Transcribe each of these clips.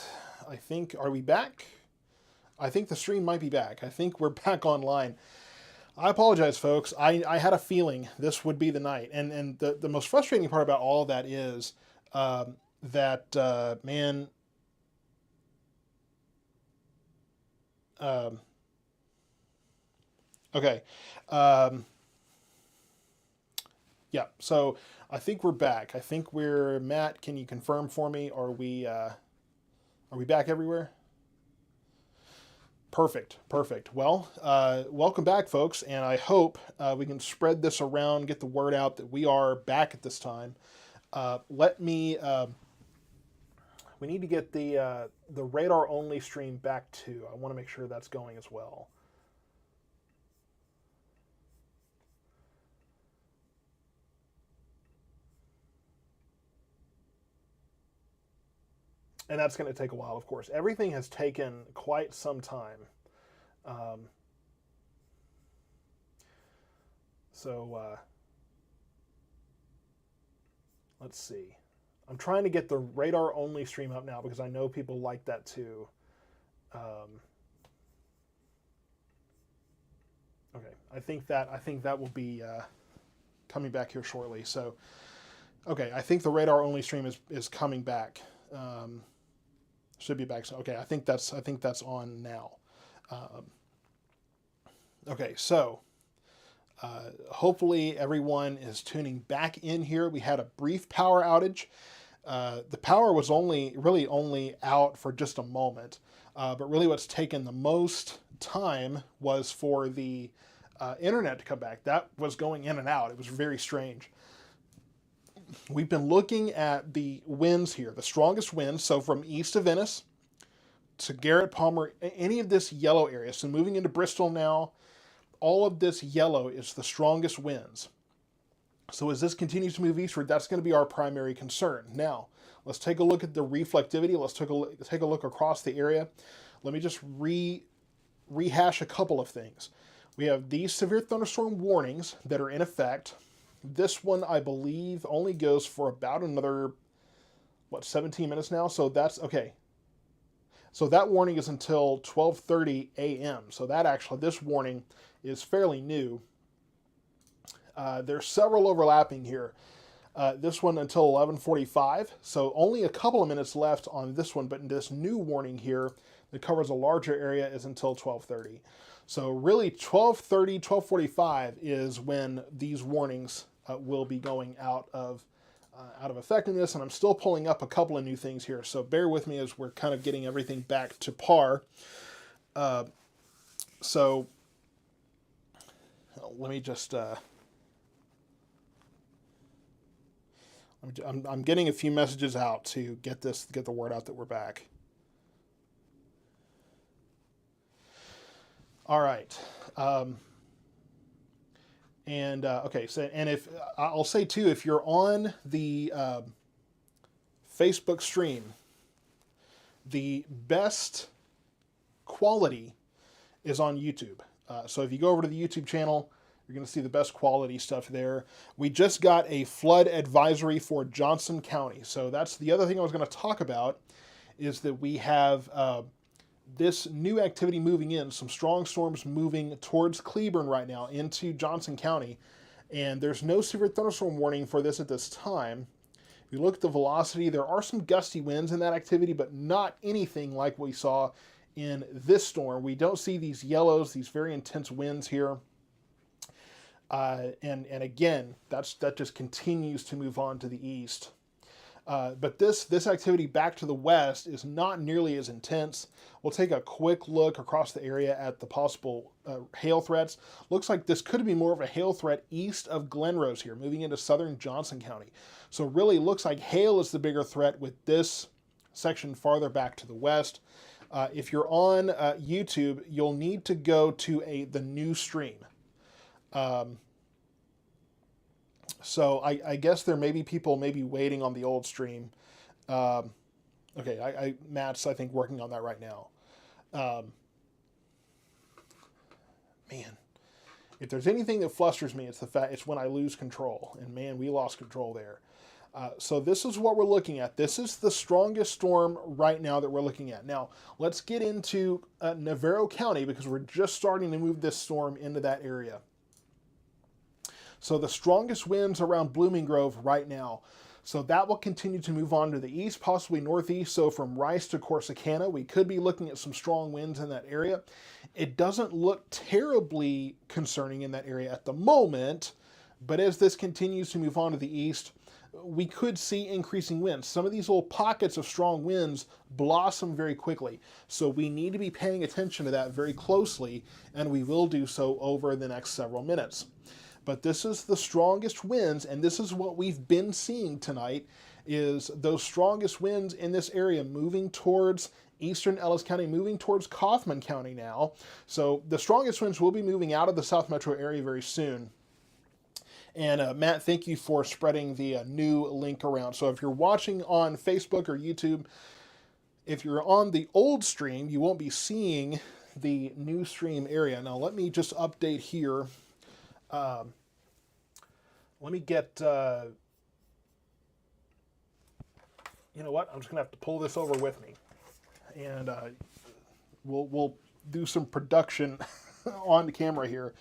right. I think, are we back? I think the stream might be back. I think we're back online. I apologize, folks. I had a feeling this would be the night. And the most frustrating part about all of that is man, um, okay. Um, yeah, so I think we're back. I think we're, Matt, can you confirm for me? Are we back everywhere? Perfect, perfect. Well, welcome back, folks, and I hope we can spread this around, get the word out that we are back at this time. Let me. We need to get the radar only stream back too. I want to make sure that's going as well. And that's going to take a while, of course. Everything has taken quite some time. Um, so let's see. I'm trying to get the radar only stream up now because I know people like that too. Okay, I think that will be coming back here shortly. So okay, I think the radar only stream is coming back. Should be back. So okay, I think that's on now. Um, okay, so hopefully everyone is tuning back in here. We had a brief power outage. The power was really only out for just a moment, but really what's taken the most time was for the internet to come back. That was going in and out. It was very strange. We've been looking at the winds here, the strongest winds. So from east of Venice to Garrett Palmer, any of this yellow area. So moving into Bristol now, all of this yellow is the strongest winds. So as this continues to move eastward, that's going to be our primary concern. Now, let's take a look at the reflectivity. Let's take a look across the area. Let me just rehash a couple of things. We have these severe thunderstorm warnings that are in effect. This one, I believe, only goes for about another, 17 minutes now? So that's, okay. So that warning is until 12:30 a.m. So this warning is fairly new. There's several overlapping here. This one until 11:45. So only a couple of minutes left on this one, but this new warning here that covers a larger area is until 12:30. So really 12:30, 12:45 is when these warnings will be going out of effectiveness, and I'm still pulling up a couple of new things here, so bear with me as we're kind of getting everything back to par. So let me just I'm getting a few messages out to get the word out that we're back. All right. Okay, so if I'll say too, if you're on the Facebook stream, the best quality is on YouTube. So if you go over to the YouTube channel, you're going to see the best quality stuff there. We just got a flood advisory for Johnson County. So that's the other thing I was going to talk about, is that we have this new activity moving in, some strong storms moving towards Cleburne right now into Johnson County. And there's no severe thunderstorm warning for this at this time. If you look at the velocity, there are some gusty winds in that activity, but not anything like we saw in this storm. We don't see these yellows, these very intense winds here. And again, that just continues to move on to the east. But this activity back to the west is not nearly as intense. We'll take a quick look across the area at the possible hail threats. Looks like this could be more of a hail threat east of Glenrose here, moving into southern Johnson County. So really looks like hail is the bigger threat with this section farther back to the west. If you're on YouTube, you'll need to go to the new stream. So I guess there may be people maybe waiting on the old stream. Okay, Matt's, I think, working on that right now. Man, if there's anything that flusters me, it's when I lose control. And man, we lost control there. So this is what we're looking at. This is the strongest storm right now that we're looking at. Now, let's get into Navarro County because we're just starting to move this storm into that area. So the strongest winds around Blooming Grove right now. So that will continue to move on to the east, possibly northeast. So from Rice to Corsicana, we could be looking at some strong winds in that area. It doesn't look terribly concerning in that area at the moment, but as this continues to move on to the east, we could see increasing winds. Some of these little pockets of strong winds blossom very quickly. So we need to be paying attention to that very closely, and we will do so over the next several minutes. But this is the strongest winds, and this is what we've been seeing tonight, is those strongest winds in this area moving towards eastern Ellis County, moving towards Kaufman County now. So the strongest winds will be moving out of the South Metro area very soon. And Matt, thank you for spreading the new link around. So if you're watching on Facebook or YouTube, if you're on the old stream, you won't be seeing the new stream area. Now let me just update here. Let me get, you know what? I'm just gonna have to pull this over with me, and we'll do some production on the camera here.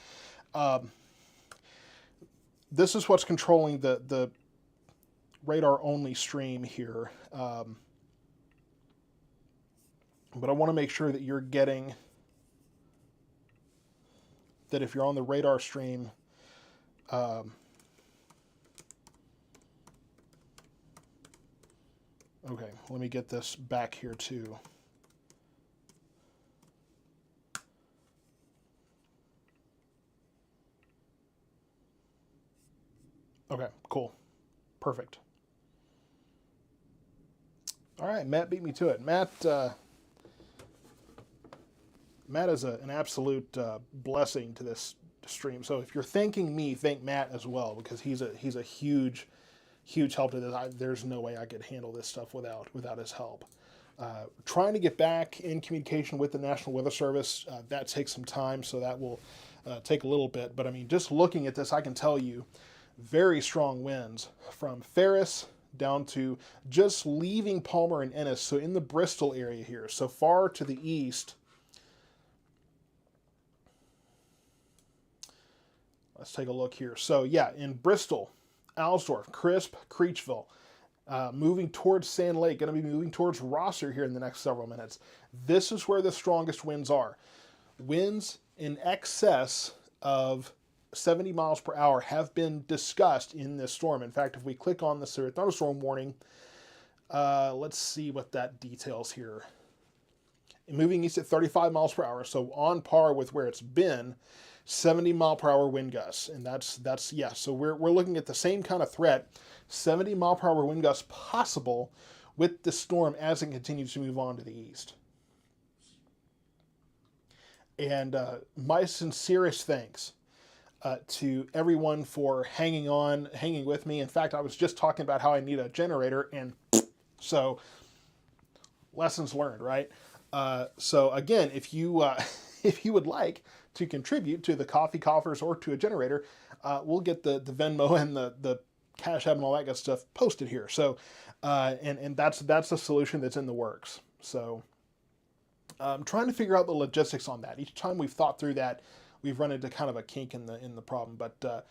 This is what's controlling the radar only stream here, but I want to make sure that you're getting that if you're on the radar stream. Okay, let me get this back here too. Okay, cool. Perfect. All right, Matt beat me to it. Matt is an absolute blessing to this stream. So if you're thanking me, thank Matt as well, because he's a huge help to this. There's no way I could handle this stuff without his help. Trying to get back in communication with the National Weather Service, that takes some time, so that will take a little bit. But I mean, just looking at this, I can tell you very strong winds from Ferris down to just leaving Palmer and Ennis. So in the Bristol area here, so far to the east. Let's take a look here. So yeah, in Bristol, Alsdorf, Crisp, Creechville, moving towards Sand Lake, going to be moving towards Rosser here in the next several minutes. This is where the strongest winds are. Winds in excess of 70 miles per hour have been discussed in this storm. In fact, if we click on the severe thunderstorm warning, let's see what that details here. Moving east at 35 miles per hour, so on par with where it's been. 70 mile per hour wind gusts, and that's yeah. So we're looking at the same kind of threat, 70 mile per hour wind gusts possible with the storm as it continues to move on to the east. And my sincerest thanks to everyone for hanging with me. In fact, I was just talking about how I need a generator, and so lessons learned, right? So again, if you if you would like to contribute to the coffee coffers or to a generator, we'll get the Venmo and the Cash App and all that good stuff posted here. So, and that's a solution that's in the works. So I'm trying to figure out the logistics on that. Each time we've thought through that, we've run into kind of a kink in the problem, but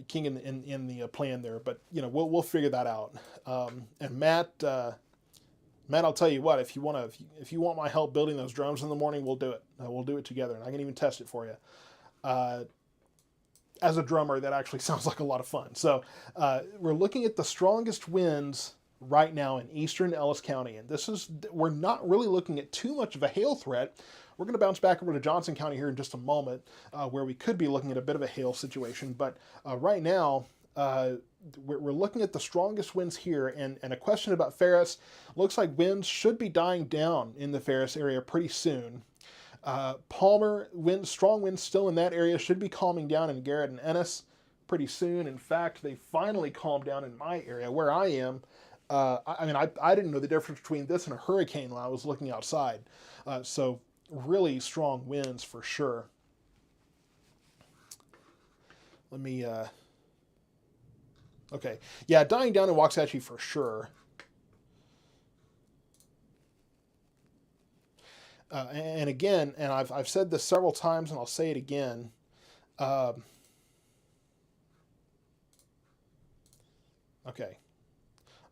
kink in the plan there. But you know, we'll figure that out. And Matt, I'll tell you what, if you want my help building those drones in the morning, we'll do it. We'll do it together, and I can even test it for you. As a drummer, that actually sounds like a lot of fun. So we're looking at the strongest winds right now in eastern Ellis County, and we're not really looking at too much of a hail threat. We're going to bounce back over to Johnson County here in just a moment, where we could be looking at a bit of a hail situation. But right now, we're looking at the strongest winds here, and a question about Ferris. Looks like winds should be dying down in the Ferris area pretty soon. Palmer, strong winds still in that area, should be calming down in Garrett and Ennis pretty soon. In fact, they finally calmed down in my area where I am. I didn't know the difference between this and a hurricane when I was looking outside. So really strong winds for sure. Let me Okay. Yeah, dying down in Waxahachie for sure. And again, and I've said this several times, and I'll say it again. Um, okay,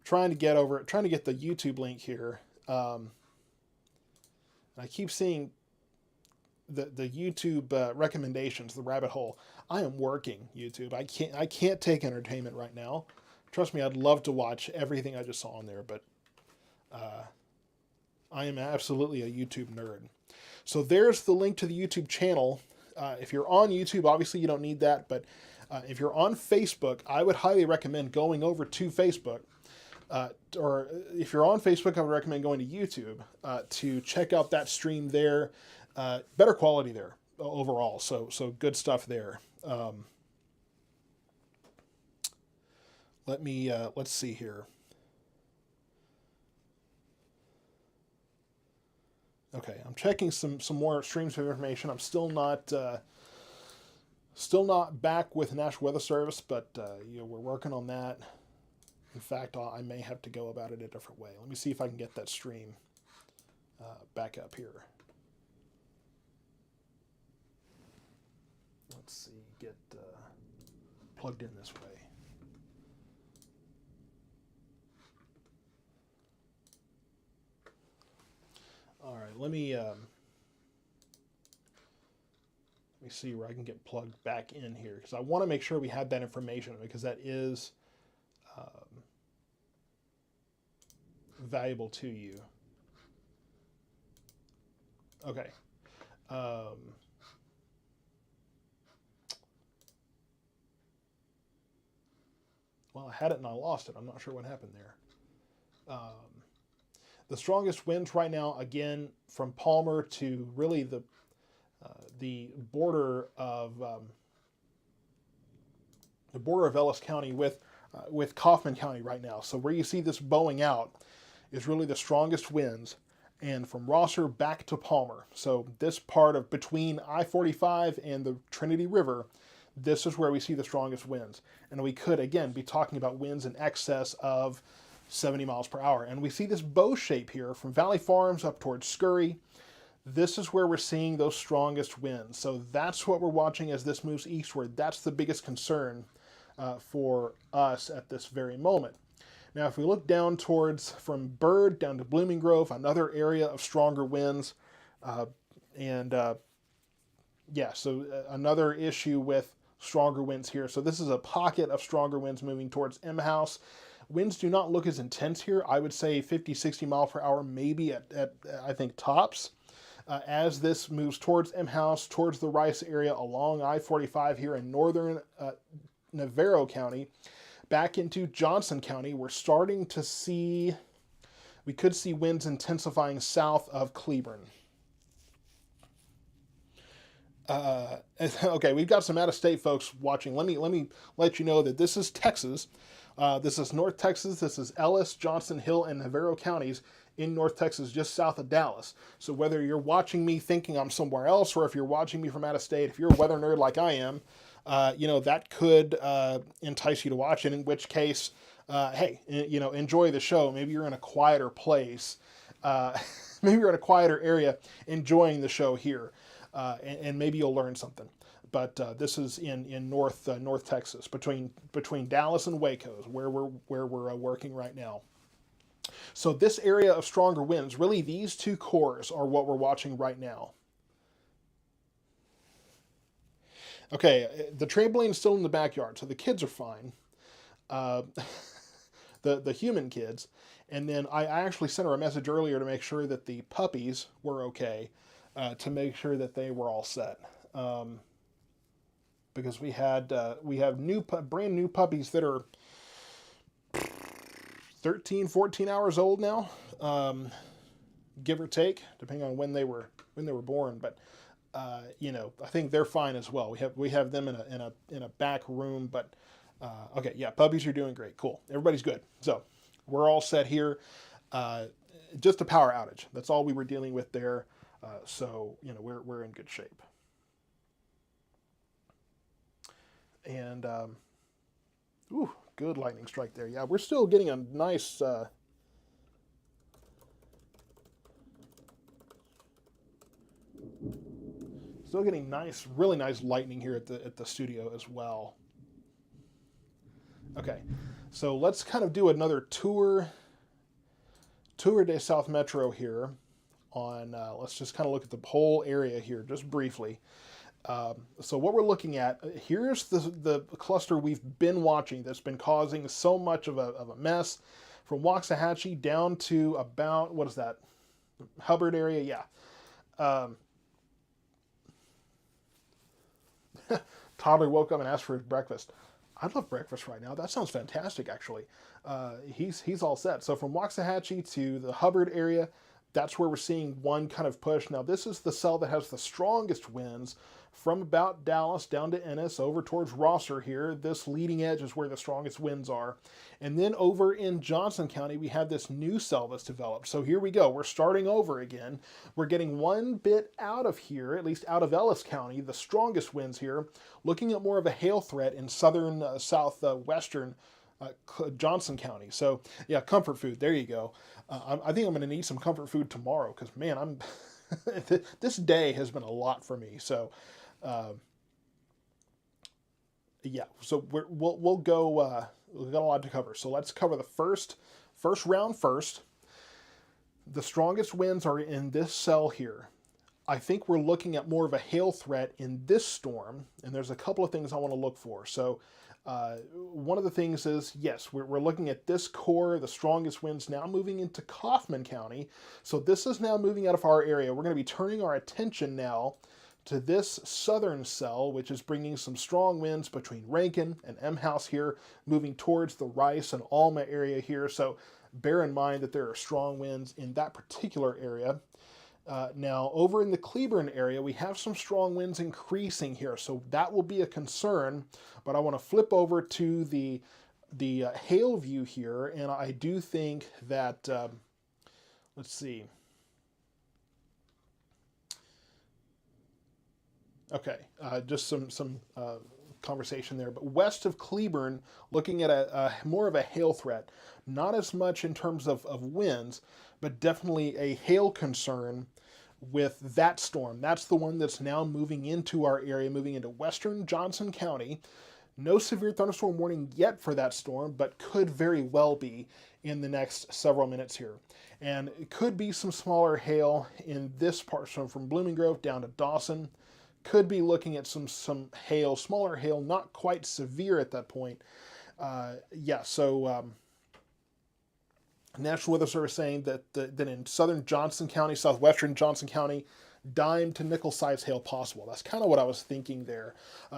trying to get over, trying to get the YouTube link here. I keep seeing the YouTube recommendations, the rabbit hole. I am working YouTube. I can't take entertainment right now. Trust me, I'd love to watch everything I just saw on there, but uh, I am absolutely a YouTube nerd. So there's the link to the YouTube channel. If you're on YouTube, obviously you don't need that, but if you're on Facebook, I would highly recommend going over to Facebook. Or if you're on Facebook, I would recommend going to YouTube to check out that stream there. Better quality there overall, so good stuff there. Let's see here. Okay, I'm checking some more streams of information. I'm still not back with National Weather Service, but we're working on that. In fact, I may have to go about it a different way. Let me see if I can get that stream back up here. Let's see, get plugged in this way. All right, let me see where I can get plugged back in here, because I want to make sure we have that information, because that is valuable to you. Okay. Well, I had it and I lost it. I'm not sure what happened there. The strongest winds right now, again, from Palmer to really the border of Ellis County with Kaufman County right now. So where you see this bowing out is really the strongest winds, and from Rosser back to Palmer. So this part of between I-45 and the Trinity River, this is where we see the strongest winds. And we could, again, be talking about winds in excess of 70 miles per hour. And we see this bow shape here from Valley Farms up towards Scurry. This is where we're seeing those strongest winds. So that's what we're watching as this moves eastward. That's the biggest concern for us at this very moment. Now, if we look down towards, from Bird down to Blooming Grove, another area of stronger winds. So another issue with stronger winds here. So this is a pocket of stronger winds moving towards M House. Winds do not look as intense here. I would say 50, 60 mile per hour, maybe at I think tops. As this moves towards M House, towards the Rice area along I-45 here in northern Navarro County, back into Johnson County, we're starting to see, we could see winds intensifying south of Cleburne. Okay, we've got some out-of-state folks watching. Let me let you know that this is Texas. This is North Texas. This is Ellis, Johnson, Hill, and Navarro counties in North Texas, just south of Dallas. So whether you're watching me thinking I'm somewhere else, or if you're watching me from out of state, if you're a weather nerd like I am, that could entice you to watch it, in which case, hey, enjoy the show. Maybe you're in a quieter place. Maybe you're in a quieter area enjoying the show here, and maybe you'll learn something. But this is in North Texas, between Dallas and Waco, is where we're working right now. So this area of stronger winds, really these two cores are what we're watching right now. Okay, the trampoline is still in the backyard, so the kids are fine. Uh, the human kids. And then I actually sent her a message earlier to make sure that the puppies were okay, to make sure that they were all set. Because we have brand new puppies that are 13, 14 hours old now, give or take, depending on when they were born. But I think they're fine as well. We have them in a back room. But okay, yeah, puppies are doing great. Cool, everybody's good. So we're all set here. Just a power outage. That's all we were dealing with there. So we're in good shape. And Ooh, good lightning strike there. Yeah, we're still getting a nice. Still getting nice, really nice lightning here at the studio as well. Okay, so let's kind of do another tour de South Metro here. On let's just kind of look at the whole area here just briefly. So what we're looking at, here's the cluster we've been watching that's been causing so much of a mess, from Waxahachie down to about, what is that, Hubbard area? Yeah. Toddler woke up and asked for his breakfast. I'd love breakfast right now. That sounds fantastic, actually. He's all set. So from Waxahachie to the Hubbard area, that's where we're seeing one kind of push. Now, this is the cell that has the strongest winds from about Dallas down to Ennis over towards Rosser here. This leading edge is where the strongest winds are. And then over in Johnson County, we have this new cell that's developed. So here we go. We're starting over again. We're getting one bit out of here, at least out of Ellis County, the strongest winds here, looking at more of a hail threat in southern, southwestern Johnson County. So yeah, comfort food. There you go. I think I'm going to need some comfort food tomorrow because, man, I'm this day has been a lot for me. So yeah, so we'll go. We've got a lot to cover. So let's cover the first round first. The strongest winds are in this cell here. I think we're looking at more of a hail threat in this storm, and there's a couple of things I want to look for. So one of the things is, yes, we're looking at this core, the strongest winds now moving into Kaufman County. So this is now moving out of our area. We're going to be turning our attention now to this southern cell, which is bringing some strong winds between Rankin and M House here, moving towards the Rice and Alma area here. So bear in mind that there are strong winds in that particular area. Now, over in the Cleburne area, we have some strong winds increasing here, so that will be a concern. But I want to flip over to the hail view here, and I do think that, let's see. Okay, just some conversation there. But west of Cleburne, looking at a more of a hail threat. Not as much in terms of winds, but definitely a hail concern with that storm. That's the one that's now moving into our area, moving into western Johnson County. No severe thunderstorm warning yet for that storm, but could very well be in the next several minutes here. And it could be some smaller hail in this part, so from Blooming Grove down to Dawson. Could be looking at some hail, smaller hail, not quite severe at that point. National Weather Service saying that in southern Johnson County, southwestern Johnson County, dime to nickel size hail possible. That's kind of what I was thinking there.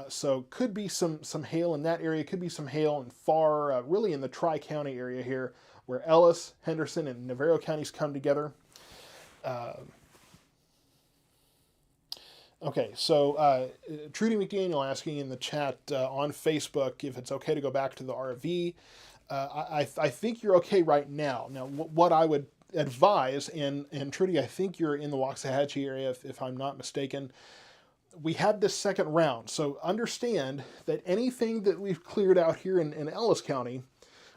So could be some hail in that area. Could be some hail in far, really in the Tri-County area here, where Ellis, Henderson, and Navarro counties come together. Okay, so Trudy McDaniel asking in the chat on Facebook if it's okay to go back to the RV. I think you're okay right now. Now, what I would advise, and Trudy, I think you're in the Waxahachie area, if I'm not mistaken. We had this second round, so understand that anything that we've cleared out here in Ellis County,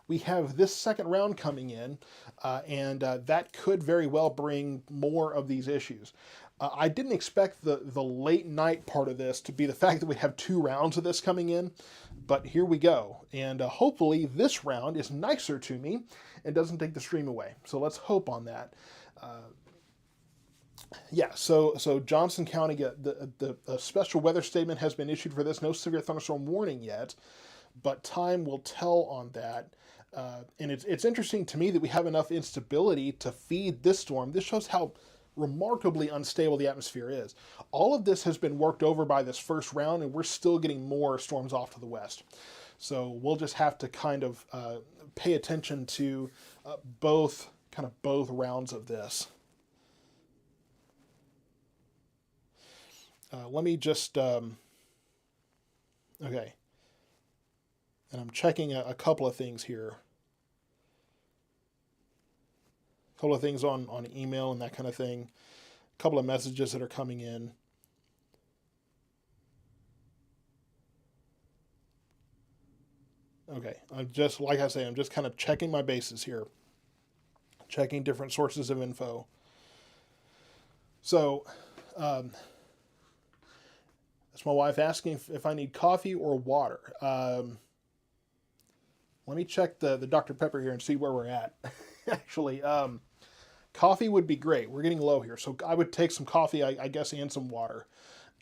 we have this second round coming in, and that could very well bring more of these issues. I didn't expect the late night part of this to be the fact that we have 2 rounds of this coming in, but here we go. And hopefully this round is nicer to me and doesn't take the stream away. So let's hope on that. So Johnson County, the special weather statement has been issued for this. No severe thunderstorm warning yet, but time will tell on that. And it's interesting to me that we have enough instability to feed this storm. This shows how remarkably unstable the atmosphere is. All of this has been worked over by this first round, and we're still getting more storms off to the west. So we'll just have to kind of pay attention to both rounds of this. Let me just, okay. And I'm checking a couple of things here. A couple of things on email and that kind of thing. A couple of messages that are coming in. Okay, I'm just, like I say, I'm just kind of checking my bases here, checking different sources of info. So, that's my wife asking if I need coffee or water. Let me check the Dr. Pepper here and see where we're at. Actually, coffee would be great. We're getting low here, so I would take some coffee, I guess, and some water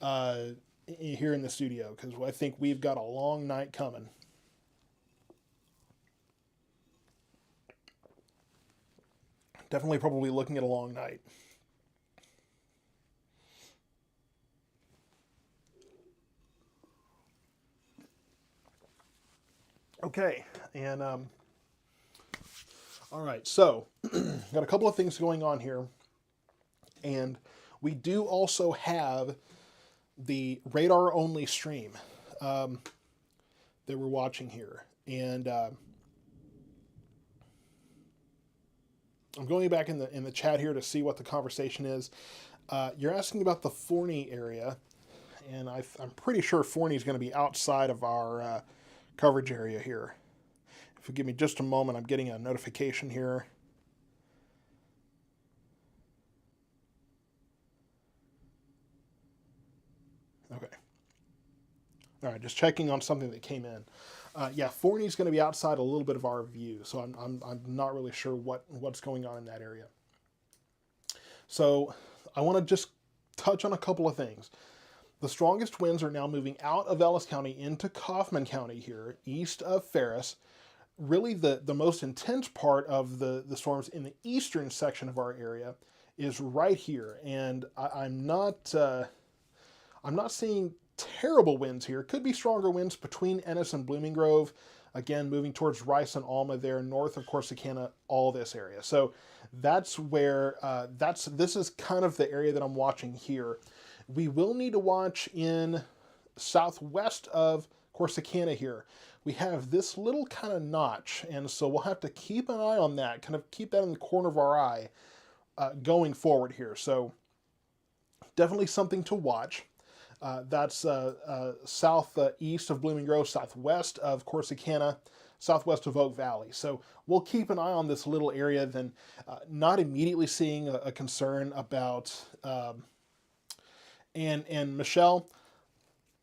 here in the studio, because I think we've got a long night coming. Definitely probably looking at a long night. Okay, and all right, so got a couple of things going on here, and we do also have the radar only stream that we're watching here, and I'm going back in the chat here to see what the conversation is. You're asking about the Forney area, and I'm pretty sure Forney is going to be outside of our coverage area here. If you give me just a moment, I'm getting a notification here. Okay. All right, just checking on something that came in. Yeah, Forney's going to be outside a little bit of our view, so I'm not really sure what's going on in that area. So I want to just touch on a couple of things. The strongest winds are now moving out of Ellis County into Kaufman County here, east of Ferris. Really, the most intense part of the storms in the eastern section of our area is right here, and I'm not seeing terrible winds here. Could be stronger winds between Ennis and Blooming Grove. Again, moving towards Rice and Alma there, north of Corsicana, all this area. So that's where, this is kind of the area that I'm watching here. We will need to watch in southwest of Corsicana here. We have this little kind of notch, and so we'll have to keep an eye on that, kind of keep that in the corner of our eye going forward here. So definitely something to watch. That's southeast of Blooming Grove, southwest of Corsicana, southwest of Oak Valley. So we'll keep an eye on this little area, then not immediately seeing a concern about, and Michelle,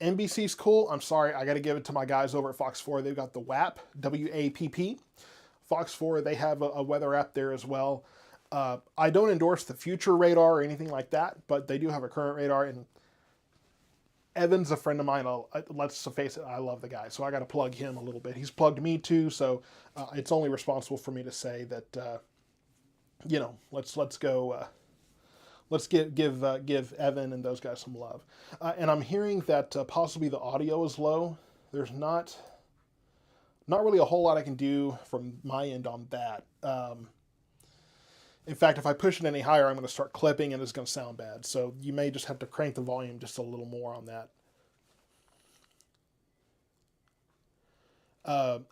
NBC's cool. I'm sorry, I got to give it to my guys over at Fox 4. They've got the WAP, W-A-P-P. Fox 4, they have a weather app there as well. I don't endorse the future radar or anything like that, but they do have a current radar, and Evan's a friend of mine. Let's face it, I love the guy, so I got to plug him a little bit. He's plugged me too, so it's only responsible for me to say that, let's go. Let's give Evan and those guys some love. And I'm hearing that possibly the audio is low. There's not really a whole lot I can do from my end on that. In fact, if I push it any higher, I'm going to start clipping and it's going to sound bad. So you may just have to crank the volume just a little more on that.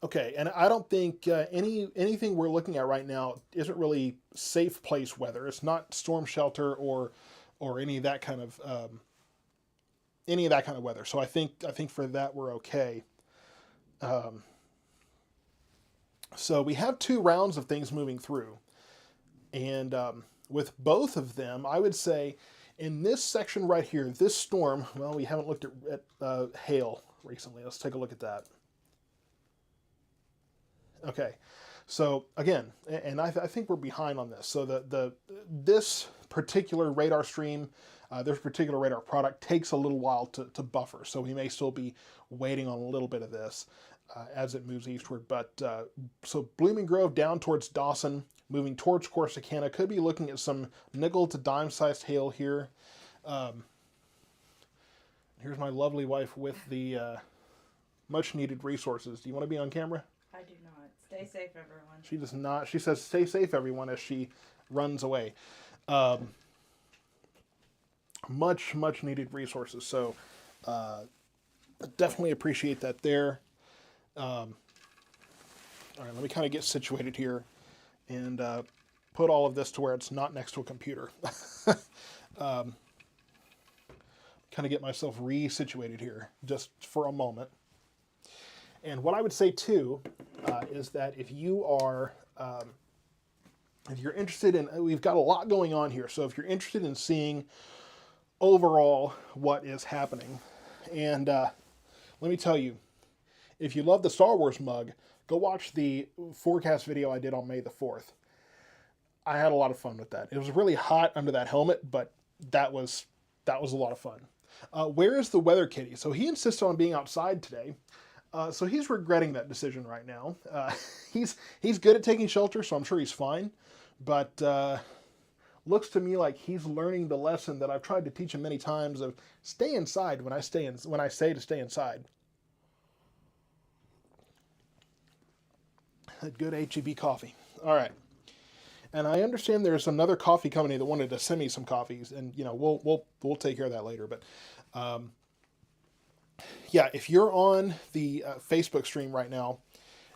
Okay, and I don't think anything we're looking at right now isn't really safe place weather. It's not storm shelter or any of that kind of weather. So I think for that we're okay. So we have 2 rounds of things moving through. And with both of them, I would say in this section right here, this storm, well, we haven't looked at hail recently. Let's take a look at that. Okay, so again, and I think we're behind on this. So this particular radar stream, this particular radar product takes a little while to buffer. So we may still be waiting on a little bit of this as it moves eastward. But so Blooming Grove down towards Dawson, moving towards Corsicana, could be looking at some nickel to dime-sized hail here. Here's my lovely wife with the much-needed resources. Do you want to be on camera? I do not. Stay safe, everyone. She does not. She says, "Stay safe, everyone," as she runs away. Much needed resources. So definitely appreciate that there. All right, let me kind of get situated here and put all of this to where it's not next to a computer. Kind of get myself re-situated here just for a moment. And what I would say too is that if you're interested in, we've got a lot going on here. So if you're interested in seeing overall what is happening, and let me tell you, if you love the Star Wars mug, go watch the forecast video I did on May the 4th. I had a lot of fun with that. It was really hot under that helmet, but that was a lot of fun. Where is the weather kitty? So he insisted on being outside today. So he's regretting that decision right now. He's good at taking shelter, so I'm sure he's fine. But looks to me like he's learning the lesson that I've tried to teach him many times of stay inside when I say to stay inside. A good HEB coffee. All right. And I understand there's another coffee company that wanted to send me some coffees, and we'll take care of that later. But yeah, if you're on the Facebook stream right now,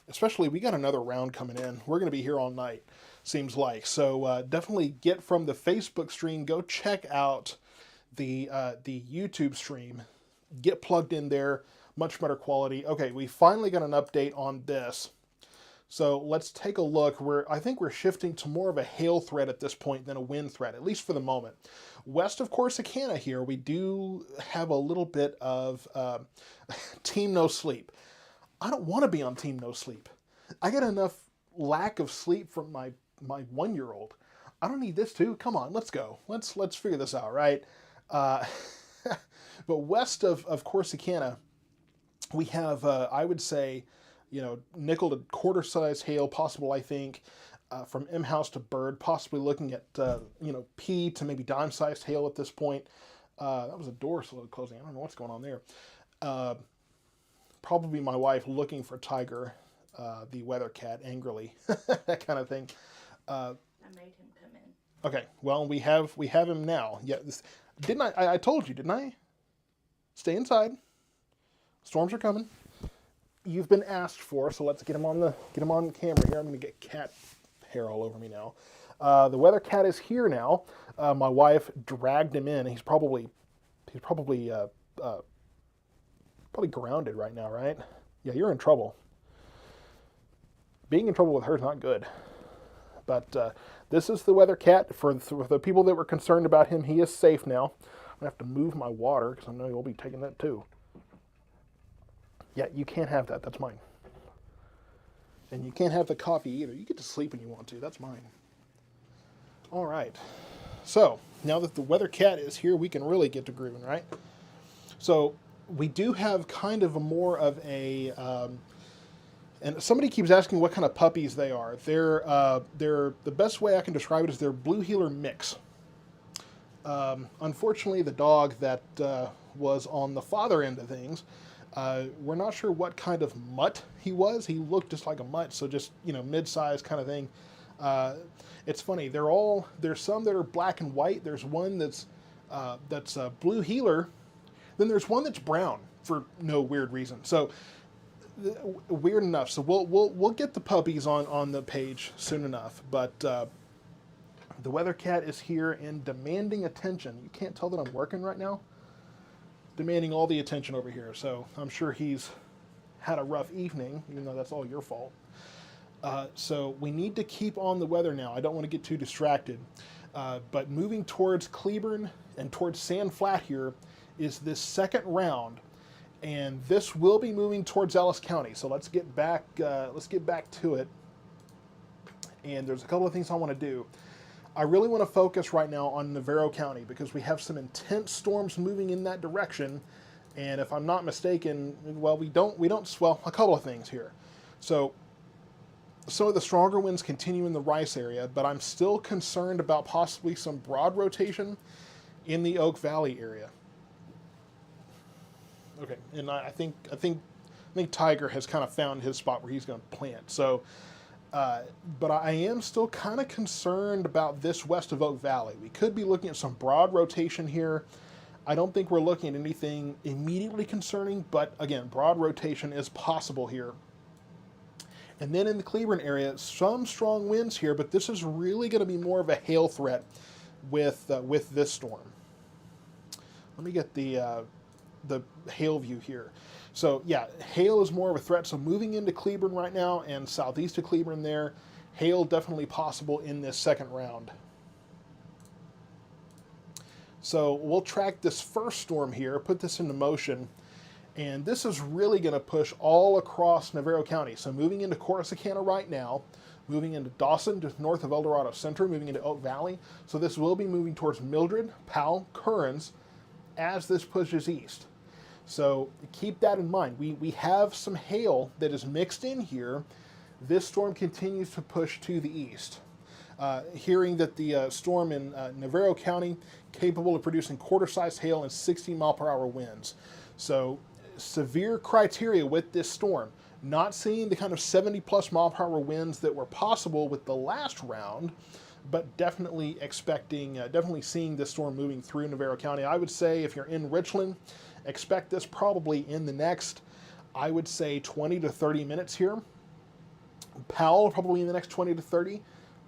especially we got another round coming in. We're going to be here all night, seems like. So definitely get from the Facebook stream. Go check out the YouTube stream. Get plugged in there. Much better quality. Okay, we finally got an update on this. So let's take a look. I think we're shifting to more of a hail threat at this point than a wind threat, at least for the moment. West of Corsicana here, we do have a little bit of Team No Sleep. I don't want to be on Team No Sleep. I get enough lack of sleep from my 1-year-old. I don't need this too. Come on, let's go. Let's figure this out, right? But west of Corsicana, we have, I would say, nickel to quarter size hail possible, I think, from M house to bird, possibly looking at, P to maybe dime sized hail at this point. That was a door slowly closing. I don't know what's going on there. Probably my wife looking for Tiger, the weather cat, angrily, that kind of thing. I made him come in. Okay, well, we have him now. Yeah, didn't I told you, didn't I? Stay inside. Storms are coming. You've been asked for, so let's get him on camera here. I'm going to get cat hair all over me now. The weather cat is here now. My wife dragged him in. He's probably grounded right now, right? Yeah, you're in trouble. Being in trouble with her is not good. But this is the weather cat. For the people that were concerned about him, he is safe now. I'm going to have to move my water because I know you'll be taking that too. Yeah, you can't have that. That's mine. And you can't have the coffee either. You get to sleep when you want to. That's mine. All right. So, now that the weather cat is here, we can really get to grooving, right? So, we do have kind of more of a... and somebody keeps asking what kind of puppies they are. They're the best way I can describe it is they're blue heeler mix. Unfortunately, the dog that was on the father end of things... we're not sure what kind of mutt he was. He looked just like a mutt, so just, mid-sized kind of thing. It's funny. There's some that are black and white. There's one that's blue heeler. Then there's one that's brown for no weird reason. So weird enough. So we'll get the puppies on the page soon enough. But the weather cat is here and demanding attention. You can't tell that I'm working right now. Demanding all the attention over here. So I'm sure he's had a rough evening, even though that's all your fault. So we need to keep on the weather now. I don't want to get too distracted. But moving towards Cleburne and towards Sand Flat here is this second round. And this will be moving towards Ellis County. So let's get back to it. And there's a couple of things I want to do. I really want to focus right now on Navarro County because we have some intense storms moving in that direction. And if I'm not mistaken, well, a couple of things here. So some of the stronger winds continue in the Rice area, but I'm still concerned about possibly some broad rotation in the Oak Valley area. Okay, and I think Tiger has kind of found his spot where he's going to plant. So. But I am still kind of concerned about this west of Oak Valley. We could be looking at some broad rotation here. I don't think we're looking at anything immediately concerning, but again, broad rotation is possible here. And then in the Cleburne area, some strong winds here, but this is really going to be more of a hail threat with this storm. Let me get the the hail view here. So yeah, hail is more of a threat. So moving into Cleburne right now and southeast of Cleburne there, hail definitely possible in this second round. So we'll track this first storm here, put this into motion, and this is really going to push all across Navarro County. So moving into Corsicana right now, moving into Dawson, just north of El Dorado Center, moving into Oak Valley. So this will be moving towards Mildred, Powell, Currens as this pushes east. So keep that in mind. We have some hail that is mixed in here. This storm continues to push to the east. Hearing that the storm in Navarro County capable of producing quarter-sized hail and 60-mile-per-hour winds. So severe criteria with this storm. Not seeing the kind of 70-plus mile-per-hour winds that were possible with the last round, but definitely expecting, definitely seeing this storm moving through Navarro County. I would say if you're in Richland, expect this probably in the next, I would say 20 to 30 minutes here. Powell probably in the next 20 to 30.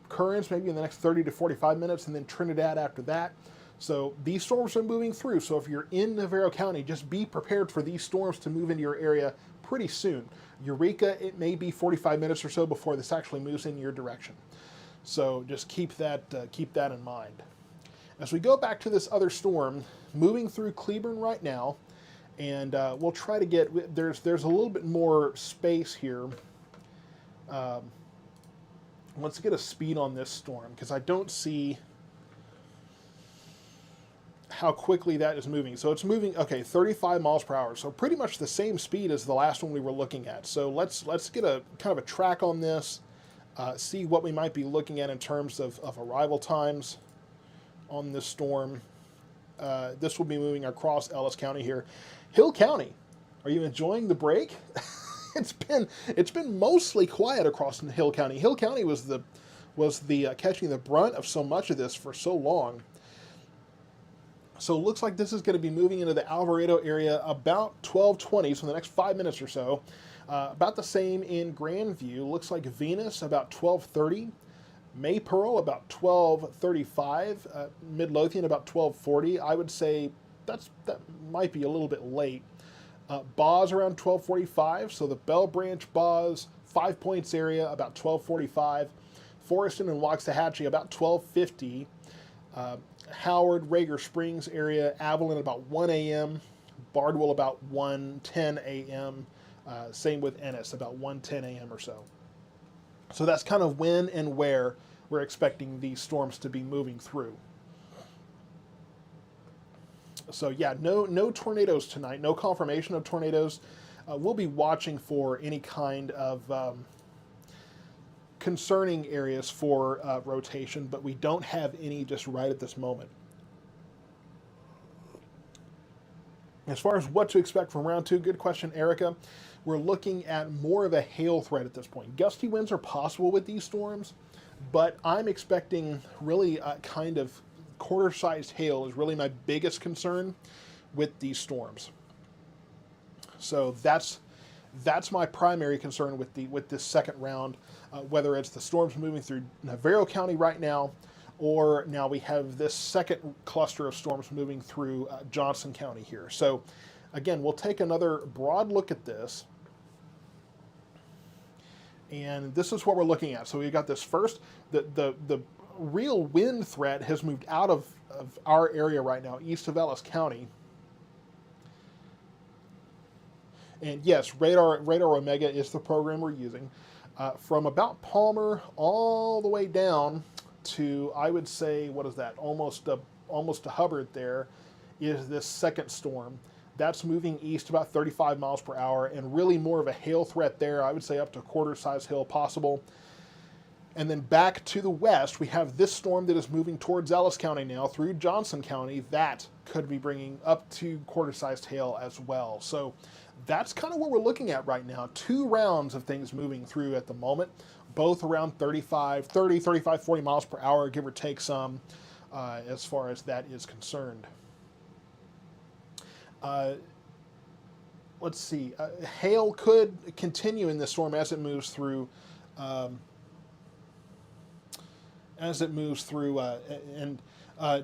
Currens maybe in the next 30 to 45 minutes, and then Trinidad after that. So these storms are moving through. So if you're in Navarro County, just be prepared for these storms to move into your area pretty soon. Eureka, it may be 45 minutes or so before this actually moves in your direction. So just keep that in mind. As we go back to this other storm, moving through Cleburne right now, and we'll try to get, there's a little bit more space here. Let's get a speed on this storm, because I don't see how quickly that is moving. So it's moving, okay, 35 miles per hour. So pretty much the same speed as the last one we were looking at. So let's get a kind of a track on this, see what we might be looking at in terms of arrival times on this storm. This will be moving across Ellis County here. Hill County, are you enjoying the break? It's been mostly quiet across Hill County. Hill County was the catching the brunt of so much of this for so long. So it looks like this is going to be moving into the Alvarado area about 12:20, so in the next 5 minutes or so. About the same in Grandview. Looks like Venus about 12:30. Maypearl about 12:35. Midlothian about 12:40. I would say that might be a little bit late. Boz around 12:45, so the Bell Branch Boz 5 Points area about 12:45. Forreston and Waxahachie about 12:50. Howard, Rager Springs area, Abilene about 1 a.m. Bardwell about 1:10 a.m. Same with Ennis, about 1:10 a.m. or so. So that's kind of when and where we're expecting these storms to be moving through. So yeah, no tornadoes tonight, no confirmation of tornadoes. We'll be watching for any kind of concerning areas for rotation, but we don't have any just right at this moment. As far as what to expect from round two, good question, Erica. We're looking at more of a hail threat at this point. Gusty winds are possible with these storms, but I'm expecting really kind of quarter-sized hail is really my biggest concern with these storms. So that's my primary concern with this second round, whether it's the storms moving through Navarro County right now, or now we have this second cluster of storms moving through Johnson County here. So again, we'll take another broad look at this. And this is what we're looking at. So we got this first, the real wind threat has moved out of our area right now, east of Ellis County. And yes, Radar Omega is the program we're using. From about Palmer all the way down to, I would say, what is that? Almost to Hubbard there is this second storm. That's moving east about 35 miles per hour, and really more of a hail threat there. I would say up to quarter-size hail possible. And then back to the west, we have this storm that is moving towards Ellis County now through Johnson County. That could be bringing up to quarter-sized hail as well. So that's kind of what we're looking at right now. 2 rounds of things moving through at the moment, both around 30, 35, 40 miles per hour, give or take some, as far as that is concerned. Let's see. Hail could continue in this storm as it moves through. And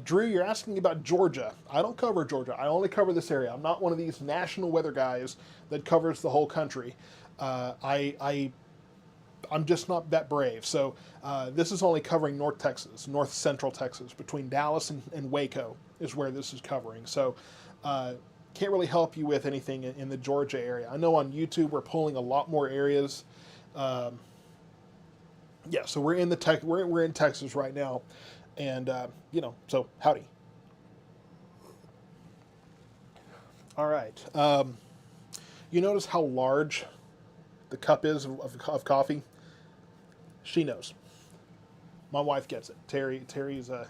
Drew, you're asking about Georgia. I don't cover Georgia. I only cover this area. I'm not one of these national weather guys that covers the whole country. I'm just not that brave. So this is only covering North Texas, North Central Texas, between Dallas and Waco is where this is covering. So can't really help you with anything in the Georgia area. I know on YouTube we're pulling a lot more areas. Yeah, so we're in we're in Texas right now, and so howdy. All right. You notice how large the cup is of coffee? She knows. My wife gets it. Terry's a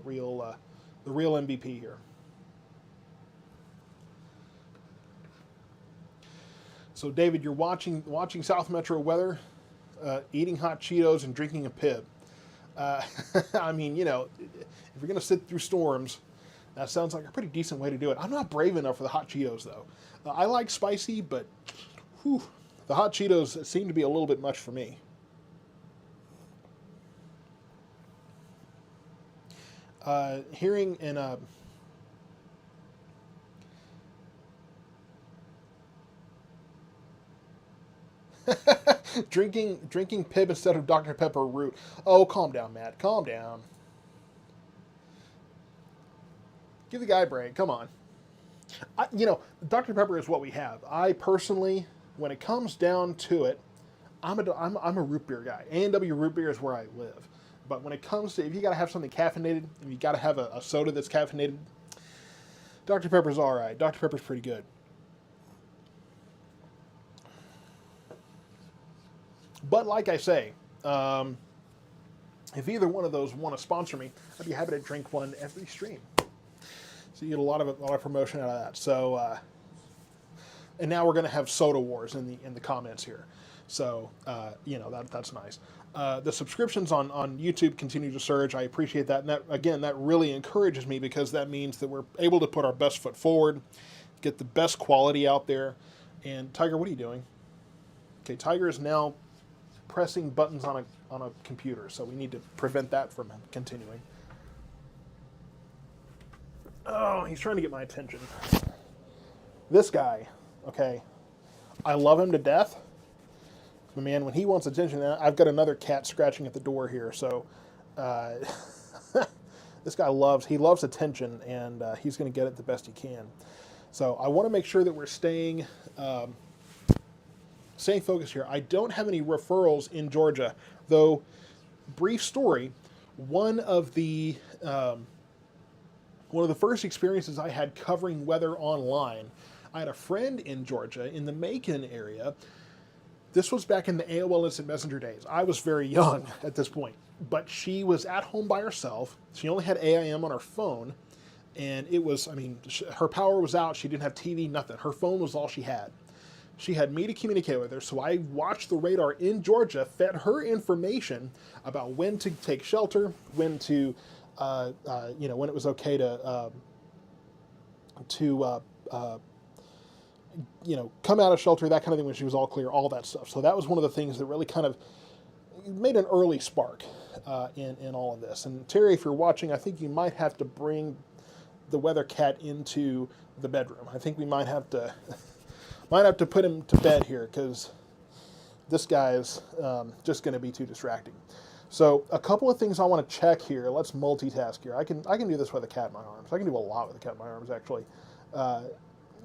real the real MVP here. So David, you're watching South Metro weather, eating hot Cheetos and drinking a pib. I mean, if you're gonna sit through storms, that sounds like a pretty decent way to do it. I'm not brave enough for the hot Cheetos though. I like spicy, but whew, the hot Cheetos seem to be a little bit much for me. Hearing in drinking pib instead of Dr. Pepper root. Oh, calm down, Matt. Calm down. Give the guy a break. Come on. Dr. Pepper is what we have. I personally, when it comes down to it, I'm a root beer guy. A&W root beer is where I live. But when it comes to, if you got to have something caffeinated, and you got to have a soda that's caffeinated, Dr. Pepper's all right. Dr. Pepper's pretty good. But like I say, if either one of those want to sponsor me, I'd be happy to drink one every stream. So you get a lot of promotion out of that. So, and now we're going to have soda wars in the comments here. So that's nice. The subscriptions on YouTube continue to surge. I appreciate that. And that really encourages me because that means that we're able to put our best foot forward, get the best quality out there. And Tiger, what are you doing? Okay, Tiger is now pressing buttons on a computer, so we need to prevent that from continuing. Oh, he's trying to get my attention. This guy, okay, I love him to death. But man, when he wants attention, I've got another cat scratching at the door here, so this guy loves attention, and he's going to get it the best he can. So I want to make sure that we're staying focused here. I don't have any referrals in Georgia, though. Brief story: one of the first experiences I had covering weather online, I had a friend in Georgia in the Macon area. This was back in the AOL Instant Messenger days. I was very young at this point, but she was at home by herself. She only had AIM on her phone, and her power was out. She didn't have TV, nothing. Her phone was all she had. She had me to communicate with her, so I watched the radar in Georgia, fed her information about when to take shelter, when to, when it was okay to come out of shelter, that kind of thing, when she was all clear, all that stuff. So that was one of the things that really kind of made an early spark in all of this. And Terry, if you're watching, I think you might have to bring the weather cat into the bedroom. I think we might have to put him to bed here, because this guy is just going to be too distracting. So a couple of things I want to check here. Let's multitask here. I can do this with a cat in my arms. I can do a lot with a cat in my arms, actually.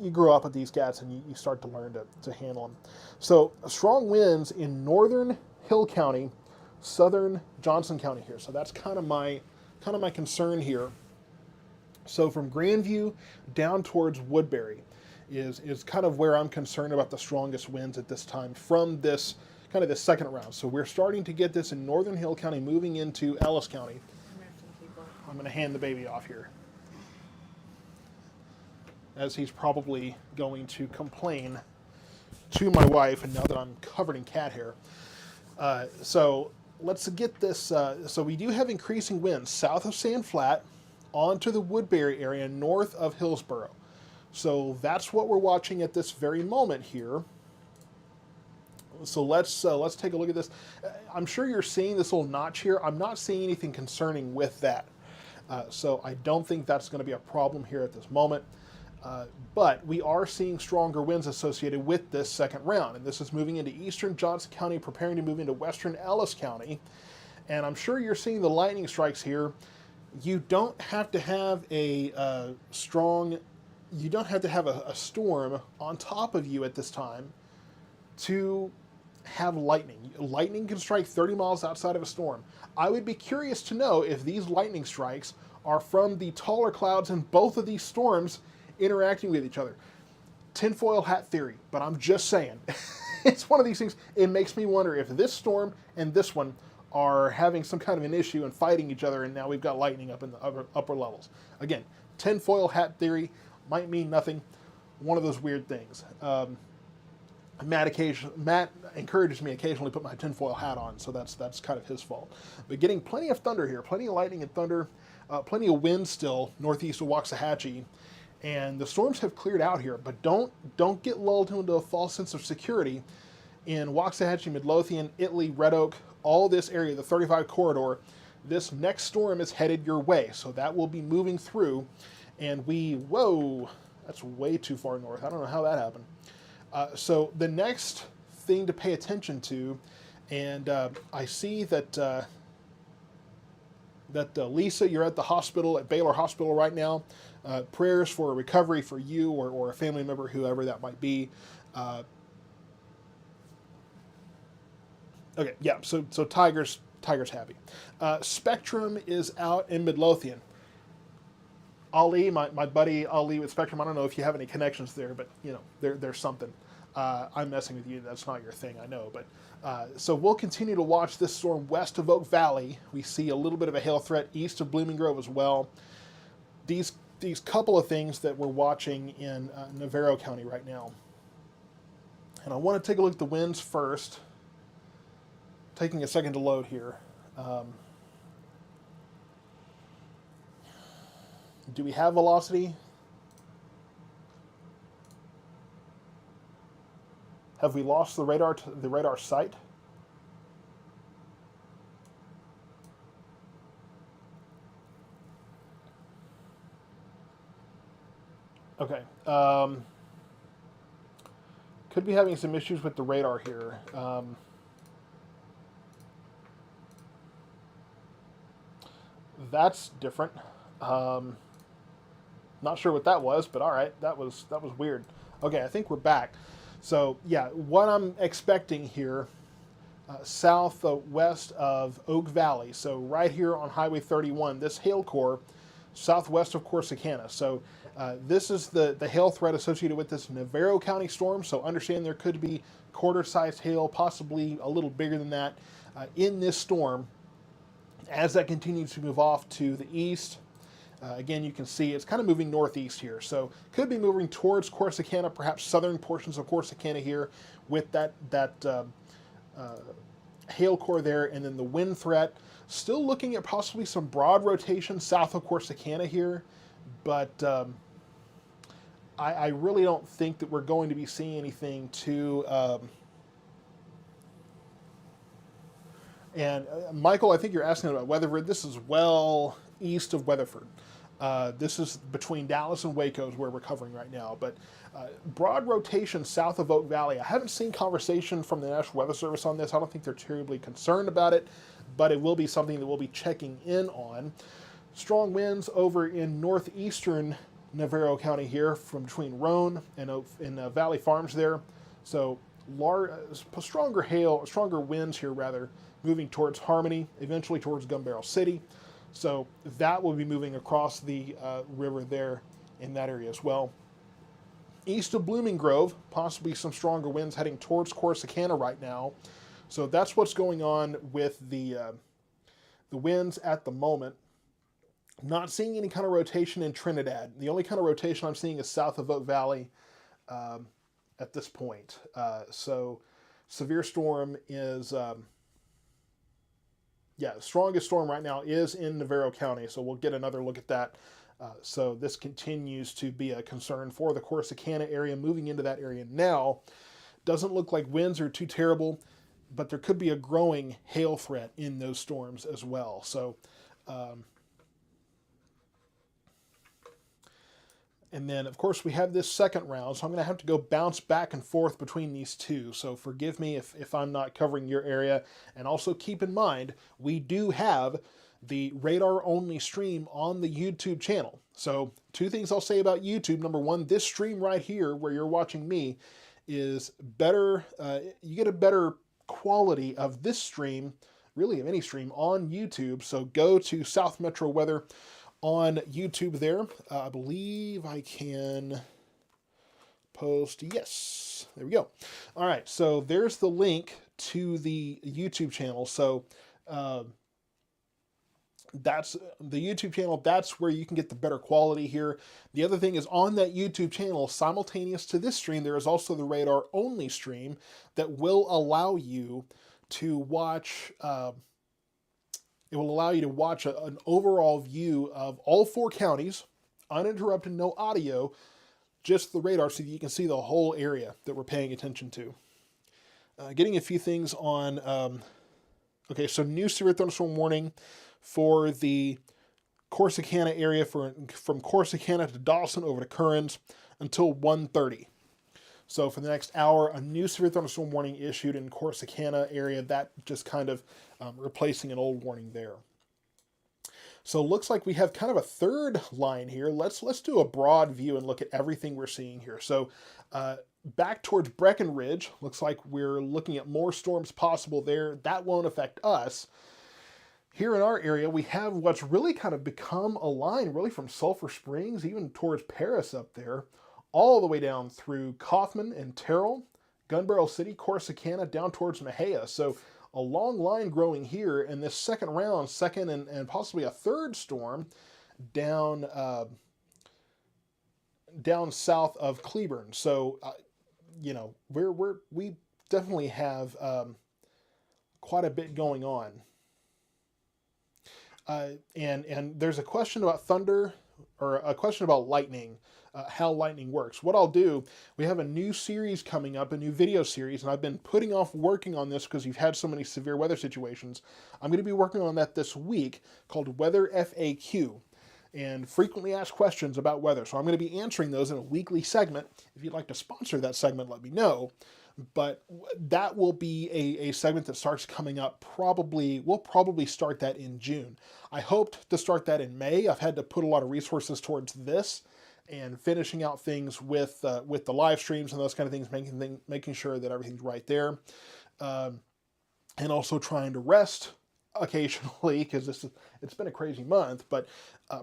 You grow up with these cats and you start to learn to handle them. So strong winds in northern Hill County, southern Johnson County here. So that's kind of my concern here. So from Grandview down towards Woodbury is kind of where I'm concerned about the strongest winds at this time from this kind of the second round. So we're starting to get this in northern Hill County, moving into Ellis County. I'm going to hand the baby off here, as he's probably going to complain to my wife, and now that I'm covered in cat hair. So let's get this. So we do have increasing winds south of Sand Flat onto the Woodbury area north of Hillsboro. So that's what we're watching at this very moment here. So let's take a look at this. I'm sure you're seeing this little notch here. I'm not seeing anything concerning with that. So I don't think that's going to be a problem here at this moment. But we are seeing stronger winds associated with this second round, and this is moving into eastern Johnson County, preparing to move into western Ellis County. And I'm sure you're seeing the lightning strikes here. You don't have to have a strong, you don't have to have a storm on top of you at this time to have lightning. Lightning can strike 30 miles outside of a storm. I would be curious to know if these lightning strikes are from the taller clouds in both of these storms interacting with each other. Tinfoil hat theory, but I'm just saying. It's one of these things. It makes me wonder if this storm and this one are having some kind of an issue and fighting each other, and now we've got lightning up in the upper levels. Again, tinfoil hat theory might mean nothing. One of those weird things. Matt encourages me occasionally to put my tinfoil hat on, so that's kind of his fault. But getting plenty of thunder here, plenty of lightning and thunder, plenty of wind still northeast of Waxahachie, and the storms have cleared out here. But don't get lulled into a false sense of security. In Waxahachie, Midlothian, Italy, Red Oak, all this area, the 35 corridor, this next storm is headed your way, so that will be moving through, and whoa, that's way too far north. I don't know how that happened. So the next thing to pay attention to, and I see that Lisa, you're at the hospital, at Baylor Hospital right now. Prayers for a recovery for you or a family member, whoever that might be. Okay, yeah, so Tiger's happy. Spectrum is out in Midlothian. Ali, my buddy Ali with Spectrum, I don't know if you have any connections there, but you know, there's something. I'm messing with you, that's not your thing, I know. But so we'll continue to watch this storm west of Oak Valley. We see a little bit of a hail threat east of Blooming Grove as well. These couple of things that we're watching in Navarro County right now. And I want to take a look at the winds first. Taking a second to load here. Do we have velocity? Have we lost the radar sight? Okay. Could be having some issues with the radar here. That's different. Not sure what that was, but all right, that was weird. Okay, I think we're back. So yeah, what I'm expecting here, southwest of Oak Valley, so right here on Highway 31, this hail core, southwest of Corsicana. So this is the hail threat associated with this Navarro County storm. So understand there could be quarter-sized hail, possibly a little bigger than that, in this storm. As that continues to move off to the east, again, you can see it's kind of moving northeast here. So could be moving towards Corsicana, perhaps southern portions of Corsicana here with that hail core there. And then the wind threat, still looking at possibly some broad rotation south of Corsicana here. But I really don't think that we're going to be seeing anything too... And Michael, I think you're asking about Weatherford. This is well east of Weatherford. This is between Dallas and Waco is where we're covering right now. But broad rotation south of Oak Valley. I haven't seen conversation from the National Weather Service on this. I don't think they're terribly concerned about it, but it will be something that we'll be checking in on. Strong winds over in northeastern Navarro County here from between Roan and Valley Farms there. So stronger winds here rather, moving towards Harmony, eventually towards Gun Barrel City. So that will be moving across the river there in that area as well. East of Blooming Grove, possibly some stronger winds heading towards Corsicana right now. So that's what's going on with the winds at the moment. Not seeing any kind of rotation in Trinidad. The only kind of rotation I'm seeing is south of Oak Valley at this point. So severe storm is... strongest storm right now is in Navarro County, so we'll get another look at that. So this continues to be a concern for the Corsicana area, moving into that area now. Doesn't look like winds are too terrible, but there could be a growing hail threat in those storms as well. So And then, of course, we have this second round, so I'm going to have to go bounce back and forth between these two. So forgive me if I'm not covering your area. And also keep in mind, we do have the radar-only stream on the YouTube channel. So two things I'll say about YouTube. Number one, this stream right here, where you're watching me, is better. You get a better quality of this stream, really of any stream, on YouTube. So go to South Metro Weather on YouTube there. I believe I can post, yes, there we go. All right, so there's the link to the YouTube channel. So that's the YouTube channel. That's where you can get the better quality here. The other thing is, on that YouTube channel, simultaneous to this stream, there is also the radar only stream that will allow you to watch it will allow you to watch an overall view of all 4 counties, uninterrupted, no audio, just the radar, so that you can see the whole area that we're paying attention to. Getting a few things on, okay, so new severe thunderstorm warning for the Corsicana area from Corsicana to Dawson over to Currens until 1:30. So for the next hour, a new severe thunderstorm warning issued in Corsicana area. That just kind of replacing an old warning there. So it looks like we have kind of a third line here. Let's do a broad view and look at everything we're seeing here. So back towards Breckenridge, looks like we're looking at more storms possible there. That won't affect us. Here in our area, we have what's really kind of become a line really from Sulphur Springs, even towards Paris up there, all the way down through Kaufman and Terrell, Gun Barrel City, Corsicana, down towards Mejia. So a long line growing here, and this second round, second and possibly a third storm down down south of Cleburne. So you know, we definitely have quite a bit going on. And there's a question about thunder, or a question about lightning, how lightning works. What I'll do, we have a new series coming up, a new video series, and I've been putting off working on this because you've had so many severe weather situations. I'm going to be working on that this week, called Weather FAQ, and frequently asked questions about weather. So I'm going to be answering those in a weekly segment. If you'd like to sponsor that segment, let me know. But that will be a segment that starts coming up we'll probably start that in June. I hoped to start that in May. I've had to put a lot of resources towards this and finishing out things with the live streams and those kind of things, making sure that everything's right there. And also trying to rest occasionally, because it's been a crazy month, but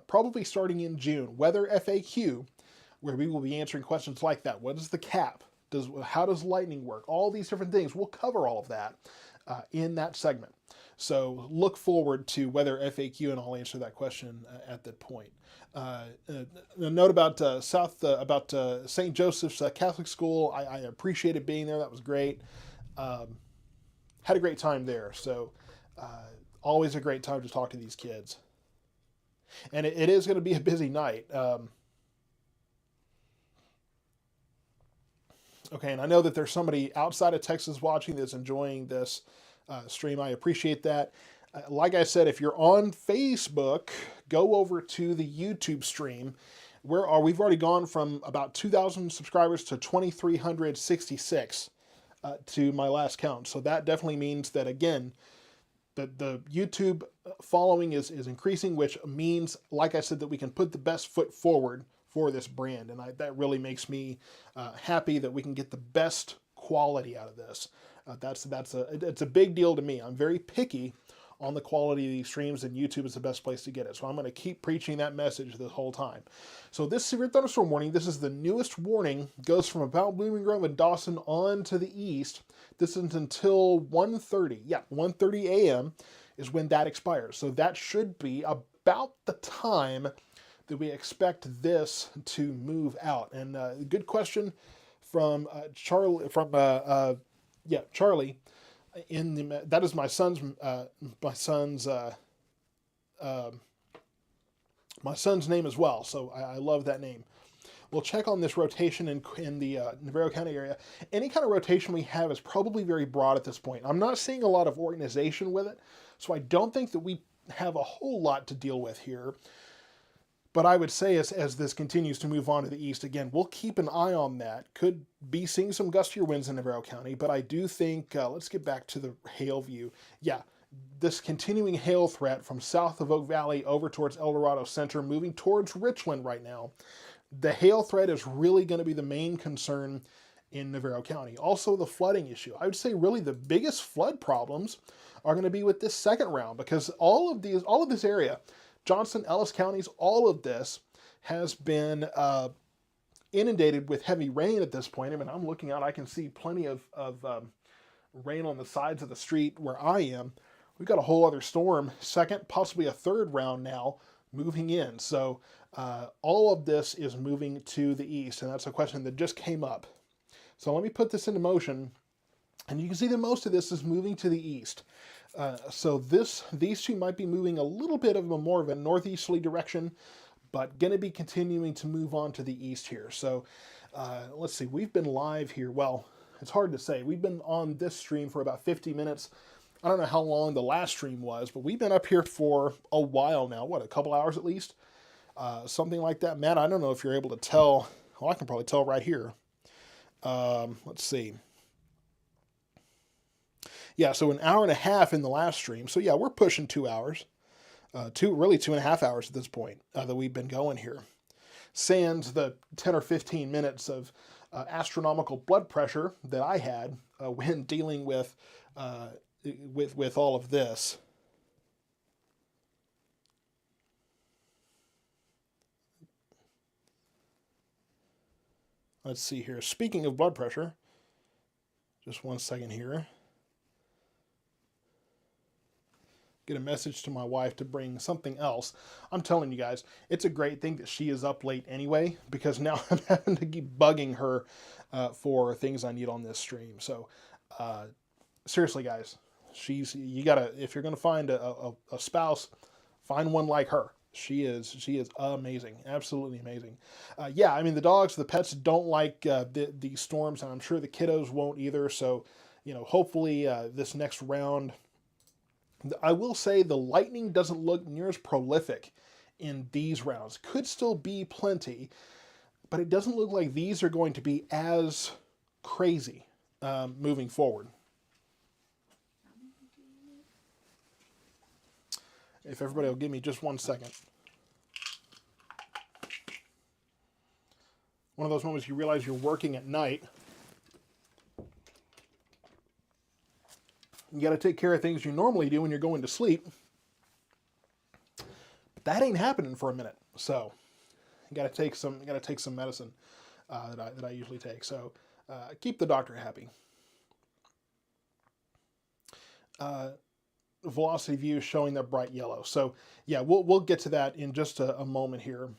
probably starting in June, Weather FAQ, where we will be answering questions like that. What is the cap? How does lightning work? All these different things. We'll cover all of that in that segment. So look forward to Weather FAQ, and I'll answer that question at that point. A note about St. Joseph's Catholic School. I appreciated being there. That was great. Had a great time there. So always a great time to talk to these kids. And it is going to be a busy night. Okay, and I know that there's somebody outside of Texas watching that's enjoying this stream. I appreciate that. Like I said, if you're on Facebook, go over to the YouTube stream. We've already gone from about 2,000 subscribers to 2,366 to my last count. So that definitely means that, again, the YouTube following is increasing, which means, like I said, that we can put the best foot forward for this brand, and that really makes me happy that we can get the best quality out of this. It's a big deal to me. I'm very picky on the quality of these streams, and YouTube is the best place to get it. So I'm going to keep preaching that message the whole time. So this severe thunderstorm warning, this is the newest warning, goes from about Blooming Grove and Dawson on to the east. This is until 1:30. Yeah, 1:30 a.m. is when that expires. So that should be about the time that we expect this to move out. And good question from Charlie. Charlie. That is my son's name as well. So I love that name. We'll check on this rotation in the Navarro County area. Any kind of rotation we have is probably very broad at this point. I'm not seeing a lot of organization with it, so I don't think that we have a whole lot to deal with here. But I would say as this continues to move on to the east, again, we'll keep an eye on that. Could be seeing some gustier winds in Navarro County, but I do think, let's get back to the hail view. Yeah, this continuing hail threat from south of Oak Valley over towards El Dorado Center, moving towards Richland right now. The hail threat is really going to be the main concern in Navarro County. Also, the flooding issue. I would say really the biggest flood problems are going to be with this second round, because all of this area, Johnson, Ellis counties, all of this has been inundated with heavy rain at this point. I mean, I'm looking out, I can see plenty of rain on the sides of the street where I am. We've got a whole other storm, second, possibly a third round now, moving in. So all of this is moving to the east, and that's a question that just came up. So let me put this into motion, and you can see that most of this is moving to the east. So these two might be moving a little bit of more of a northeasterly direction, but going to be continuing to move on to the east here. So let's see, we've been live here. Well, it's hard to say. We've been on this stream for about 50 minutes. I don't know how long the last stream was, but we've been up here for a while now. What, a couple hours at least? Something like that. Matt, I don't know if you're able to tell. Well, I can probably tell right here. Let's see. Yeah, so an hour and a half in the last stream. So yeah, we're pushing 2 hours. Really 2.5 hours at this point that we've been going here. Sans the 10 or 15 minutes of astronomical blood pressure that I had when dealing with all of this. Let's see here. Speaking of blood pressure, just 1 second here. Get a message to my wife to bring something else. I'm telling you guys, it's a great thing that she is up late anyway, because now I'm having to keep bugging her for things I need on this stream. So seriously, guys, you gotta, if you're gonna find a spouse, find one like her. She is amazing, absolutely amazing. Yeah, I mean, the dogs, the pets don't like these storms, and I'm sure the kiddos won't either. So, you know, hopefully this next round. I will say the lightning doesn't look near as prolific in these rounds. Could still be plenty, but it doesn't look like these are going to be as crazy moving forward. If everybody will give me just 1 second. One of those moments you realize you're working at night. You got to take care of things you normally do when you're going to sleep. But that ain't happening for a minute. So you got to take some medicine that I usually take. So keep the doctor happy. Velocity view showing that bright yellow. So yeah, we'll get to that in just a moment here.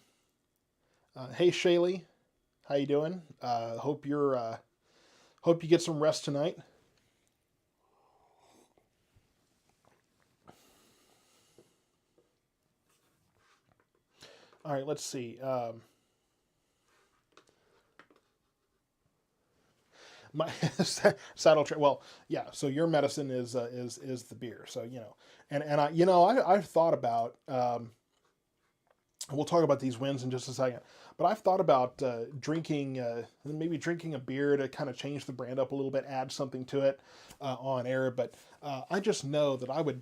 Hey Shaylee, how you doing? Hope you get some rest tonight. All right, let's see. My saddle trip. Well, yeah. So your medicine is the beer. So you know, and I've thought about. We'll talk about these wins in just a second. But I've thought about maybe drinking a beer to kind of change the brand up a little bit, add something to it on air. But I just know that I would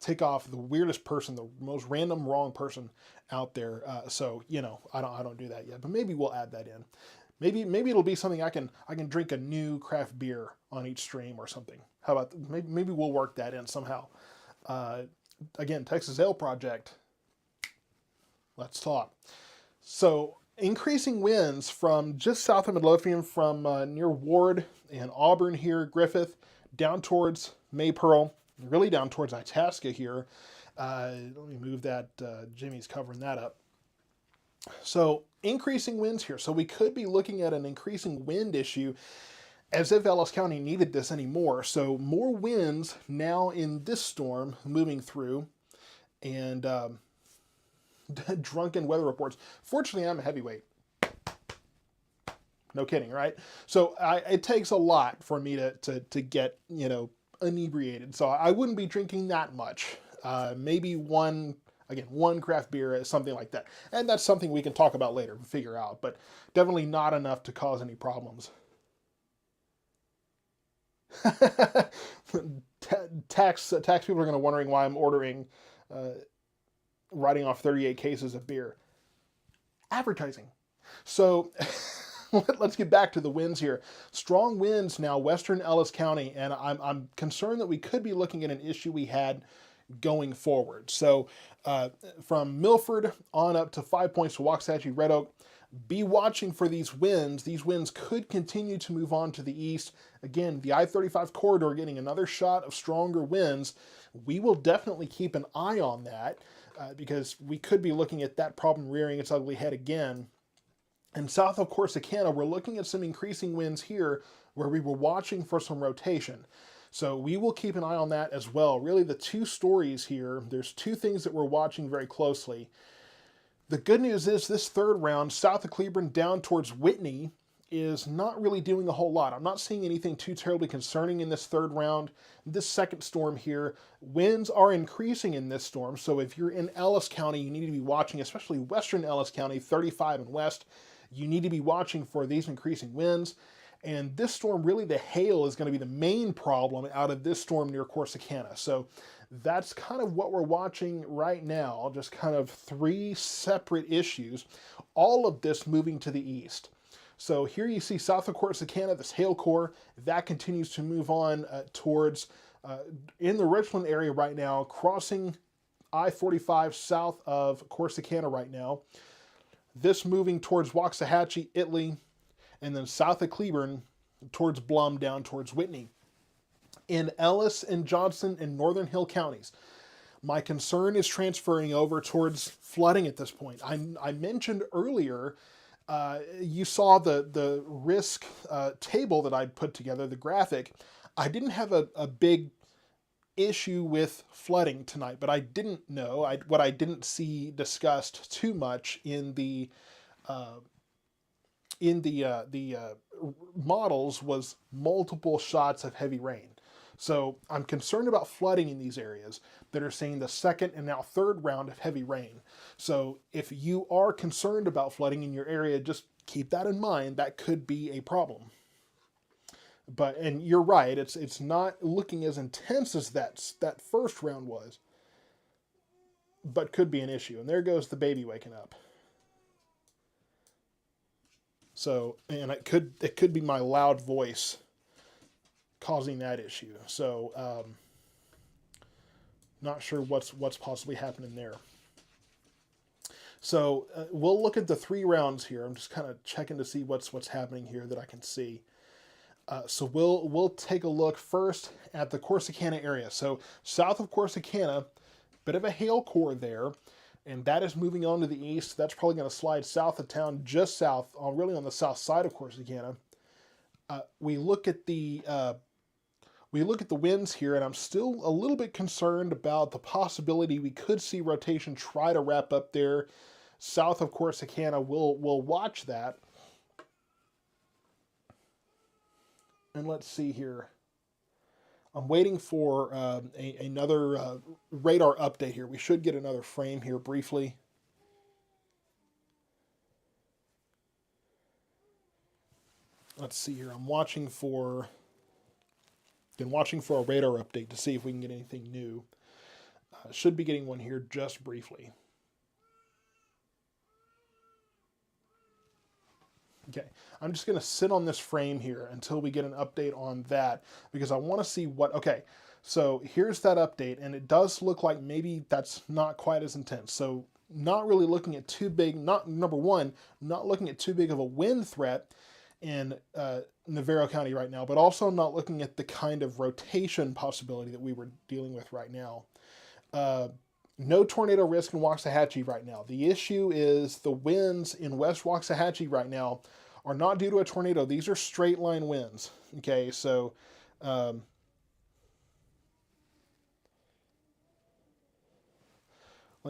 take off the weirdest person, the most random wrong person out there. So you know, I don't do that yet. But maybe we'll add that in. Maybe it'll be something I can drink a new craft beer on each stream or something. How about maybe we'll work that in somehow. Again, Texas Ale Project. Let's talk. So increasing winds from just south of Midlothian, from near Ward and Auburn here, Griffith, down towards Maypearl, really down towards Itasca here. Let me move that. Jimmy's covering that up. So increasing winds here. So we could be looking at an increasing wind issue, as if Ellis County needed this anymore. So more winds now in this storm moving through, and drunken weather reports. Fortunately, I'm a heavyweight. No kidding, right? So it takes a lot for me to get, you know, inebriated. So I wouldn't be drinking that much. Maybe one again, one craft beer, something like that. And that's something we can talk about later and figure out, but definitely not enough to cause any problems. Tax people are going to wondering why I'm ordering, writing off 38 cases of beer. Advertising. So let's get back to the winds here. Strong winds now, western Ellis County, and I'm concerned that we could be looking at an issue we had going forward. So from Milford on up to 5 Points to Waxahachie, Red Oak, be watching for these winds. These winds could continue to move on to the east. Again, the I-35 corridor getting another shot of stronger winds. We will definitely keep an eye on that because we could be looking at that problem rearing its ugly head again. And south of Corsicana, we're looking at some increasing winds here where we were watching for some rotation. So we will keep an eye on that as well. Really, the two stories here, there's two things that we're watching very closely. The good news is this third round, south of Cleburne down towards Whitney, is not really doing a whole lot. I'm not seeing anything too terribly concerning in this third round. This second storm here, winds are increasing in this storm. So if you're in Ellis County, you need to be watching, especially western Ellis County, 35 and west. You need to be watching for these increasing winds. And this storm, really the hail is going to be the main problem out of this storm near Corsicana. So that's kind of what we're watching right now, just kind of three separate issues, all of this moving to the east. So here you see south of Corsicana, this hail core, that continues to move on towards, in the Richland area right now, crossing I-45 south of Corsicana right now. This moving towards Waxahachie, Italy, and then south of Cleburne towards Blum down towards Whitney. In Ellis and Johnson and Northern Hill counties, my concern is transferring over towards flooding at this point. I mentioned earlier, you saw the risk table that I put together, the graphic. I didn't have a big issue with flooding tonight, but I didn't know, what I didn't see discussed too much in the models was multiple shots of heavy rain. So I'm concerned about flooding in these areas that are seeing the second and now third round of heavy rain. So if you are concerned about flooding in your area, just keep that in mind. That could be a problem. And you're right, it's not looking as intense as that first round was, but could be an issue. And there goes the baby waking up. So, and it could be my loud voice causing that issue. So, not sure what's possibly happening there. So we'll look at the three rounds here. I'm just kind of checking to see what's happening here that I can see. So we'll take a look first at the Corsicana area. So south of Corsicana, bit of a hail core there, and that is moving on to the east. That's probably going to slide south of town, just south, really on the south side of Corsicana. We look at the winds here, and I'm still a little bit concerned about the possibility we could see rotation try to wrap up there south of Corsicana. We'll watch that. And let's see here. I'm waiting for another radar update here. We should get another frame here briefly. Let's see here. I'm watching for a radar update to see if we can get anything new. Should be getting one here just briefly. Okay, I'm just going to sit on this frame here until we get an update on that, because I want to see okay, so here's that update, and it does look like maybe that's not quite as intense. So not really looking at too big, number one, not looking at too big of a wind threat in Navarro County right now, but also not looking at the kind of rotation possibility that we were dealing with right now. No tornado risk in Waxahachie right now. The issue is the winds in West Waxahachie right now are not due to a tornado. These are straight line winds. Okay, so let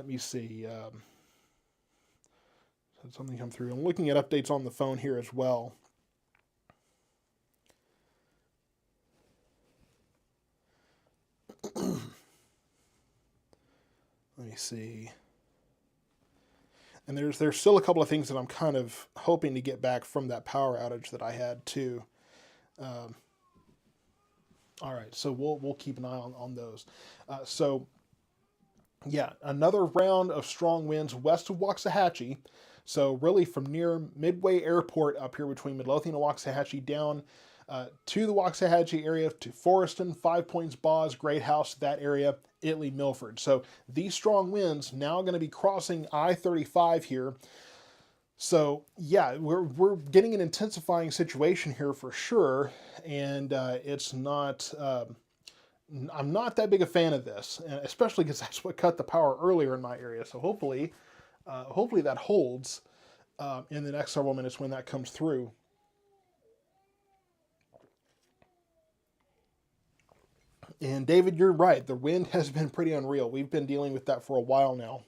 me see. Had something come through. I'm looking at updates on the phone here as well. Let me see. And there's still a couple of things that I'm kind of hoping to get back from that power outage that I had too. Um, all right, so we'll keep an eye on those. So yeah, another round of strong winds west of Waxahachie. So really from near Midway Airport up here between Midlothian and Waxahachie down to the Waxahachie area to Forreston, Five Points, Boz, Great House, that area, Italy, Milford. So these strong winds now going to be crossing I-35 here. So yeah, we're getting an intensifying situation here for sure, and it's not. I'm not that big a fan of this, and especially because that's what cut the power earlier in my area. So hopefully that holds in the next several minutes when that comes through. And David, you're right. The wind has been pretty unreal. We've been dealing with that for a while now.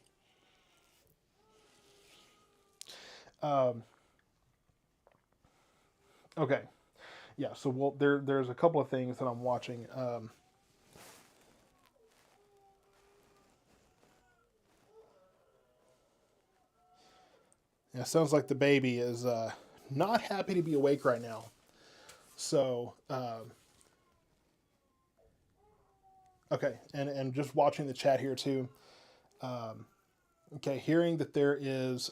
Okay, yeah. So there's a couple of things that I'm watching. Yeah, it sounds like the baby is not happy to be awake right now. So, okay, and just watching the chat here too. Okay, hearing that there is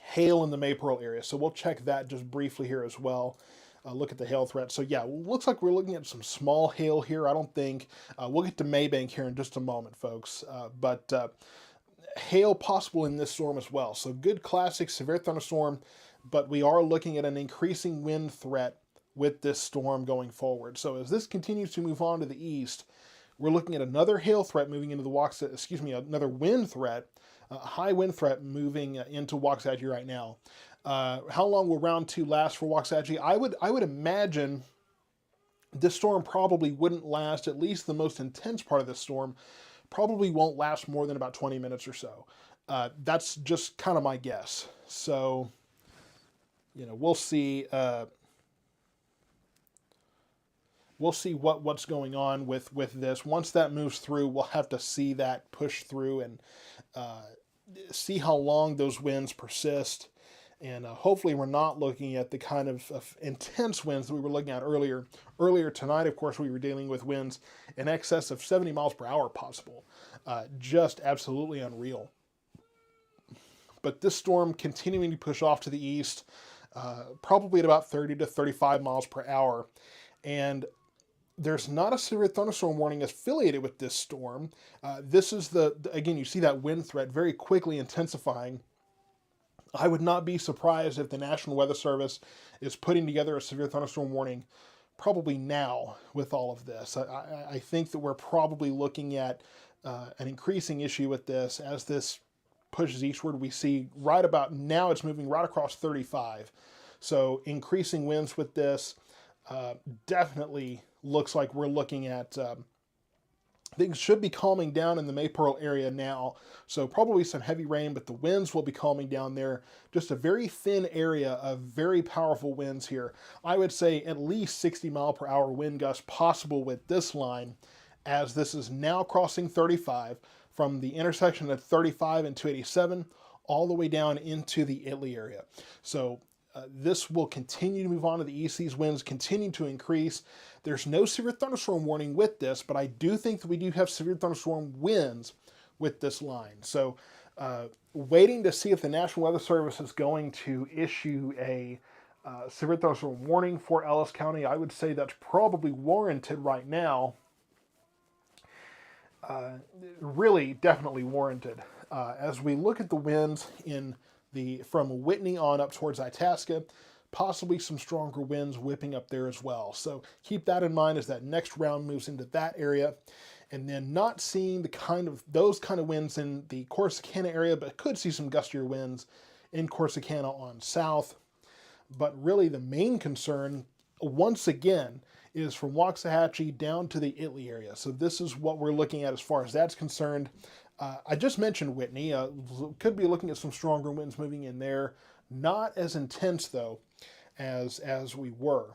hail in the Maypearl area. So we'll check that just briefly here as well. Look at the hail threat. So yeah, looks like we're looking at some small hail here. I don't think we'll get to Maybank here in just a moment, folks. But hail possible in this storm as well. So good classic severe thunderstorm, but we are looking at an increasing wind threat with this storm going forward. So as this continues to move on to the east, we're looking at another hail threat moving into the another wind threat, high wind threat moving into Waxahachie right now. How long will round two last for Waxahachie? I would imagine this storm probably wouldn't last, at least the most intense part of this storm, probably won't last more than about 20 minutes or so. That's just kind of my guess. So, we'll see. We'll see what's going on with this. Once that moves through, we'll have to see that push through and see how long those winds persist. And hopefully we're not looking at the kind of intense winds that we were looking at earlier. Earlier tonight, of course, we were dealing with winds in excess of 70 miles per hour possible. Just absolutely unreal. But this storm continuing to push off to the east, probably at about 30 to 35 miles per hour. And there's not a severe thunderstorm warning affiliated with this storm. This is again, you see that wind threat very quickly intensifying. I would not be surprised if the National Weather Service is putting together a severe thunderstorm warning probably now with all of this. I think that we're probably looking at an increasing issue with this as this pushes eastward. We see right about now it's moving right across 35. So increasing winds with this definitely looks like we're looking at things should be calming down in the Maypearl area now. So probably some heavy rain, but the winds will be calming down there. Just a very thin area of very powerful winds here. I would say at least 60 mile per hour wind gusts possible with this line, as this is now crossing 35 from the intersection at 35 and 287 all the way down into the Italy area. So this will continue to move on to the east. These winds continue to increase. There's no severe thunderstorm warning with this, but I do think that we do have severe thunderstorm winds with this line. So waiting to see if the National Weather Service is going to issue a severe thunderstorm warning for Ellis County. I would say that's probably warranted right now. Really, definitely warranted. As we look at the winds from Whitney on up towards Itasca, possibly some stronger winds whipping up there as well. So keep that in mind as that next round moves into that area. And then not seeing those kind of winds in the Corsicana area, but could see some gustier winds in Corsicana on south. But really the main concern, once again, is from Waxahachie down to the Italy area. So this is what we're looking at as far as that's concerned. I just mentioned Whitney. Could be looking at some stronger winds moving in there. Not as intense, though, as we were.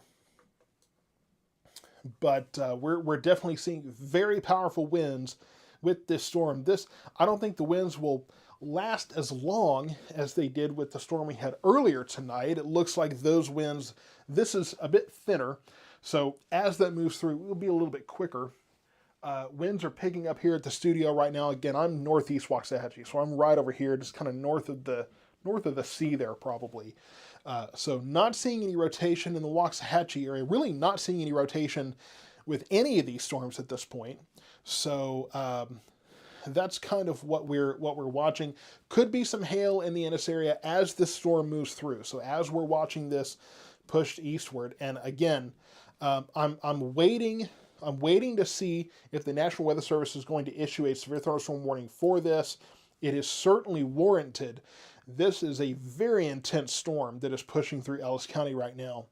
But we're definitely seeing very powerful winds with this storm. I don't think the winds will last as long as they did with the storm we had earlier tonight. It looks like those winds, this is a bit thinner, so as that moves through, it will be a little bit quicker. Winds are picking up here at the studio right now. Again, I'm northeast Waxahachie, so I'm right over here, just kind of north of the sea there probably. So not seeing any rotation in the Waxahachie area, really not seeing any rotation with any of these storms at this point. So that's kind of what we're watching. Could be some hail in the Ennis area as this storm moves through. So as we're watching this pushed eastward, and again, I'm waiting to see if the National Weather Service is going to issue a severe thunderstorm warning for this. It is certainly warranted. This is a very intense storm that is pushing through Ellis County right now.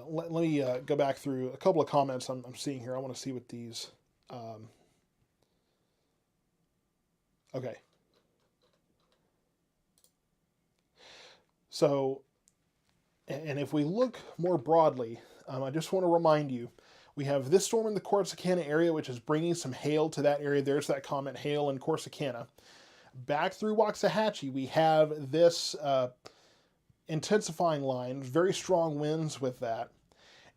Let me go back through a couple of comments I'm seeing here. I want to see what these... okay. So, and if we look more broadly, I just want to remind you, we have this storm in the Corsicana area, which is bringing some hail to that area. There's that comment, hail in Corsicana. Back through Waxahachie, we have this intensifying line, very strong winds with that.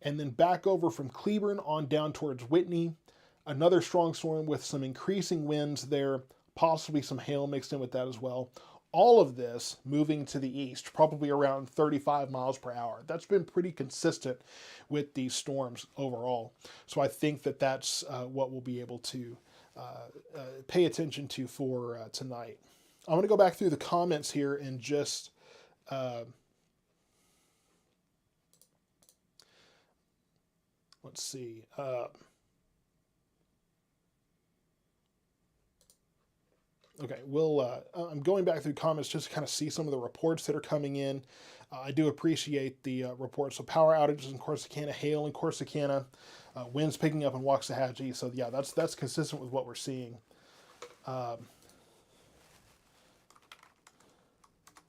And then back over from Cleburne on down towards Whitney, another strong storm with some increasing winds there, possibly some hail mixed in with that as well. All of this moving to the east, probably around 35 miles per hour. That's been pretty consistent with these storms overall. So I think that that's what we'll be able to pay attention to for tonight. I'm going to go back through the comments here and just let's see. Okay, I'm going back through comments just to kind of see some of the reports that are coming in. I do appreciate the reports. So power outages in Corsicana, hail in Corsicana, winds picking up in Waxahachie. So yeah, that's consistent with what we're seeing. Let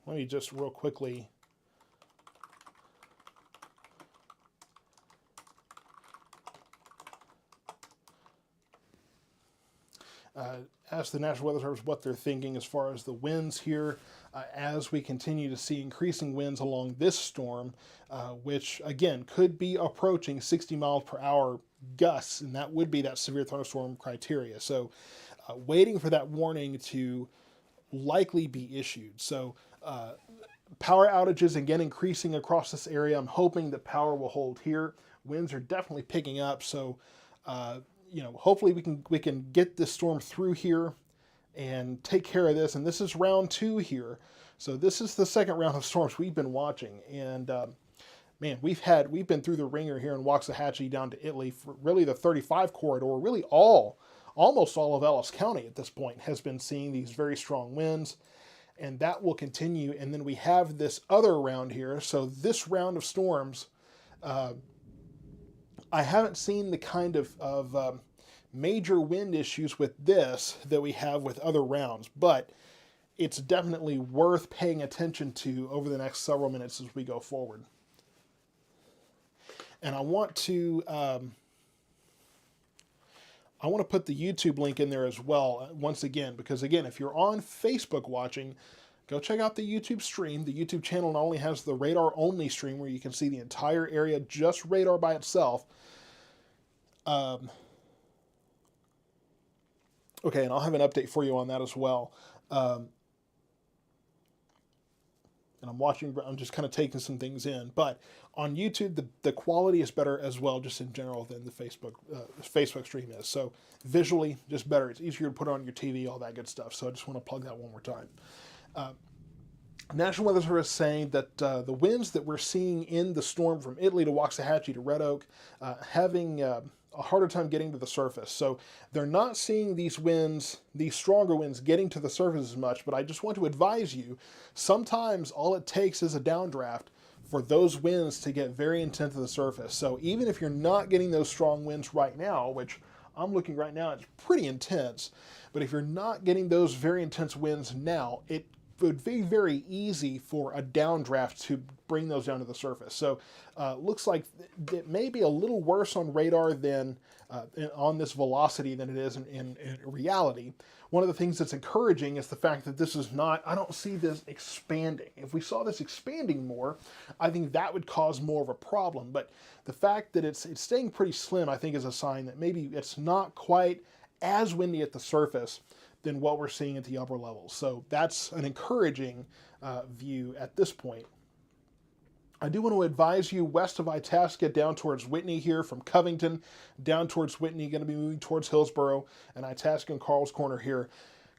me just real quickly. Ask the National Weather Service what they're thinking as far as the winds here as we continue to see increasing winds along this storm, which again could be approaching 60 miles per hour gusts, and that would be that severe thunderstorm criteria. So waiting for that warning to likely be issued. So power outages again increasing across this area. I'm hoping that power will hold here. Winds are definitely picking up, so you know, hopefully we can get this storm through here and take care of this. And this is round 2 here, so this is the second round of storms we've been watching. And man, we've been through the ringer here in Waxahachie down to Italy for really the 35 corridor. Really almost all of Ellis County at this point has been seeing these very strong winds, and that will continue. And then we have this other round here. So this round of storms. I haven't seen the kind of major wind issues with this that we have with other rounds, but it's definitely worth paying attention to over the next several minutes as we go forward. And I want to put the YouTube link in there as well, once again, because again, if you're on Facebook watching, go check out the YouTube stream. The YouTube channel not only has the radar only stream where you can see the entire area, just radar by itself. Okay, and I'll have an update for you on that as well. And I'm just kind of taking some things in. But on YouTube, the quality is better as well, just in general, than the Facebook stream is. So visually, just better. It's easier to put on your TV, all that good stuff. So I just want to plug that one more time. National Weather Service is saying that the winds that we're seeing in the storm from Italy to Waxahachie to Red Oak, having a harder time getting to the surface. So they're not seeing these winds, these stronger winds, getting to the surface as much, but I just want to advise you, sometimes all it takes is a downdraft for those winds to get very intense to the surface. So even if you're not getting those strong winds right now, which I'm looking right now, it's pretty intense, but if you're not getting those very intense winds now, it would be very easy for a downdraft to bring those down to the surface. So looks like it may be a little worse on radar than on this velocity than it is in reality. One of the things that's encouraging is the fact that this is not, I don't see this expanding. If we saw this expanding more, I think that would cause more of a problem. But the fact that it's staying pretty slim, I think, is a sign that maybe it's not quite as windy at the surface than what we're seeing at the upper levels. So that's an encouraging view at this point. I do want to advise you west of Itasca down towards Whitney here, from Covington down towards Whitney, going to be moving towards Hillsboro, and Itasca and Carl's Corner here.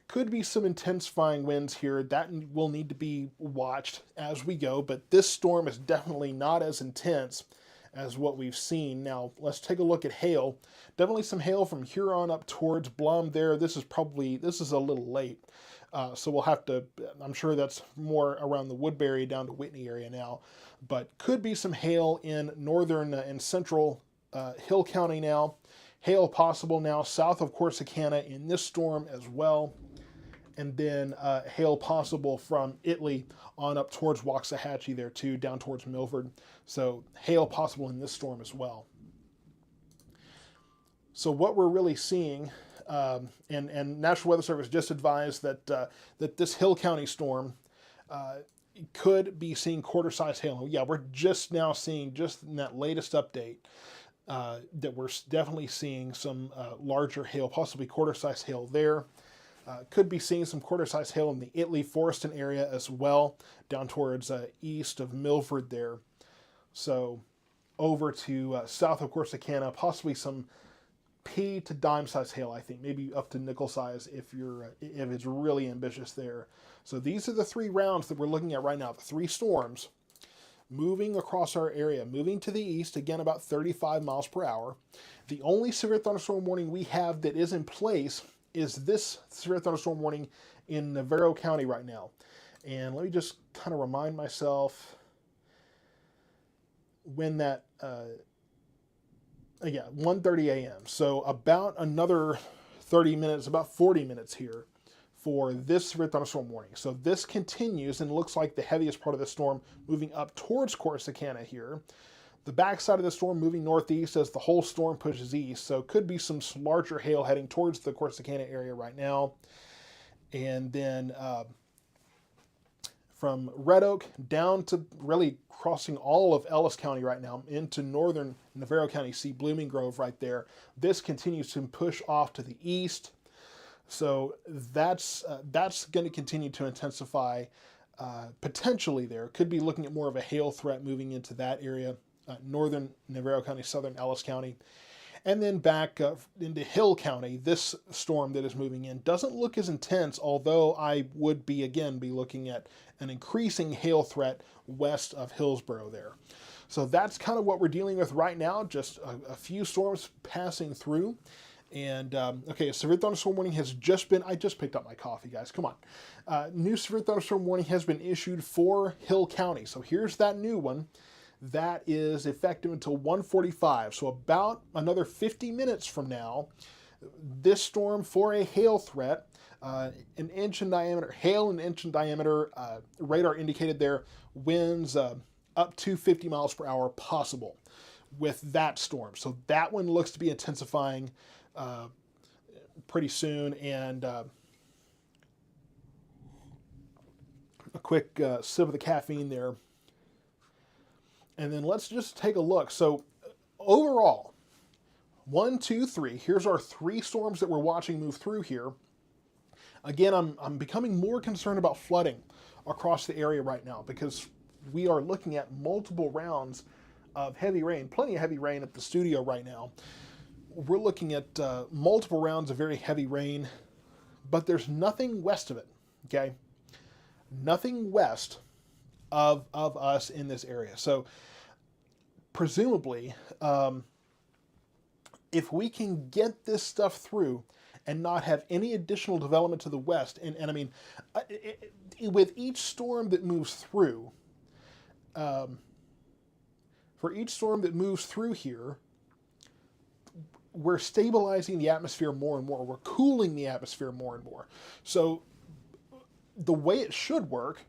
Could be some intensifying winds here. That will need to be watched as we go, but this storm is definitely not as intense as what we've seen. Now, let's take a look at hail. Definitely some hail from Huron up towards Blum there. This is a little late. So we'll have to, I'm sure that's more around the Woodbury down to Whitney area now. But could be some hail in northern and central Hill County now. Hail possible now south of Corsicana in this storm as well. And then hail possible from Italy on up towards Waxahachie there too, down towards Milford. So hail possible in this storm as well. So what we're really seeing, and National Weather Service just advised that that this Hill County storm could be seeing quarter-size hail. Yeah, we're just now seeing, just in that latest update, that we're definitely seeing some larger hail, possibly quarter-size hail there. Could be seeing some quarter-size hail in the Italy, Forreston area as well, down towards east of Milford there. So over to south of Corsicana, possibly some pea to dime size hail, I think, maybe up to nickel size if it's really ambitious there. So these are the three rounds that we're looking at right now, the three storms moving across our area, moving to the east, again about 35 miles per hour. The only severe thunderstorm warning we have that is in place is this severe thunderstorm warning in Navarro County right now. And let me just kind of remind myself when that, 1:30 a.m. So about another 30 minutes, about 40 minutes here for this severe thunderstorm warning. So this continues and looks like the heaviest part of the storm moving up towards Corsicana here. The backside of the storm moving northeast as the whole storm pushes east. So could be some larger hail heading towards the Corsicana area right now. And then from Red Oak down to really crossing all of Ellis County right now into northern Navarro County, see Blooming Grove right there. This continues to push off to the east. So that's going to continue to intensify potentially there. Could be looking at more of a hail threat moving into that area, northern Navarro County, southern Ellis County. And then back into Hill County, this storm that is moving in doesn't look as intense, although I would be looking at an increasing hail threat west of Hillsboro there. So that's kind of what we're dealing with right now, just a few storms passing through. And, okay, a severe thunderstorm warning has just been, I just picked up my coffee, guys, come on. New severe thunderstorm warning has been issued for Hill County. So here's that new one. That is effective until 1:45, so about another 50 minutes from now. This storm for a hail threat, an inch in diameter, hail an inch in diameter, radar indicated there, winds up to 50 miles per hour possible with that storm. So that one looks to be intensifying pretty soon. And a quick sip of the caffeine there. And then let's just take a look. So overall, 1, 2, 3. Here's our three storms that we're watching move through here. Again, I'm becoming more concerned about flooding across the area right now because we are looking at multiple rounds of heavy rain, plenty of heavy rain at the studio right now. We're looking at multiple rounds of very heavy rain, but there's nothing west of it, okay? Nothing west of us in this area. So presumably, if we can get this stuff through and not have any additional development to the west, and I mean, with each storm that moves through, for each storm that moves through here, we're stabilizing the atmosphere more and more. We're cooling the atmosphere more and more. So the way it should work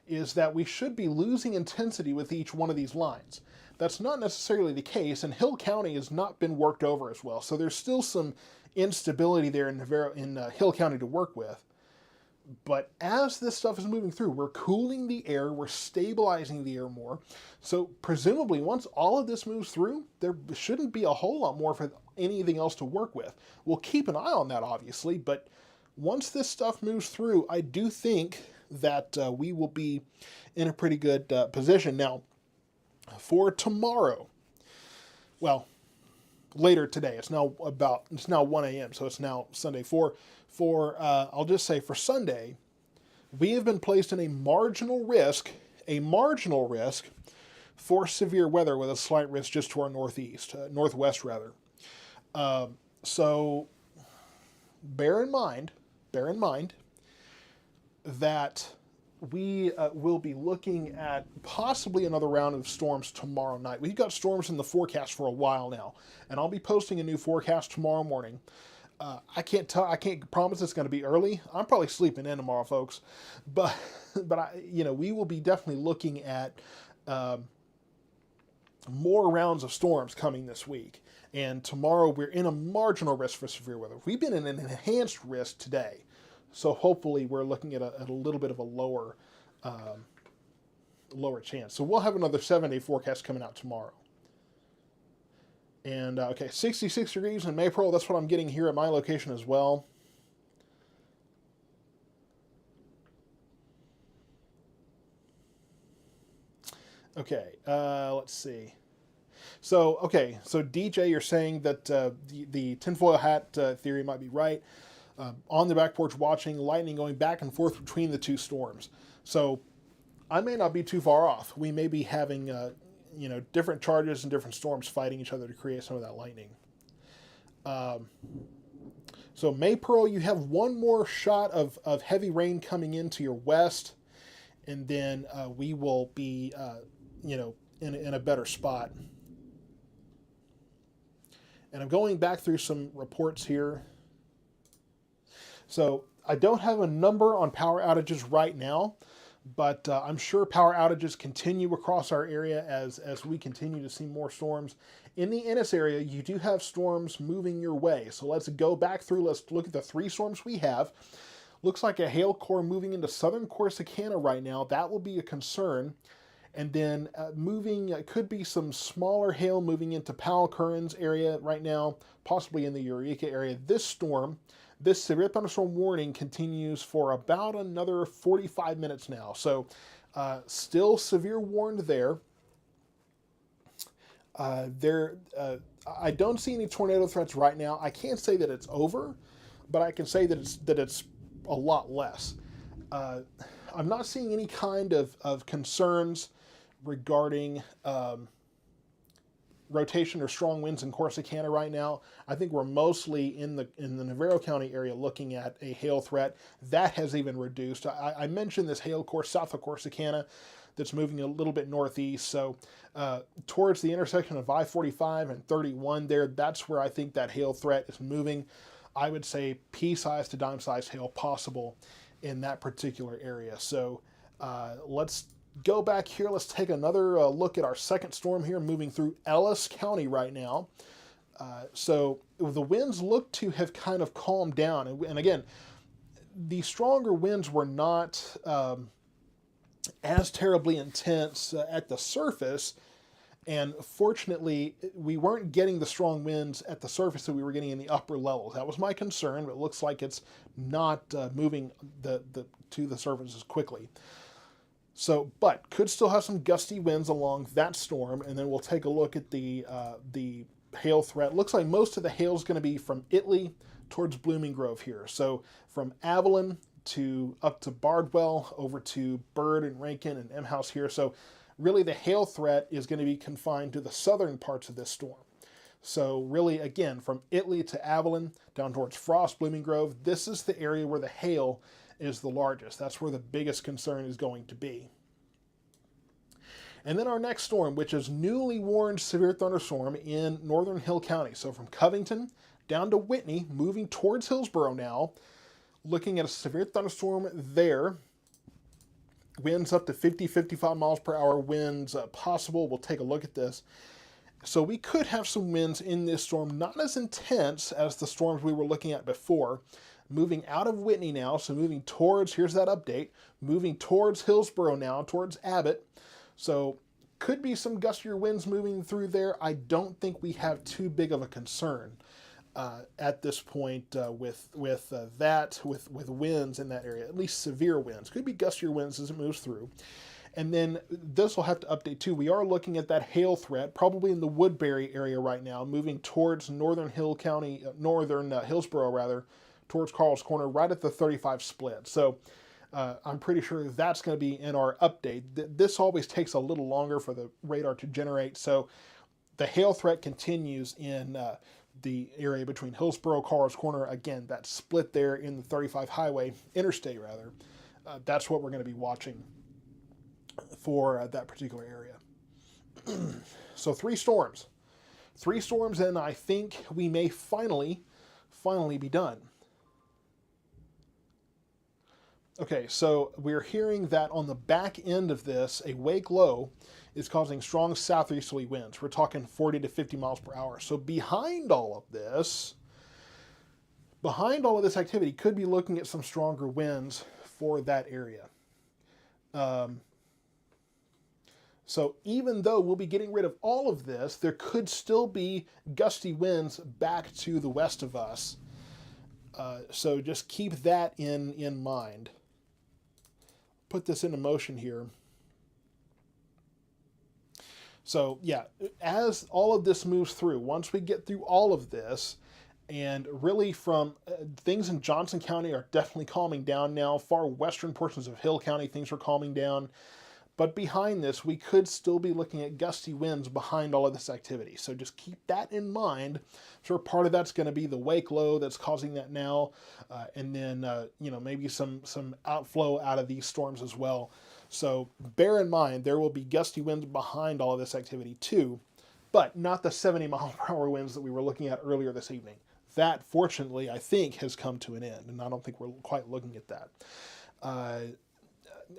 is that we should be losing intensity with each one of these lines. That's not necessarily the case, and Hill County has not been worked over as well, so there's still some instability there in Hill County to work with. But as this stuff is moving through, we're cooling the air, we're stabilizing the air more. So presumably, once all of this moves through, there shouldn't be a whole lot more for anything else to work with. We'll keep an eye on that, obviously, but once this stuff moves through, I do think that we will be in a pretty good position. Now, for tomorrow, well, later today, it's now 1 a.m., so it's now Sunday. I'll just say for Sunday, we have been placed in a marginal risk for severe weather with a slight risk just to our northwest rather. So bear in mind that we will be looking at possibly another round of storms tomorrow night. We've got storms in the forecast for a while now, and I'll be posting a new forecast tomorrow morning. I can't promise it's going to be early. I'm probably sleeping in tomorrow, folks, but we will be definitely looking at more rounds of storms coming this week. And tomorrow we're in a marginal risk for severe weather. We've been in an enhanced risk today. So hopefully we're looking at a little bit of a lower chance. So we'll have another 7-day forecast coming out tomorrow. And okay, 66 degrees in Maypearl. That's what I'm getting here at my location as well. Okay, let's see. So DJ, you're saying that the tinfoil hat theory might be right. On the back porch watching lightning going back and forth between the two storms. So I may not be too far off. We may be having different charges and different storms fighting each other to create some of that lightning. So Maypearl, you have one more shot of heavy rain coming into your west, and then we will be in a better spot. And I'm going back through some reports here. So I don't have a number on power outages right now, but I'm sure power outages continue across our area as we continue to see more storms. In the Ennis area, you do have storms moving your way. So let's go back through. Let's look at the 3 storms we have. Looks like a hail core moving into southern Corsicana right now. That will be a concern. And then could be some smaller hail moving into Powell Curran's area right now, possibly in the Eureka area. This severe thunderstorm warning continues for about another 45 minutes now. So still severe warned there. I don't see any tornado threats right now. I can't say that it's over, but I can say that it's a lot less. I'm not seeing any kind of concerns regarding rotation or strong winds in Corsicana right now. I think we're mostly in the Navarro County area looking at a hail threat. That has even reduced. I mentioned this hail core south of Corsicana that's moving a little bit northeast. So towards the intersection of I-45 and 31 there, that's where I think that hail threat is moving. I would say pea-sized to dime-sized hail possible in that particular area. So let's go back here. Let's take another look at our second storm here moving through Ellis County right now. So the winds look to have kind of calmed down. And again, the stronger winds were not as terribly intense at the surface. And fortunately, we weren't getting the strong winds at the surface that we were getting in the upper levels. That was my concern, but it looks like it's not moving to the surface as quickly. So, but could still have some gusty winds along that storm, and then we'll take a look at the hail threat. Looks like most of the hail is going to be from Italy towards Blooming Grove here. So from Avalon up to Bardwell, over to Bird and Rankin and M House here. So really the hail threat is going to be confined to the southern parts of this storm. So really, again, from Italy to Avalon, down towards Frost, Blooming Grove, this is the area where the hail is the largest. That's where the biggest concern is going to be. And then our next storm, which is newly warned severe thunderstorm in northern Hill County. So from Covington down to Whitney, moving towards Hillsborough now, looking at a severe thunderstorm there. Winds up to 50, 55 miles per hour winds possible. We'll take a look at this. So we could have some winds in this storm, not as intense as the storms we were looking at before. Moving out of Whitney now, so moving towards, here's that update, moving towards Hillsborough now, towards Abbott. So could be some gustier winds moving through there. I don't think we have too big of a concern at this point with winds in that area, at least severe winds. Could be gustier winds as it moves through. And then this will have to update too. We are looking at that hail threat, probably in the Woodbury area right now, moving towards northern Hillsborough rather, towards Carl's Corner, right at the 35 split. So I'm pretty sure that's going to be in our update. This always takes a little longer for the radar to generate. So the hail threat continues in the area between Hillsborough, Carl's Corner. Again, that split there in the 35 highway, interstate rather. That's what we're going to be watching for that particular area. So 3 storms. 3 storms, and I think we may finally be done. Okay, so we're hearing that on the back end of this, a wake low is causing strong southeasterly winds. We're talking 40 to 50 miles per hour. So behind all of this activity, could be looking at some stronger winds for that area. So even though we'll be getting rid of all of this, there could still be gusty winds back to the west of us. So just keep that in mind. Put this into motion here. So yeah, as all of this moves through, once we get through all of this, and really from things in Johnson County are definitely calming down now. Far western portions of Hill County, things are calming down. But behind this, we could still be looking at gusty winds behind all of this activity. So just keep that in mind. Sure, part of that's going to be the wake low that's causing that now. And then, maybe some outflow out of these storms as well. So bear in mind, there will be gusty winds behind all of this activity too, but not the 70 mile per hour winds that we were looking at earlier this evening. That, fortunately, I think has come to an end, and I don't think we're quite looking at that.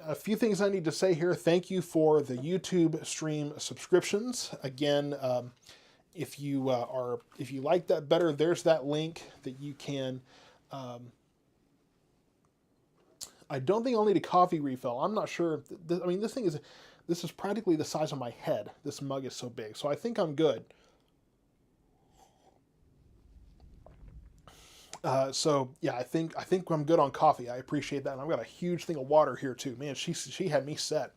A few things I need to say here. Thank you for the YouTube stream subscriptions. Again, if you like that better, there's that link that you can. I don't think I'll need a coffee refill. I'm not sure. This is practically the size of my head. This mug is so big, so I think I'm good. So yeah, I think I'm good on coffee. I appreciate that. And I've got a huge thing of water here too. Man, she had me set.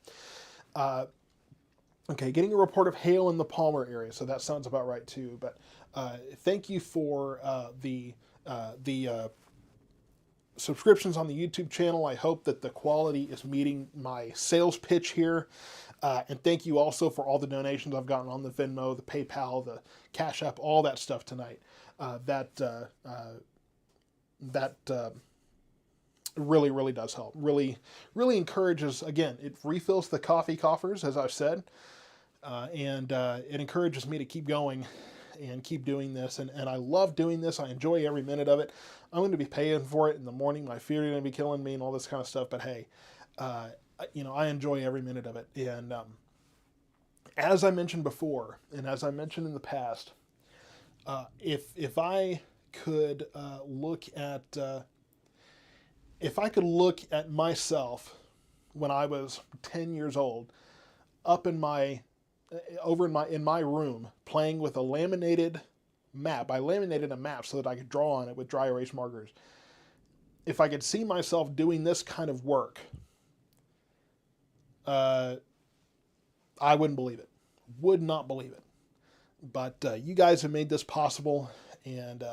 Okay, getting a report of hail in the Palmer area. So that sounds about right too. But thank you for the subscriptions on the YouTube channel. I hope that the quality is meeting my sales pitch here. And thank you also for all the donations I've gotten on the Venmo, the PayPal, the Cash App, all that stuff tonight. That really, really does help. Really, really encourages, again, it refills the coffee coffers, as I've said, and it encourages me to keep going and keep doing this. And I love doing this. I enjoy every minute of it. I'm going to be paying for it in the morning. My fear is going to be killing me and all this kind of stuff. But hey, I enjoy every minute of it. And as I mentioned before, and as I mentioned in the past, if I could look at myself when I was 10 years old, up in my room playing with a laminated map. I laminated a map so that I could draw on it with dry erase markers. If I could see myself doing this kind of work, I wouldn't believe it. Would not believe it. But you guys have made this possible, and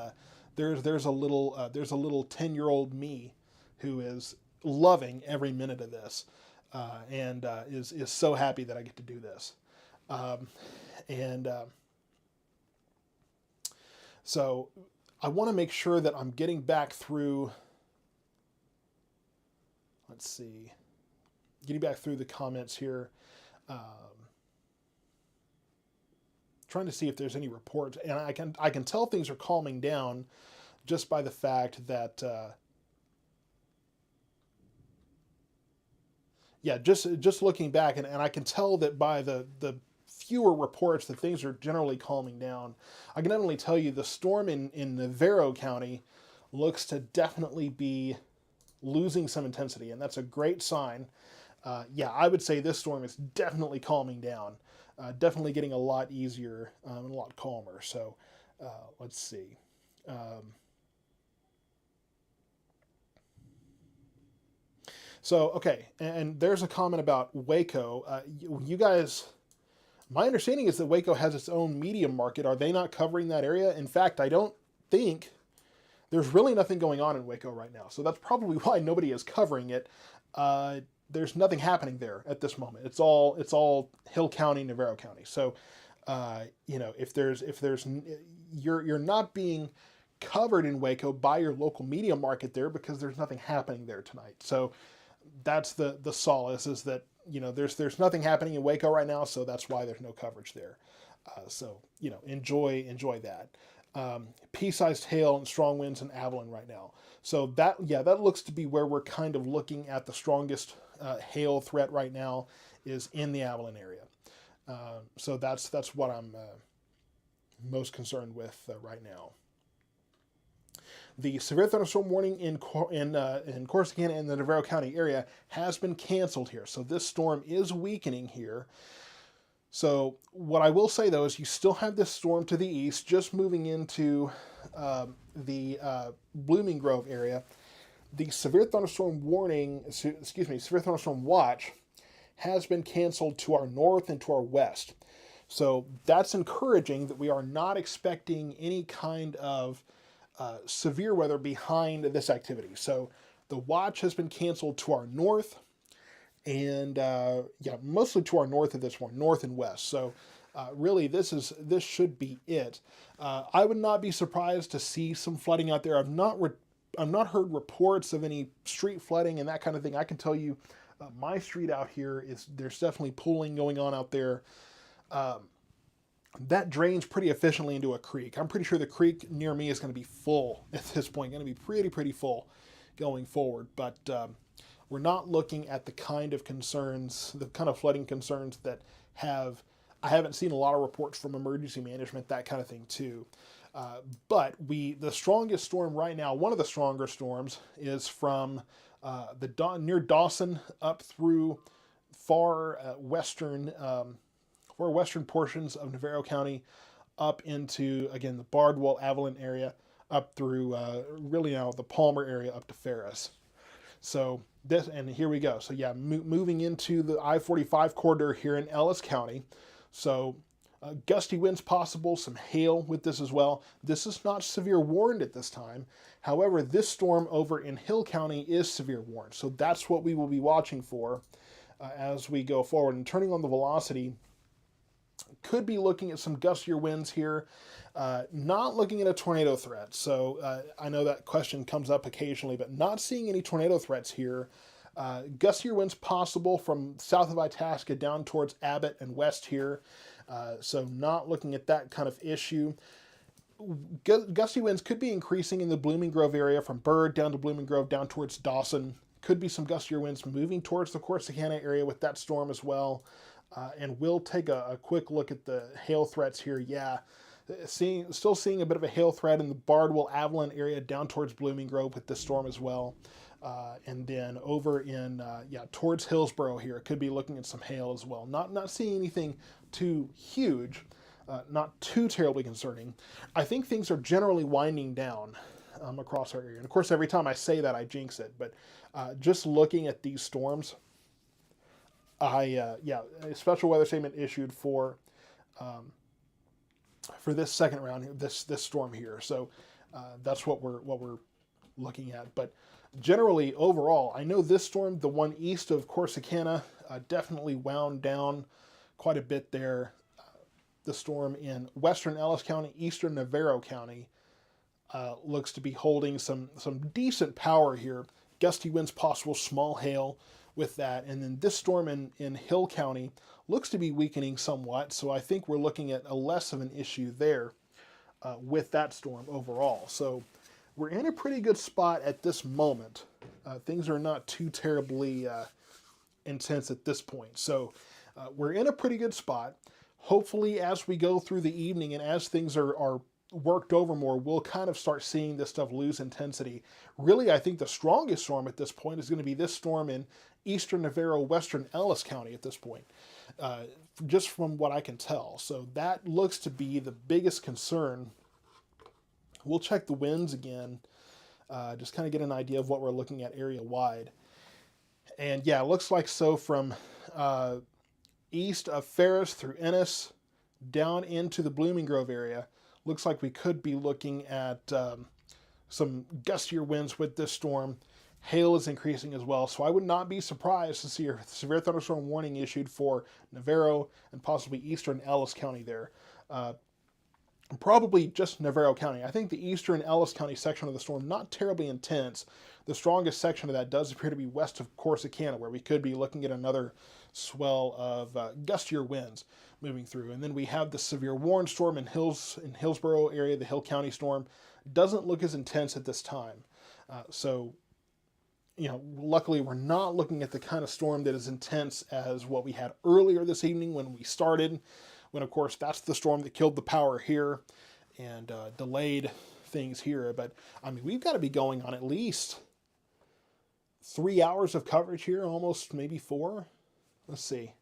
there's a little 10-year-old me who is loving every minute of this, and is so happy that I get to do this. So I want to make sure that I'm getting back through. Let's see, getting back through the comments here. Trying to see if there's any reports, and I can tell things are calming down just by the fact that yeah, just looking back, and I can tell that by the fewer reports that things are generally calming down. I can not only tell you the storm in Navarro County looks to definitely be losing some intensity, and that's a great sign. Yeah, I would say this storm is definitely calming down, definitely getting a lot easier and a lot calmer. So let's see. So, okay, and there's a comment about Waco. You guys, my understanding is that Waco has its own medium market. Are they not covering that area? In fact, I don't think there's really nothing going on in Waco right now. So that's probably why nobody is covering it. There's nothing happening there at this moment. It's all Hill County, Navarro County. So, if there's you're not being covered in Waco by your local media market there because there's nothing happening there tonight. So that's the solace, is that there's nothing happening in Waco right now, so that's why there's no coverage there. So enjoy that. Pea-sized hail and strong winds in Abilene right now. So that looks to be where we're kind of looking at the strongest hail threat right now, is in the Abilene area. So that's what I'm most concerned with right now. The severe thunderstorm warning in Corsicana and the Navarro County area has been canceled here. So this storm is weakening here. So what I will say, though, is you still have this storm to the east, just moving into the Blooming Grove area. The severe thunderstorm severe thunderstorm watch has been canceled to our north and to our west. So that's encouraging that we are not expecting any kind of severe weather behind this activity. So the watch has been canceled to our north, and mostly to our north at this point, north and west. So really, this should be it. I would not be surprised to see some flooding out there. I've not heard reports of any street flooding and that kind of thing. I can tell you, my street out here there's definitely pooling going on out there. That drains pretty efficiently into a creek. I'm pretty sure the creek near me is going to be full at this point, going to be pretty full going forward. But we're not looking at the kind of flooding concerns that I haven't seen a lot of reports from emergency management, that kind of thing too. But the strongest storm right now, one of the stronger storms, is from near Dawson up through far western portions of Navarro County, up into, again, the Bardwell, Abilene area, up through really now the Palmer area up to Ferris. So and here we go. So yeah, moving into the I-45 corridor here in Ellis County. So gusty winds possible, some hail with this as well. This is not severe warned at this time. However, this storm over in Hill County is severe warned. So that's what we will be watching for as we go forward. And turning on the velocity, could be looking at some gustier winds here, not looking at a tornado threat. So I know that question comes up occasionally, but not seeing any tornado threats here. Gustier winds possible from south of Itasca down towards Abbott and west here. So not looking at that kind of issue. Gusty winds could be increasing in the Blooming Grove area from Bird down to Blooming Grove down towards Dawson. Could be some gustier winds moving towards the Corsicana area with that storm as well. And we'll take a quick look at the hail threats here. Yeah, still seeing a bit of a hail threat in the Bardwell, Abilene area down towards Blooming Grove with this storm as well. And then over in towards Hillsboro here, could be looking at some hail as well. Not seeing anything too huge, not too terribly concerning. I think things are generally winding down across our area. And of course, every time I say that, I jinx it. But just looking at these storms, a special weather statement issued for this second round, this storm here. So that's what we're looking at. But generally, overall, I know this storm, the one east of Corsicana, definitely wound down quite a bit there. The storm in western Ellis County, eastern Navarro County, looks to be holding some decent power here. Gusty winds possible, small hail with that. And then this storm in Hill County looks to be weakening somewhat. So I think we're looking at a less of an issue there with that storm overall. So we're in a pretty good spot at this moment. Things are not too terribly intense at this point. So we're in a pretty good spot. Hopefully, as we go through the evening and as things are worked over more, we'll kind of start seeing this stuff lose intensity. Really, I think the strongest storm at this point is going to be this storm in eastern Navarro, western Ellis County at this point, just from what I can tell. So that looks to be the biggest concern. We'll check the winds again, just kind of get an idea of what we're looking at area wide. And yeah, it looks like so from east of Ferris through Ennis down into the Blooming Grove area. Looks like we could be looking at some gustier winds with this storm. Hail is increasing as well, so I would not be surprised to see a severe thunderstorm warning issued for Navarro and possibly eastern Ellis County there. Probably just Navarro County. I think the eastern Ellis County section of the storm, not terribly intense. The strongest section of that does appear to be west of Corsicana, where we could be looking at another swell of gustier winds moving through. And then we have the severe warning storm in Hillsborough area, the Hill County storm. Doesn't look as intense at this time. So, you know, luckily we're not looking at the kind of storm that is intense as what we had earlier this evening when we started, when of course that's the storm that killed the power here and delayed things here. But I mean, we've got to be going on at least 3 hours of coverage here, almost maybe 4. Let's see.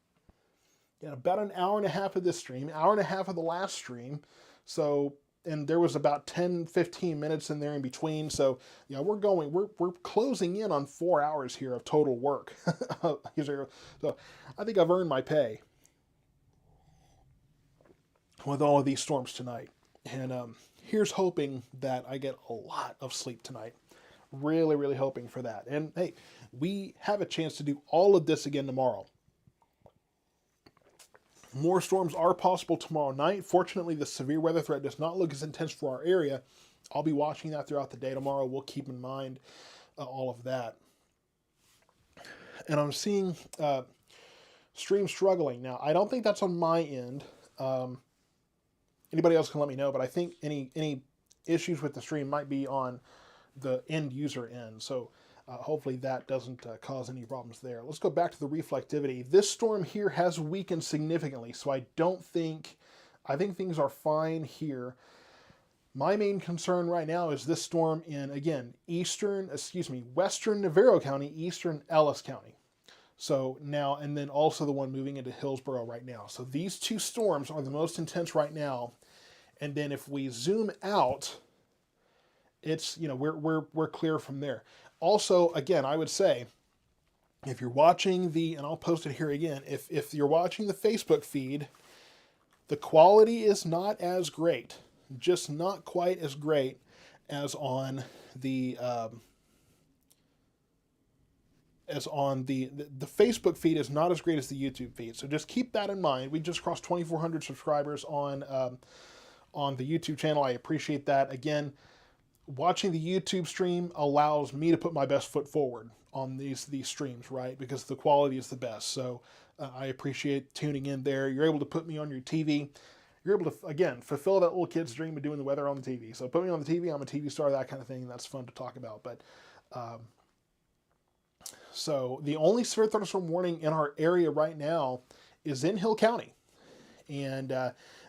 Yeah, about an hour and a half of this stream, hour and a half of the last stream. So, and there was about 10, 15 minutes in there in between. So, yeah, we're closing in on 4 hours here of total work. So I think I've earned my pay with all of these storms tonight. And here's hoping that I get a lot of sleep tonight. Really, really hoping for that. And hey, we have a chance to do all of this again tomorrow. More storms are possible tomorrow night. Fortunately, the severe weather threat does not look as intense for our area. I'll be watching that throughout the day tomorrow. We'll keep in mind all of that. And I'm seeing stream struggling. Now, I don't think that's on my end. Anybody else can let me know, but I think any issues with the stream might be on the end user end. So hopefully that doesn't cause any problems there. Let's go back to the reflectivity. This storm here has weakened significantly, so I think things are fine here. My main concern right now is this storm in, again, western Navarro County, eastern Ellis County. So now, and then also the one moving into Hillsborough right now. So these two storms are the most intense right now. And then if we zoom out, it's, you know, we're clear from there. Also, again, I would say, if you're watching and I'll post it here again, if you're watching the Facebook feed, the quality is not as great, just not quite as great as on the Facebook feed is not as great as the YouTube feed. So just keep that in mind. We just crossed 2,400 subscribers on the YouTube channel. I appreciate that. Again, watching the YouTube stream allows me to put my best foot forward on these streams, right? Because the quality is the best. So I appreciate tuning in there. You're able to put me on your TV. You're able to, again, fulfill that little kid's dream of doing the weather on the TV. So put me on the TV. I'm a TV star, that kind of thing. That's fun to talk about. But so the only severe thunderstorm warning in our area right now is in Hill County. And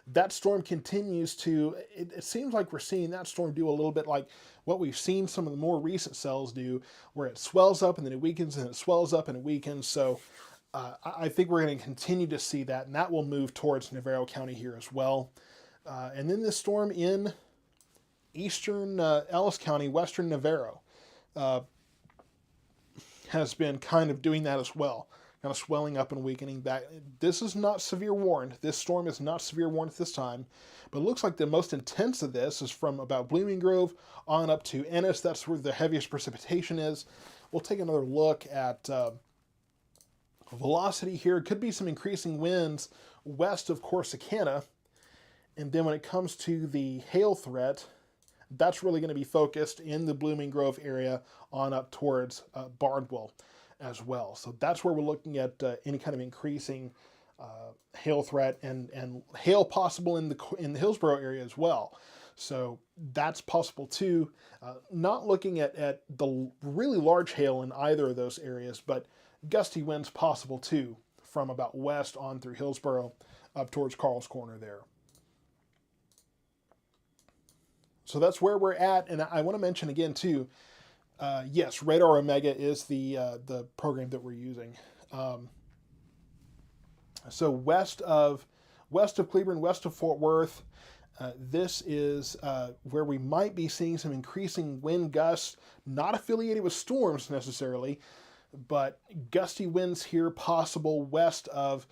that storm continues to, it seems like we're seeing that storm do a little bit like what we've seen some of the more recent cells do, where it swells up and then it weakens and it swells up and it weakens. So I think we're going to continue to see that, and that will move towards Navarro County here as well. And then this storm in eastern Ellis County, western Navarro, has been kind of doing that as well. Kind of swelling up and weakening back. This is not severe warned. This storm is not severe warned at this time, but it looks like the most intense of this is from about Blooming Grove on up to Ennis. That's where the heaviest precipitation is. We'll take another look at velocity here. Could be some increasing winds west of Corsicana. And then when it comes to the hail threat, that's really going to be focused in the Blooming Grove area on up towards Barnwell as well. So that's where we're looking at any kind of increasing hail threat and hail possible in the Hillsborough area as well. So that's possible too. Not looking at the really large hail in either of those areas, but Gusty winds possible too from about west on through Hillsboro up towards Carl's Corner there. So that's where we're at. And I want to mention again too, yes, Radar Omega is the program that we're using. So west of Cleveland, west of Fort Worth, this is where we might be seeing some increasing wind gusts, not affiliated with storms necessarily, but gusty winds here possible west of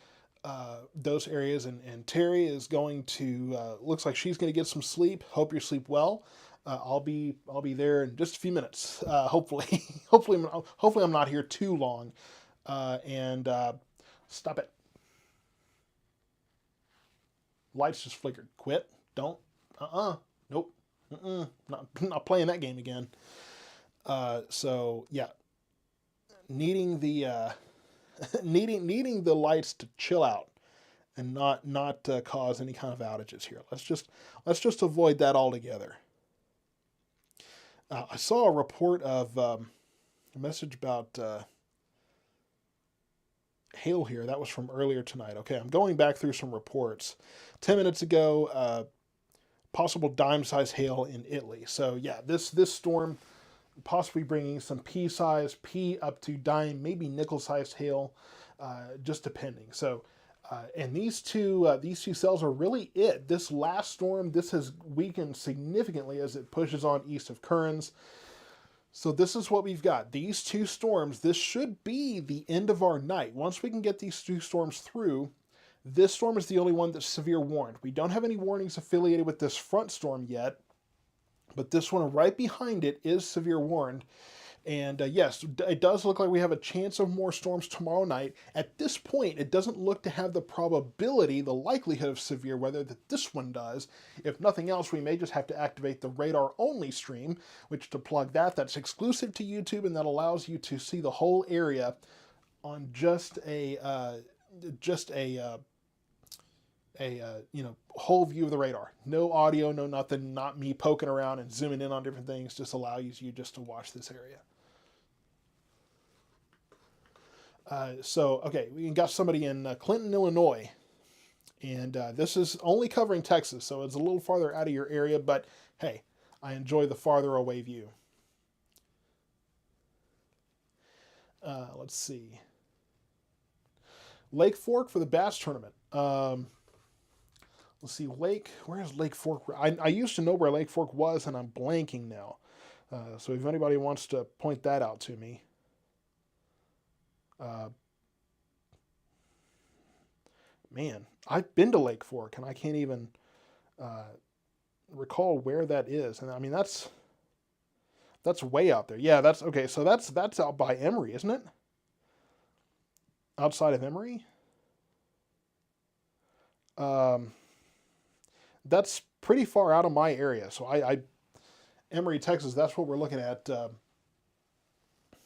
those areas. And Terry is going to, looks like she's going to get some sleep. Hope you sleep well. I'll be there in just a few minutes. Hopefully, hopefully I'm not here too long. And stop it. Lights just flickered. Quit. Don't. Nope. Not playing that game again. So yeah, needing the needing the lights to chill out and not cause any kind of outages here. Let's just avoid that altogether. I saw a report of a message about hail here. That was from earlier tonight. Okay, I'm going back through some reports. 10 minutes ago, possible dime-sized hail in Italy. So yeah, this storm possibly bringing some pea-sized, pea up to dime, maybe nickel-sized hail, just depending. So, and these two cells are really it. This last storm, this has weakened significantly as it pushes on east of Kearns. So this is what we've got. These two storms, this should be the end of our night. Once we can get these two storms through, this storm is the only one that's severe warned. We don't have any warnings affiliated with this front storm yet, but this one right behind it is severe warned. And yes, it does look like we have a chance of more storms tomorrow night. At this point, it doesn't look to have the probability, the likelihood of severe weather that this one does. If nothing else, we may just have to activate the radar-only stream, which to plug that's exclusive to YouTube, and that allows you to see the whole area on just a whole view of the radar. No audio, no nothing, not me poking around and zooming in on different things, just allows you just to watch this area. Okay, we got somebody in Clinton, Illinois, and this is only covering Texas, so it's a little farther out of your area, but hey, I enjoy the farther away view. Let's see. Lake Fork for the bass tournament. Let's see, where is Lake Fork? I used to know where Lake Fork was, and I'm blanking now. So if anybody wants to point that out to me. Man, I've been to Lake Fork, and I can't even recall where that is. And I mean, that's way out there. Yeah, that's okay. So that's out by Emory, isn't it? Outside of Emory. That's pretty far out of my area. So Emory, Texas, that's what we're looking at.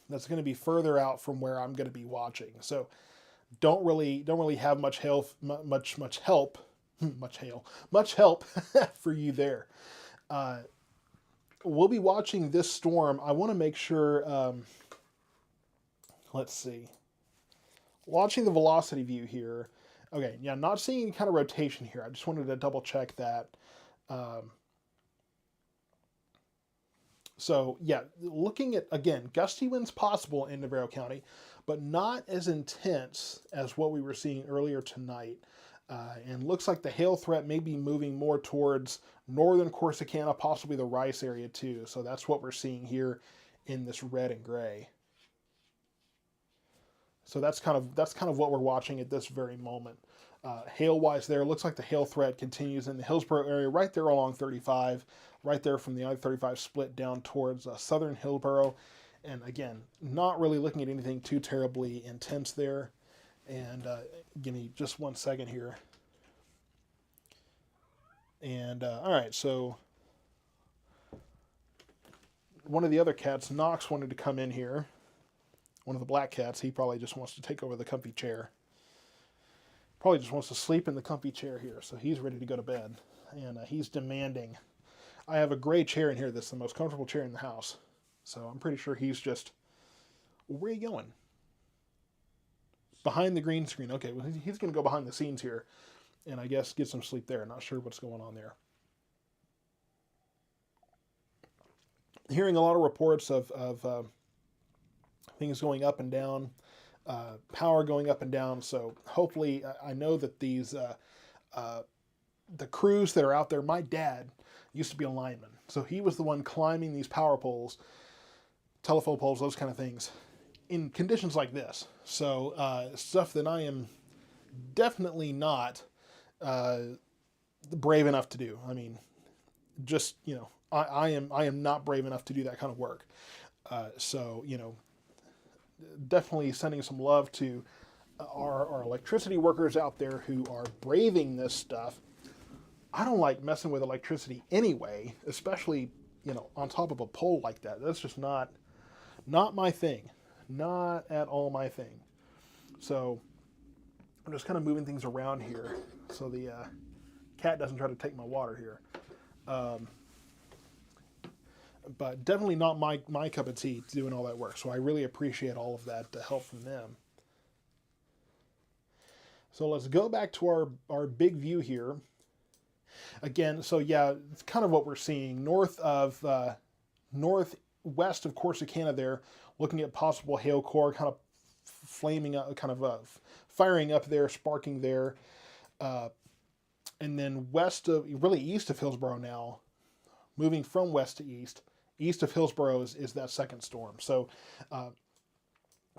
That's going to be further out from where I'm going to be watching. So don't really have much help for you there. We'll be watching this storm. I want to make sure, let's see, watching the velocity view here. Okay, yeah, not seeing any kind of rotation here. I just wanted to double check that. So yeah, looking at, again, gusty winds possible in Navarro County, but not as intense as what we were seeing earlier tonight. And looks like the hail threat may be moving more towards northern Corsicana, possibly the Rice area too. So that's what we're seeing here in this red and gray. So that's kind of what we're watching at this very moment. Hail-wise there, looks like the hail threat continues in the Hillsboro area, right there along 35, right there from the I-35 split down towards southern Hillsboro. And again, not really looking at anything too terribly intense there. And give me just 1 second here. And all right, so one of the other cats, Knox, wanted to come in here. One of the black cats, he probably just wants to take over the comfy chair. Probably just wants to sleep in the comfy chair here, so he's ready to go to bed. And he's demanding. I have a gray chair in here that's the most comfortable chair in the house. So I'm pretty sure he's just, well, where are you going? behind the green screen. Okay, well, he's going to go behind the scenes here and I guess get some sleep there. Not sure what's going on there. Hearing a lot of reports of things going up and down, power going up and down. So hopefully, I know that the crews that are out there, my dad used to be a lineman. So he was the one climbing these power poles, telephone poles, those kind of things, in conditions like this. So stuff that I am definitely not brave enough to do. I mean, just, I am not brave enough to do that kind of work. So, definitely sending some love to our electricity workers out there who are braving this stuff. I don't like messing with electricity anyway, especially, on top of a pole like that. That's just not my thing. Not at all my thing. So I'm just kind of moving things around here so the cat doesn't try to take my water here. But definitely not my cup of tea doing all that work. So I really appreciate all of that help from them. So let's go back to our big view here. Again, so yeah, it's kind of what we're seeing northwest of Corsicana there, looking at possible hail core, kind of flaming up, firing up there, sparking there. And then east of Hillsborough now, moving from west to east of Hillsborough is that second storm. So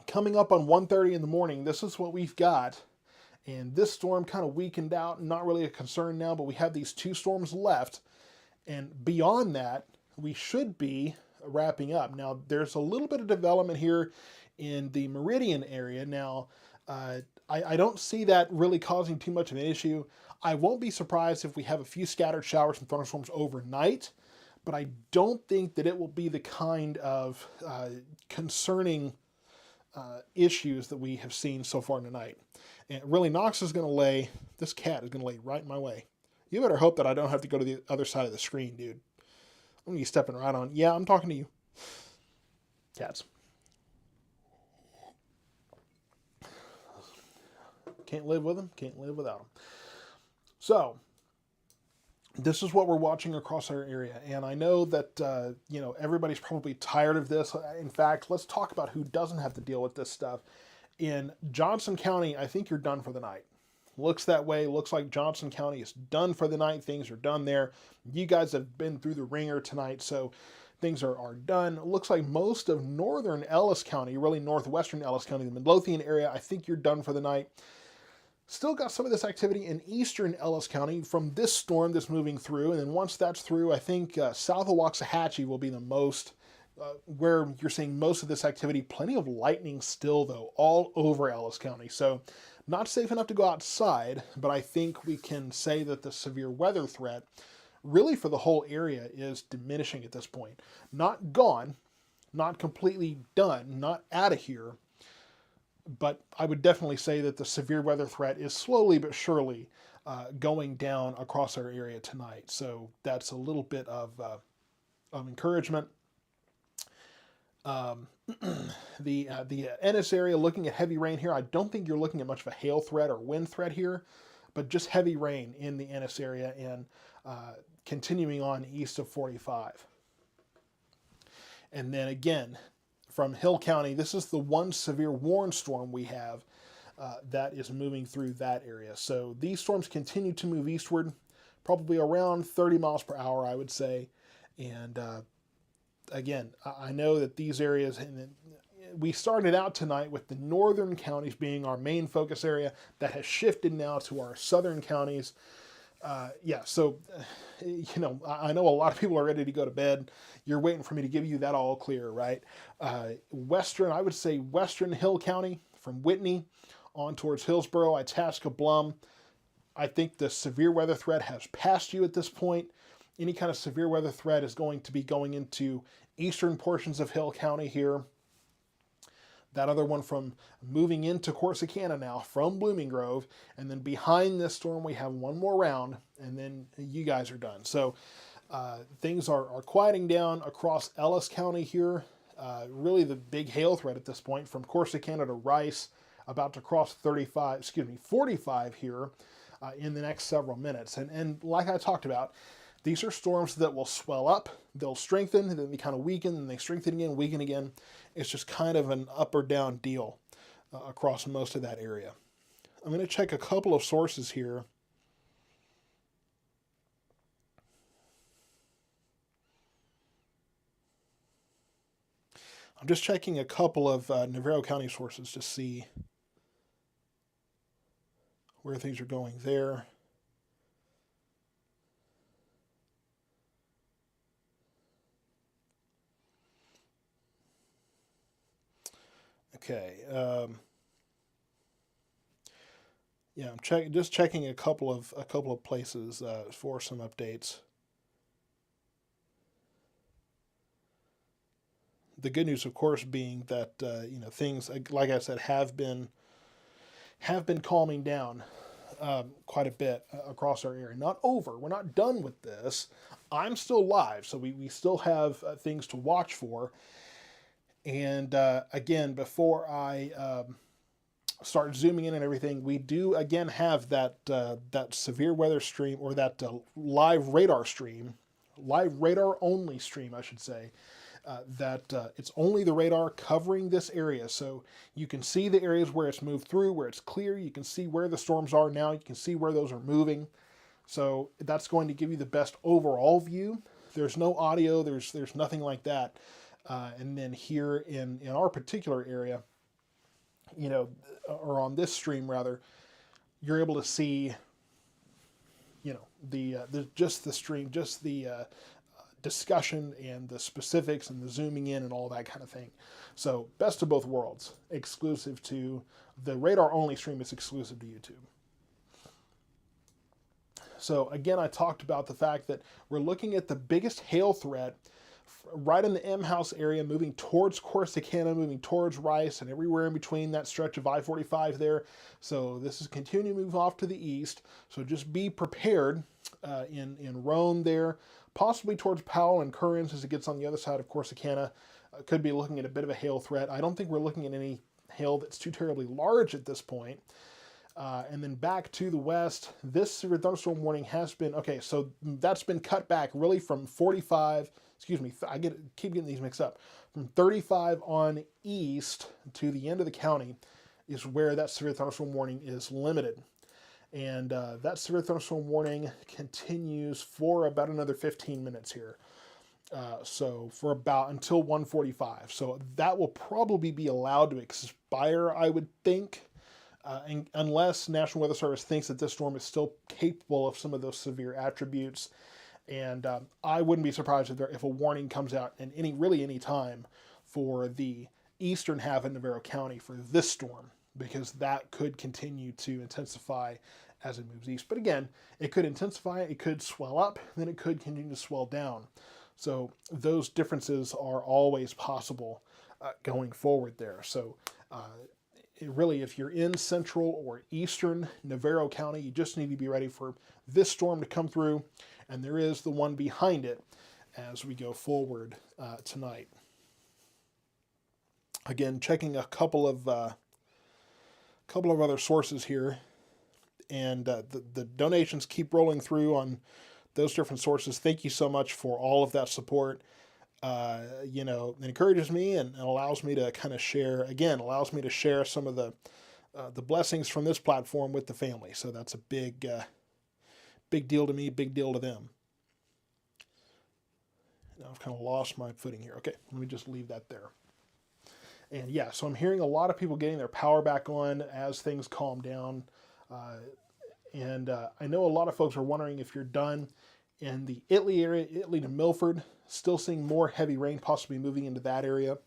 coming up on 1:30 in the morning, this is what we've got. And this storm kind of weakened out, not really a concern now, but we have these two storms left. And beyond that, we should be wrapping up. Now, there's a little bit of development here in the Meridian area. Now, I don't see that really causing too much of an issue. I won't be surprised if we have a few scattered showers and thunderstorms overnight, but I don't think that it will be the kind of concerning issues that we have seen so far tonight. And really, Knox is going to lay, this cat is going to lay right in my way. You better hope that I don't have to go to the other side of the screen, dude. I'm going to be stepping right on. Yeah, I'm talking to you. Cats. Can't live with them, can't live without them. So, this is what we're watching across our area. And I know that, everybody's probably tired of this. In fact, let's talk about who doesn't have to deal with this stuff. In Johnson County, I think you're done for the night. Looks that way. Looks like Johnson County is done for the night. Things are done there. You guys have been through the ringer tonight, so things are done. Looks like most of northern Ellis County, really northwestern Ellis County, the Midlothian area, I think you're done for the night. Still got some of this activity in eastern Ellis County from this storm that's moving through. And then once that's through, I think south of Waxahachie will be the most, where you're seeing most of this activity. Plenty of lightning still, though, all over Ellis County. So not safe enough to go outside, but I think we can say that the severe weather threat, really for the whole area, is diminishing at this point. Not gone, not completely done, not out of here, but I would definitely say that the severe weather threat is slowly but surely going down across our area tonight. So that's a little bit of encouragement. The Ennis area, looking at heavy rain here. I don't think you're looking at much of a hail threat or wind threat here, but just heavy rain in the Ennis area and continuing on east of 45. And then again, from Hill County, this is the one severe warn storm we have that is moving through that area. So these storms continue to move eastward, probably around 30 miles per hour, I would say. And again, I know that these areas, and we started out tonight with the northern counties being our main focus area. That has shifted now to our southern counties. So, I know a lot of people are ready to go to bed. You're waiting for me to give you that all clear, right? I would say western Hill County, from Whitney on towards Hillsborough, Itasca, Blum. I think the severe weather threat has passed you at this point. Any kind of severe weather threat is going to be going into eastern portions of Hill County here. That other one from moving into Corsicana now from Blooming Grove. And then behind this storm, we have one more round, and then you guys are done. So things are quieting down across Ellis County here. Really the big hail threat at this point from Corsicana to Rice. about to cross 45 here in the next several minutes. And like I talked about, these are storms that will swell up, they'll strengthen, and then they kind of weaken, and they strengthen again, weaken again. It's just kind of an up or down deal across most of that area. I'm going to check a couple of sources here. I'm just checking a couple of Navarro County sources to see where things are going there. Okay. Yeah, I'm just checking a couple of places for some updates. The good news, of course, being that things, like I said, have been calming down quite a bit across our area. Not over. We're not done with this. I'm still live, so we still have things to watch for. And again, before I start zooming in and everything, we do again have that severe weather stream, or that live radar only stream, I should say. It's only the radar covering this area, so you can see the areas where it's moved through, where it's clear. You can see where the storms are now. You can see where those are moving. So that's going to give you the best overall view. There's no audio. There's nothing like that. And then here in our particular area, or on this stream rather, you're able to see, just the stream, just the discussion and the specifics and the zooming in and all that kind of thing. So best of both worlds, exclusive to the radar only stream. Is exclusive to YouTube. So again, I talked about the fact that we're looking at the biggest hail threat right in the M House area, moving towards Corsicana, moving towards Rice, and everywhere in between that stretch of I-45 there. So this is continuing to move off to the east. So just be prepared in Roan there, possibly towards Powell and Currens as it gets on the other side of Corsicana. Could be looking at a bit of a hail threat. I don't think we're looking at any hail that's too terribly large at this point. And then back to the west, this severe thunderstorm warning has been, okay, so that's been cut back really from 45, excuse me, keep getting these mixed up. From 35 on east to the end of the county is where that severe thunderstorm warning is limited. And that severe thunderstorm warning continues for about another 15 minutes here. So for about until 1:45. So that will probably be allowed to expire, I would think. Unless National Weather Service thinks that this storm is still capable of some of those severe attributes. And I wouldn't be surprised if a warning comes out in any time for the eastern half of Navarro County for this storm, because that could continue to intensify as it moves east. But again, it could intensify, it could swell up, then it could continue to swell down. So those differences are always possible going forward there. So really, if you're in central or eastern Navarro County, you just need to be ready for this storm to come through, and there is the one behind it as we go forward tonight. Again, checking a couple of other sources here, and the donations keep rolling through on those different sources. Thank you so much for all of that support. It encourages me and allows me to kind of share some of the blessings from this platform with the family. So that's a big deal to me, big deal to them. Now I've kind of lost my footing here. Okay, let me just leave that there. And yeah, so I'm hearing a lot of people getting their power back on as things calm down. I know a lot of folks are wondering if you're done in the Italy area, Italy to Milford. Still seeing more heavy rain possibly moving into that area.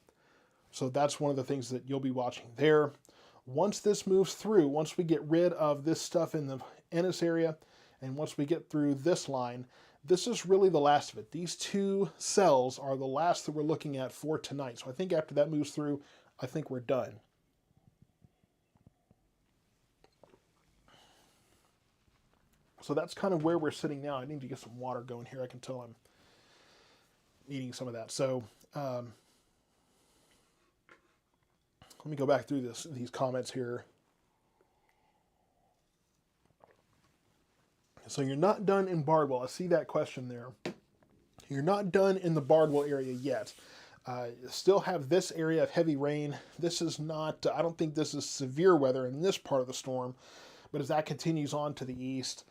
So that's one of the things that you'll be watching there. Once this moves through, once we get rid of this stuff in the Ennis area, and once we get through this line, this is really the last of it. These two cells are the last that we're looking at for tonight. So I think after that moves through, I think we're done. So that's kind of where we're sitting now. I need to get some water going here. I can tell I'm needing some of that. So let me go back through these comments here. So you're not done in Bardwell. I see that question there. You're not done in the Bardwell area yet. Still have this area of heavy rain. This is not, I don't think this is severe weather in this part of the storm, but as that continues on to the east,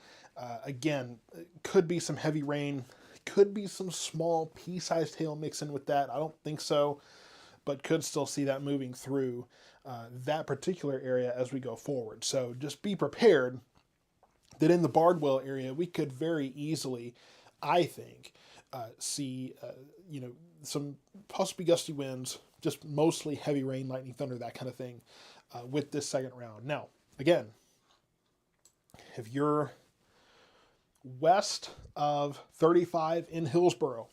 again, could be some heavy rain, could be some small pea-sized hail mixed in with that. I don't think so, but could still see that moving through that particular area as we go forward. So just be prepared that in the Bardwell area, we could very easily, I think, see, some possibly gusty winds, just mostly heavy rain, lightning, thunder, that kind of thing with this second round. Now, again, if you're west of 35 in Hillsborough,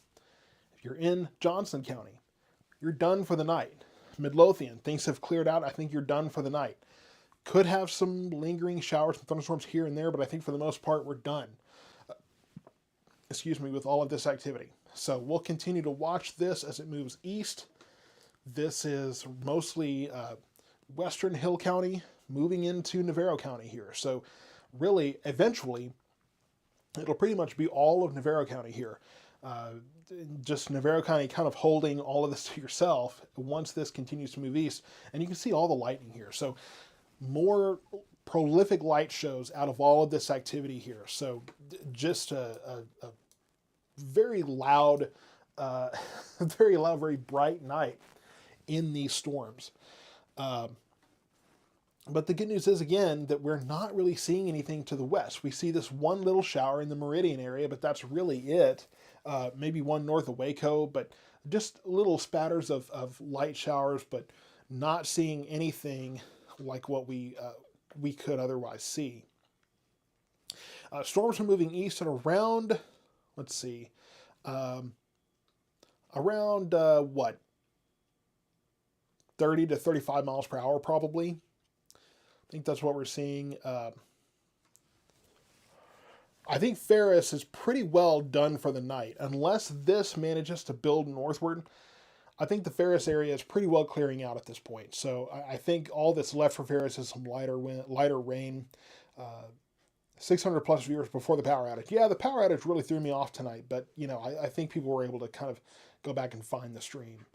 if you're in Johnson County, you're done for the night. Midlothian, things have cleared out. I think you're done for the night. Could have some lingering showers and thunderstorms here and there, but I think for the most part, we're done. With all of this activity. So we'll continue to watch this as it moves east. This is mostly Western Hill County moving into Navarro County here. So really, eventually, it'll pretty much be all of Navarro County here. Just Navarro County kind of holding all of this to yourself once this continues to move east. And you can see all the lightning here. So more prolific light shows out of all of this activity here. So just a very loud, very bright night in these storms. But the good news is, again, that we're not really seeing anything to the west. We see this one little shower in the Meridian area, but that's really it. Maybe one north of Waco, but just little spatters of light showers, but not seeing anything like what we could otherwise see. Storms are moving east at around, around 30 to 35 miles per hour probably. I think that's what we're seeing. I think Ferris is pretty well done for the night. Unless this manages to build northward, I think the Ferris area is pretty well clearing out at this point. So I think all that's left for Ferris is some lighter rain. 600 plus viewers before the power outage. Yeah, the power outage really threw me off tonight, but I think people were able to kind of go back and find the stream.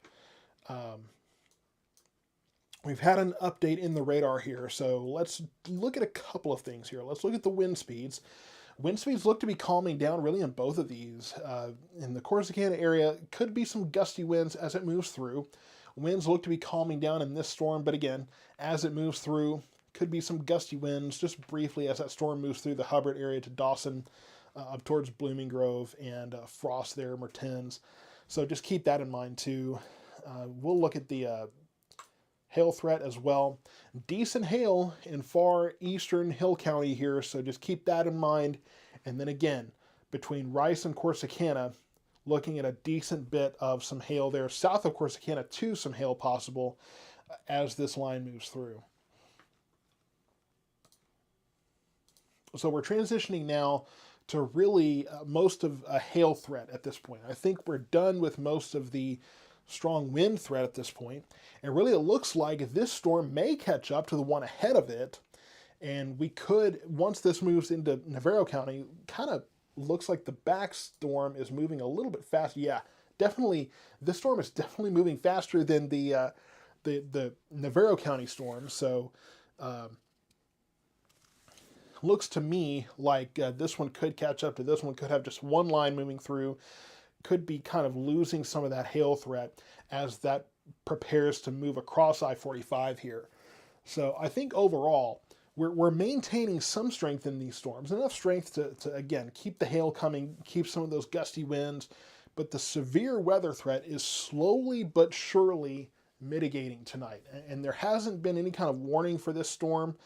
We've had an update in the radar here, so let's look at a couple of things here. Let's look at the wind speeds. Wind speeds look to be calming down really in both of these. In the Corsicana area, could be some gusty winds as it moves through. Winds look to be calming down in this storm, but again, as it moves through, could be some gusty winds just briefly as that storm moves through the Hubbard area to Dawson, up towards Blooming Grove and Frost there, Mertens. So just keep that in mind too. We'll look at the hail threat as well. Decent hail in far eastern Hill County here, so just keep that in mind. And then again, between Rice and Corsicana, looking at a decent bit of some hail there. South of Corsicana too, some hail possible as this line moves through. So we're transitioning now to really most of a hail threat at this point. I think we're done with most of the strong wind threat at this point. And really it looks like this storm may catch up to the one ahead of it. And we could, once this moves into Navarro County, kind of looks like the back storm is moving a little bit fast. Yeah, definitely, this storm is definitely moving faster than the Navarro County storm. So looks to me like this one could catch up to this one, could have just one line moving through, could be kind of losing some of that hail threat as that prepares to move across I-45 here. So I think overall, we're maintaining some strength in these storms, enough strength to again, keep the hail coming, keep some of those gusty winds, but the severe weather threat is slowly but surely mitigating tonight. And there hasn't been any kind of warning for this storm.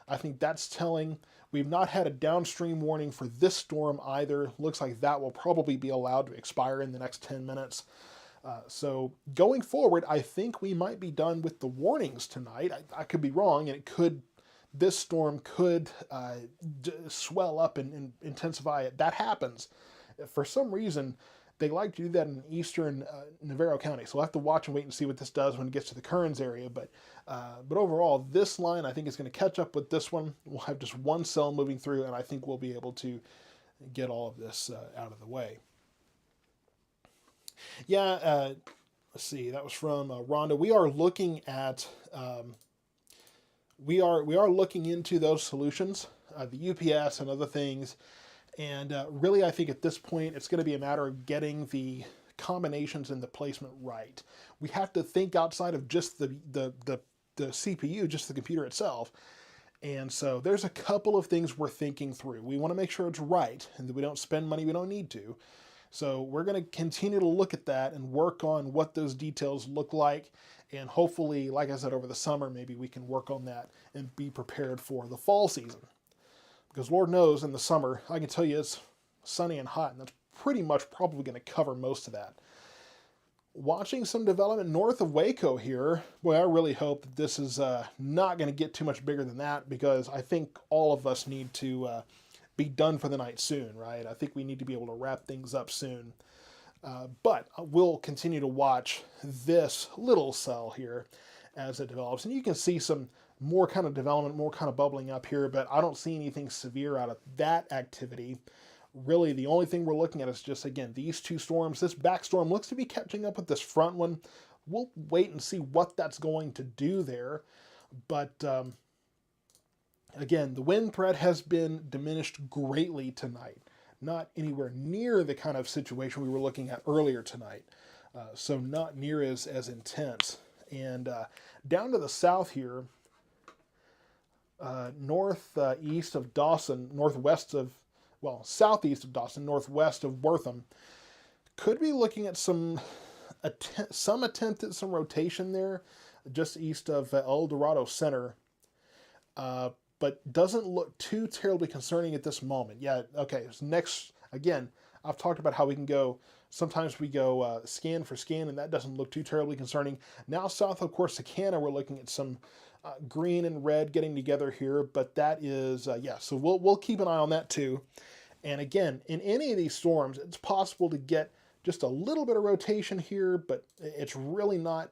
I think that's telling. We've not had a downstream warning for this storm either. Looks like that will probably be allowed to expire in the next 10 minutes. So going forward, I think we might be done with the warnings tonight. I could be wrong, and this storm could swell up and intensify. That happens. For some reason, They like to do that in eastern Navarro County. So we'll have to watch and wait and see what this does when it gets to the Kearns area. But overall, this line I think is going to catch up with this one. We'll have just one cell moving through, and I think we'll be able to get all of this out of the way. Yeah, let's see. That was from Rhonda. We are looking at we are looking into those solutions, the UPS and other things. And really, I think at this point, it's going to be a matter of getting the combinations and the placement right. We have to think outside of just the CPU, just the computer itself. And so there's a couple of things we're thinking through. We want to make sure it's right and that we don't spend money we don't need to. So we're going to continue to look at that and work on what those details look like. And hopefully, like I said, over the summer, maybe we can work on that and be prepared for the fall season. Because Lord knows in the summer, I can tell you it's sunny and hot, and that's pretty much probably going to cover most of that. Watching some development north of Waco here, boy, I really hope that this is not going to get too much bigger than that, because I think all of us need to be done for the night soon, right? I think we need to be able to wrap things up soon. But we'll continue to watch this little cell here as it develops. And you can see some more kind of development, more kind of bubbling up here, but I don't see anything severe out of that activity. Really, the only thing we're looking at is just, again, these two storms. This back storm looks to be catching up with this front one. We'll wait and see what that's going to do there. But again, the wind threat has been diminished greatly tonight. Not anywhere near the kind of situation we were looking at earlier tonight. So not near as intense. And down to the south here, northeast of Dawson, southeast of Dawson, northwest of Wortham, could be looking at some attempt at some rotation there, just east of El Dorado Center, but doesn't look too terribly concerning at this moment. Yeah, okay, so next, again, I've talked about how we can go, sometimes we go scan for scan, and that doesn't look too terribly concerning. Now south of Corsicana, we're looking at some green and red getting together here, but that is, so we'll keep an eye on that too. And again, in any of these storms, it's possible to get just a little bit of rotation here, but it's really not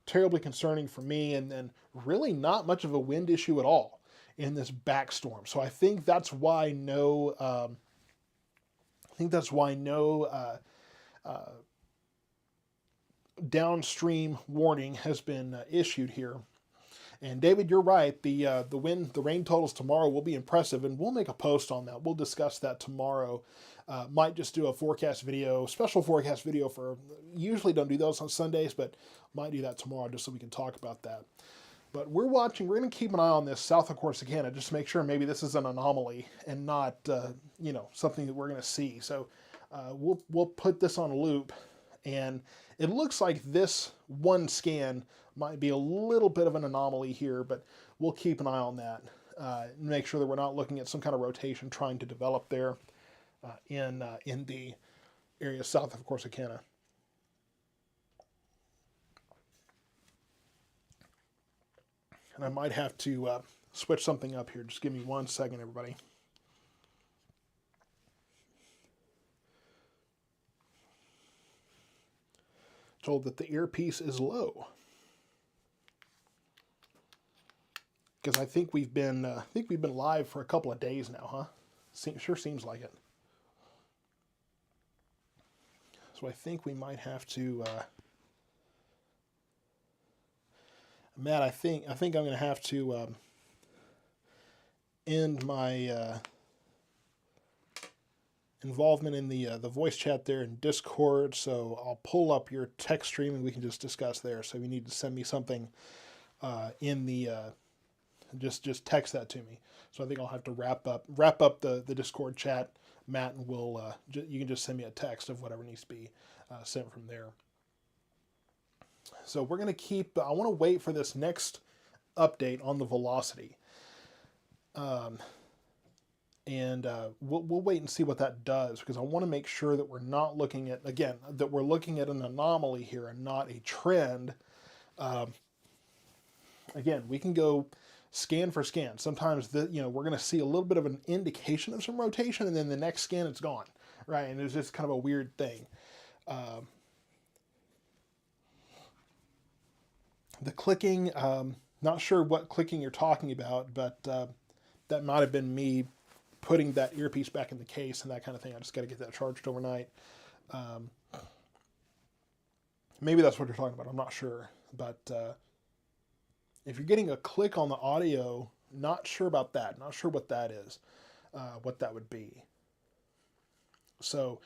terribly concerning for me, and then really not much of a wind issue at all in this back storm. So I think that's why no downstream warning has been issued here. And David, you're right. The rain totals tomorrow will be impressive, and we'll make a post on that. We'll discuss that tomorrow. Might just do a forecast video, special forecast video for. Usually don't do those on Sundays, but might do that tomorrow just so we can talk about that. But we're watching. We're going to keep an eye on this south of Corsicana, just to make sure maybe this is an anomaly and not something that we're going to see. So we'll put this on a loop, and it looks like this one scan might be a little bit of an anomaly here, but we'll keep an eye on that and make sure that we're not looking at some kind of rotation trying to develop there in the area south of Corsicana. And I might have to switch something up here. Just give me 1 second, everybody. Told that the earpiece is low. Because I think we've been live for a couple of days now, huh? Sure seems like it. So I think we might have to. Matt, I think I'm going to have to end my involvement in the voice chat there in Discord. So I'll pull up your text stream and we can just discuss there. So if you need to send me something in the just text that to me. So I think I'll have to wrap up the Discord chat, Matt, and we'll you can just send me a text of whatever needs to be sent from there. So we're going to keep, I want to wait for this next update on the velocity. And we'll wait and see what that does, because I want to make sure that we're not looking at, again, that we're looking at an anomaly here and not a trend. Again, we can go scan for scan. Sometimes we're going to see a little bit of an indication of some rotation, and then the next scan it's gone. right? And it was just kind of a weird thing. Um, the clicking, not sure what clicking you're talking about, but that might have been me putting that earpiece back in the case and that kind of thing. I just got to get that charged overnight. Um, maybe that's what you're talking about. I'm not sure. But if you're getting a click on the audio, not sure about that. Not sure what that is, what that would be. So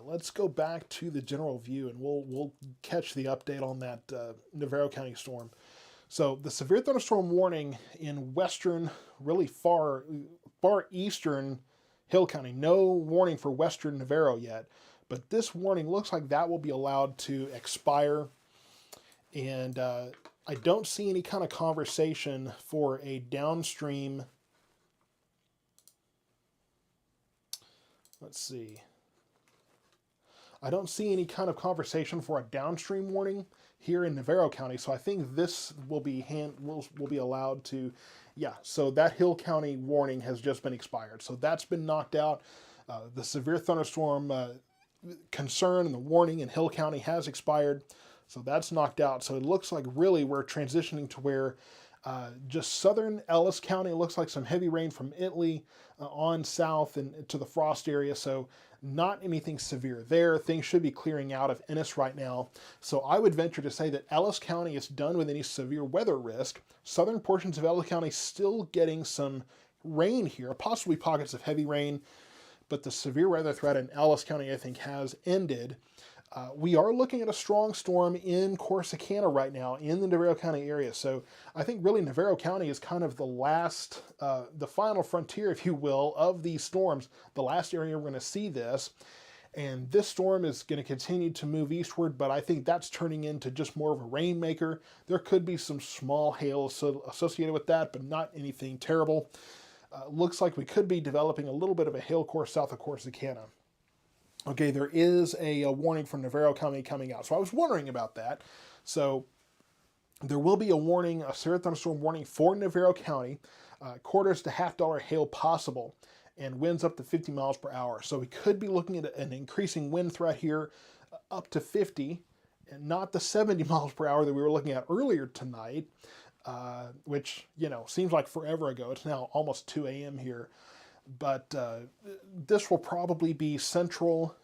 let's go back to the general view, and we'll catch the update on that Navarro County storm. So the severe thunderstorm warning in western, really far eastern Hill County. No warning for western Navarro yet, but this warning looks like that will be allowed to expire. And I don't see any kind of conversation for a downstream. Let's see. I don't see any kind of conversation for a downstream warning here in Navarro County, so I think this will be will be allowed to. Yeah, so that Hill County warning has just been expired, so that's been knocked out. The severe thunderstorm concern and the warning in Hill County has expired, so that's knocked out. So it looks like really we're transitioning to where just southern Ellis County looks like some heavy rain from Italy on south and to the Frost area. So not anything severe there. Things should be clearing out of Ennis right now. So I would venture to say that Ellis County is done with any severe weather risk. Southern portions of Ellis County still getting some rain here, possibly pockets of heavy rain, but the severe weather threat in Ellis County, I think, has ended. We are looking at a strong storm in Corsicana right now in the Navarro County area. So I think really Navarro County is kind of the last, the final frontier, if you will, of these storms. The last area we're going to see this. And this storm is going to continue to move eastward, but I think that's turning into just more of a rainmaker. There could be some small hail associated with that, but not anything terrible. Looks like we could be developing a little bit of a hail course south of Corsicana. Okay, there is a warning from Navarro County coming out. So I was wondering about that. So there will be a warning, a severe thunderstorm warning for Navarro County, quarters to $50 hail possible, and winds up to 50 miles per hour. So we could be looking at an increasing wind threat here up to 50, and not the 70 miles per hour that we were looking at earlier tonight, which, you know, seems like forever ago. It's now almost 2 a.m. here. But this will probably be central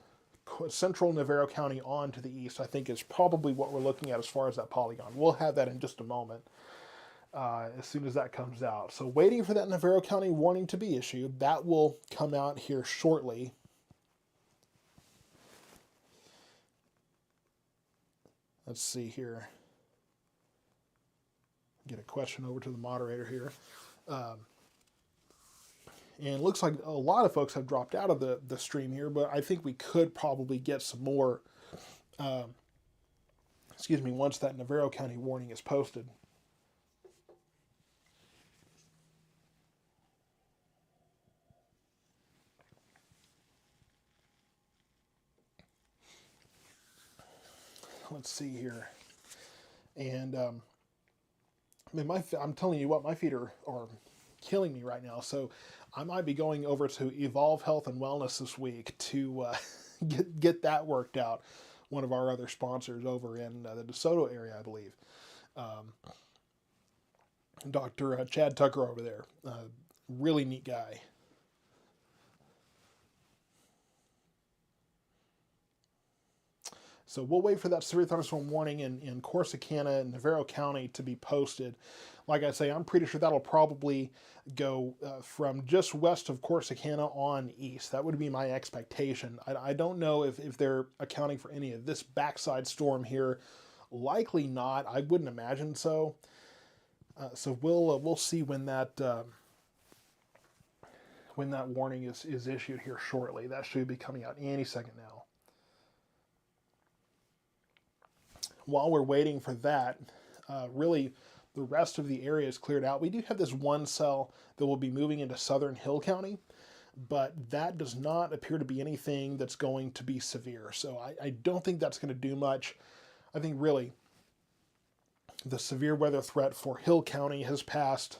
Navarro County on to the east, I think is probably what we're looking at as far as that polygon. We'll have that in just a moment as soon as that comes out. So waiting for that Navarro County warning to be issued. That will come out here shortly. Let's see here. Get a question over to the moderator here. And it looks like a lot of folks have dropped out of the stream here, but I think we could probably get some more, once that Navarro County warning is posted. Let's see here. And, I mean, I'm telling you what, my feet are killing me right now. So I might be going over to Evolve Health and Wellness this week to get that worked out. One of our other sponsors over in the DeSoto area, I believe. Dr. Chad Tucker over there. Really neat guy. So we'll wait for that severe thunderstorm warning in Corsicana and Navarro County to be posted. Like I say, I'm pretty sure that'll probably go from just west of Corsicana on east. That would be my expectation. I don't know if they're accounting for any of this backside storm here. Likely not. I wouldn't imagine so. So we'll see when that warning is issued here shortly. That should be coming out any second now. While we're waiting for that, really the rest of the area is cleared out. We do have this one cell that will be moving into southern Hill County, but that does not appear to be anything that's going to be severe. So I don't think that's going to do much. I think really the severe weather threat for Hill County has passed.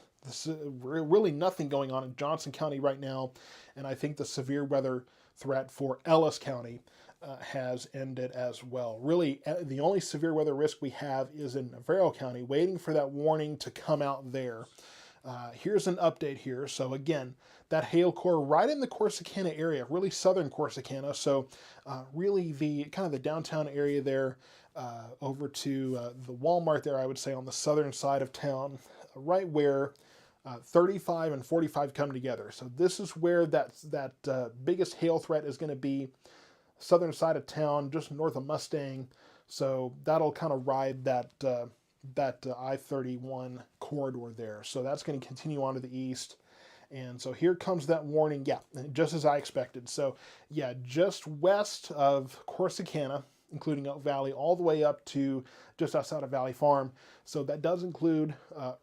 Really nothing going on in Johnson County right now, and I think the severe weather threat for Ellis County has ended as well. Really, the only severe weather risk we have is in Navarro County, waiting for that warning to come out there. Here's an update here. So again, that hail core right in the Corsicana area, really southern Corsicana. So really the kind of the downtown area there, over to the Walmart there, I would say on the southern side of town, right where 35 and 45 come together. So this is where that biggest hail threat is going to be, southern side of town, just north of Mustang. So that'll kind of ride that I-31 corridor there. So that's going to continue on to the east. And so here comes that warning. Yeah, just as I expected. So yeah, just west of Corsicana, including Oak Valley, all the way up to just outside of Valley Farm. So that does include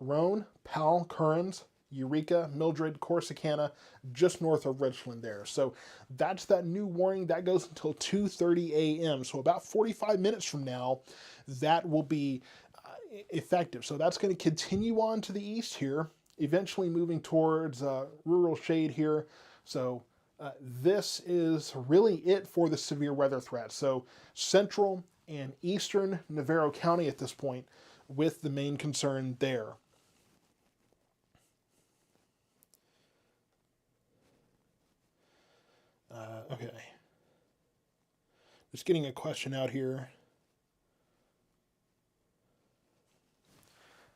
Roan, Powell, Kearns, Eureka, Mildred, Corsicana, just north of Richland there. So that's that new warning. That goes until 2:30 a.m. So about 45 minutes from now, that will be effective. So that's going to continue on to the east here, eventually moving towards rural shade here. So this is really it for the severe weather threat. So central and eastern Navarro County at this point, with the main concern there. Okay. Just getting a question out here.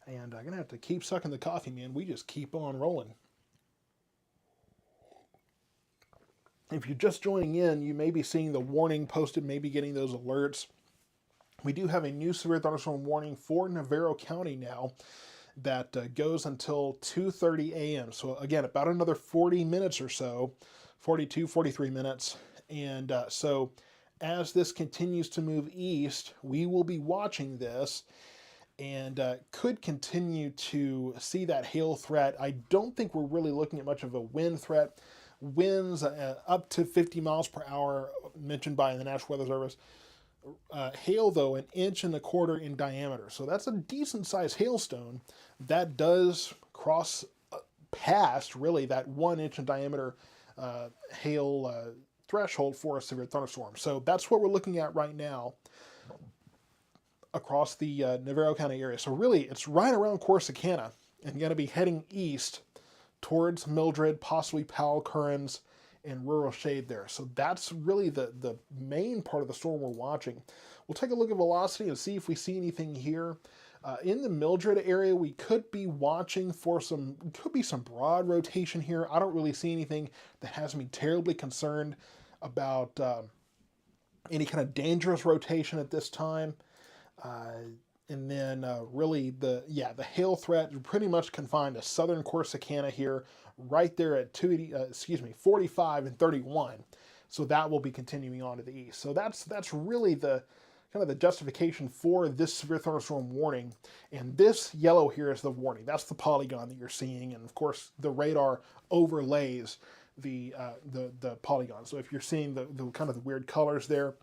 And I'm going to have to keep sucking the coffee, man. We just keep on rolling. If you're just joining in, you may be seeing the warning posted, maybe getting those alerts. We do have a new severe thunderstorm warning for Navarro County now that goes until 2:30 a.m. So again, about another 40 minutes or so, 42, 43 minutes. And so as this continues to move east, we will be watching this and could continue to see that hail threat. I don't think we're really looking at much of a wind threat. Winds up to 50 miles per hour mentioned by the National Weather Service. Hail, though, 1.25 inches in diameter. So that's a decent sized hailstone that does cross past really that 1 inch in diameter hail threshold for a severe thunderstorm. So that's what we're looking at right now across the Navarro County area. So really, it's right around Corsicana and going to be heading east towards Mildred, possibly Powell, Kearns, and rural shade there. So that's really the main part of the storm we're watching. We'll take a look at velocity and see if we see anything here. In the Mildred area, we could be watching for some broad rotation here. I don't really see anything that has me terribly concerned about any kind of dangerous rotation at this time. And then really the hail threat is pretty much confined to southern Corsicana here, right there at 45 and 31. So that will be continuing on to the east. So that's really the kind of the justification for this severe thunderstorm warning. And this yellow here is the warning. That's the polygon that you're seeing. And of course, the radar overlays the polygon. So if you're seeing the kind of the weird colors there,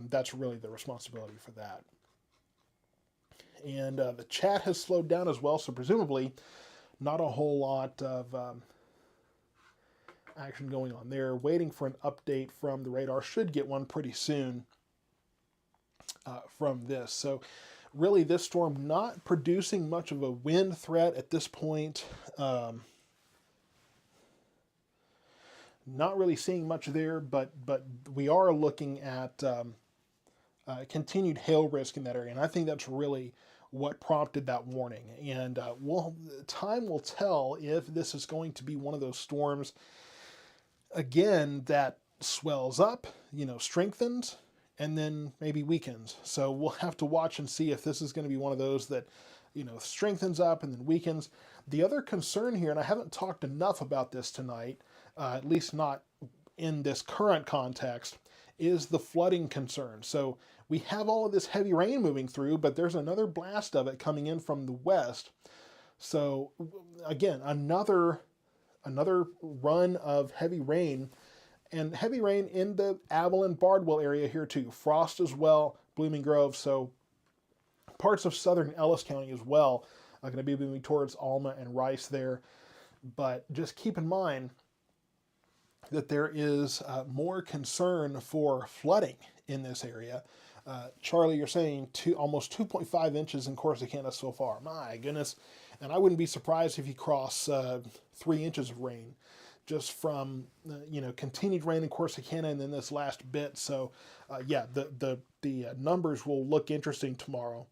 that's really the responsibility for that. And the chat has slowed down as well, so presumably not a whole lot of action going on there. Waiting for an update from the radar. Should get one pretty soon from this. So really this storm not producing much of a wind threat at this point. Not really seeing much there, but we are looking at continued hail risk in that area. And I think that's really what prompted that warning. And time will tell if this is going to be one of those storms, again, that swells up, strengthens, and then maybe weakens. So we'll have to watch and see if this is going to be one of those that, strengthens up and then weakens. The other concern here, and I haven't talked enough about this tonight, at least not in this current context, is the flooding concern. So we have all of this heavy rain moving through, but there's another blast of it coming in from the west. So again, another run of heavy rain, and heavy rain in the Abilene, Bardwell area here too. Frost as well, Blooming Grove. So parts of southern Ellis County as well are going to be moving towards Alma and Rice there. But just keep in mind, that there is more concern for flooding in this area. Charlie, you're saying almost 2.5 inches in Corsicana so far. My goodness. And I wouldn't be surprised if you cross 3 inches of rain just from continued rain in Corsicana and then this last bit. So yeah, the numbers will look interesting tomorrow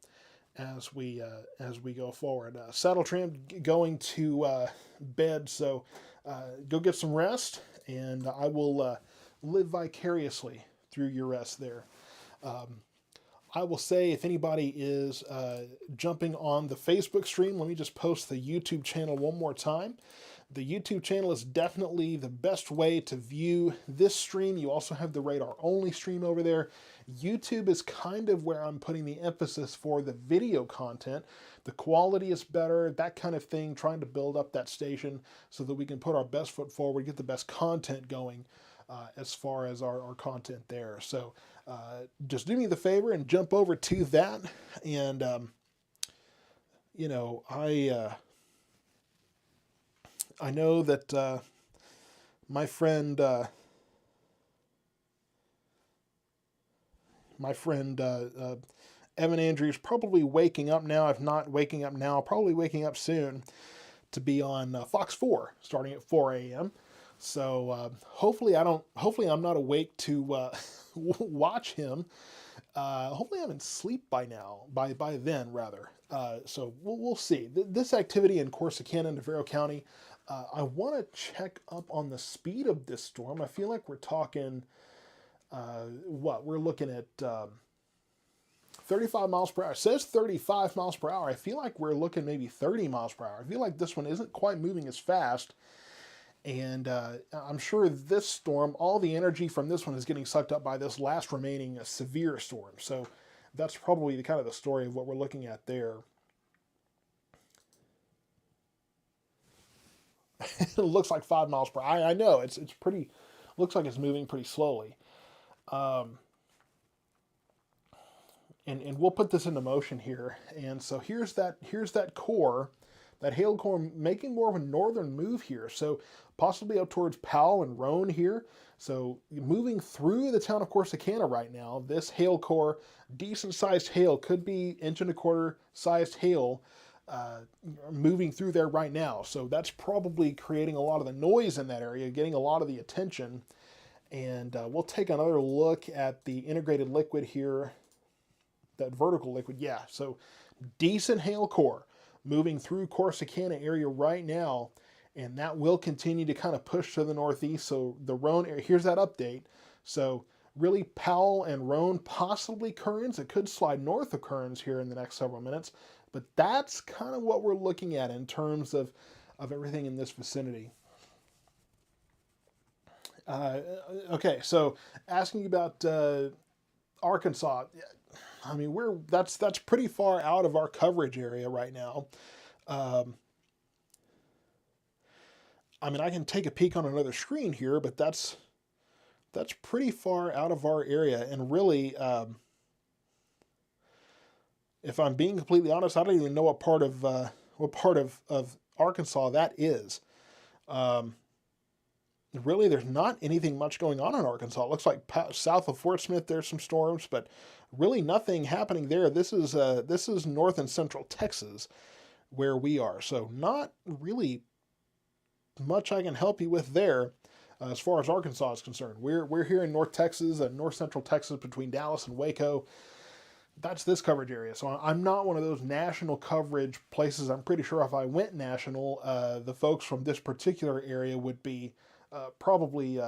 as we go forward. Saddle Tramp going to bed, so go get some rest, and I will live vicariously through your rest there. I will say, if anybody is jumping on the Facebook stream, let me just post the YouTube channel one more time. The YouTube channel is definitely the best way to view this stream. You also have the radar only stream over there. YouTube is kind of where I'm putting the emphasis for the video content. The quality is better, that kind of thing, trying to build up that station so that we can put our best foot forward, get the best content going as far as our content there. So just do me the favor and jump over to that. And, I know that my friend Evan Andrews probably waking up now. If not waking up now, probably waking up soon to be on Fox 4 starting at 4 a.m. So hopefully I'm not awake to watch him. Hopefully I'm in sleep by now, by then rather. So we'll see. This activity in Corsicana and Navarro County, I want to check up on the speed of this storm. I feel like we're talking, we're looking at 35 miles per hour. It says 35 miles per hour. I feel like we're looking maybe 30 miles per hour. I feel like this one isn't quite moving as fast. And I'm sure this storm, all the energy from this one is getting sucked up by this last remaining severe storm. So that's probably the kind of the story of what we're looking at there. It looks like 5 miles per hour. I know it's pretty. Looks like it's moving pretty slowly. And we'll put this into motion here. And so here's that core, that hail core making more of a northern move here. So possibly up towards Powell and Roan here. So moving through the town of Corsicana right now, this hail core, decent sized hail, could be 1.25 inch sized hail moving through there right now. So that's probably creating a lot of the noise in that area, getting a lot of the attention. And we'll take another look at the integrated liquid here, that vertical liquid. Yeah, so decent hail core moving through Corsicana area right now, and that will continue to kind of push to the northeast. So the Roan area, here's that update. So really Powell and Roan, possibly Kearns. It could slide north of Kearns here in the next several minutes, but that's kind of what we're looking at in terms of everything in this vicinity. Okay, so asking about Arkansas. I mean, that's pretty far out of our coverage area right now. I mean, I can take a peek on another screen here, but that's pretty far out of our area. And really, if I'm being completely honest, I don't even know what part of Arkansas that is. Really, there's not anything much going on in Arkansas. It looks like south of Fort Smith there's some storms, but really nothing happening there. This is north and central Texas where we are, so not really much I can help you with there as far as Arkansas is concerned. We're here in North Texas and north central Texas between Dallas and Waco. That's this coverage area. So I'm not one of those national coverage places. I'm pretty sure if I went national, the folks from this particular area would be probably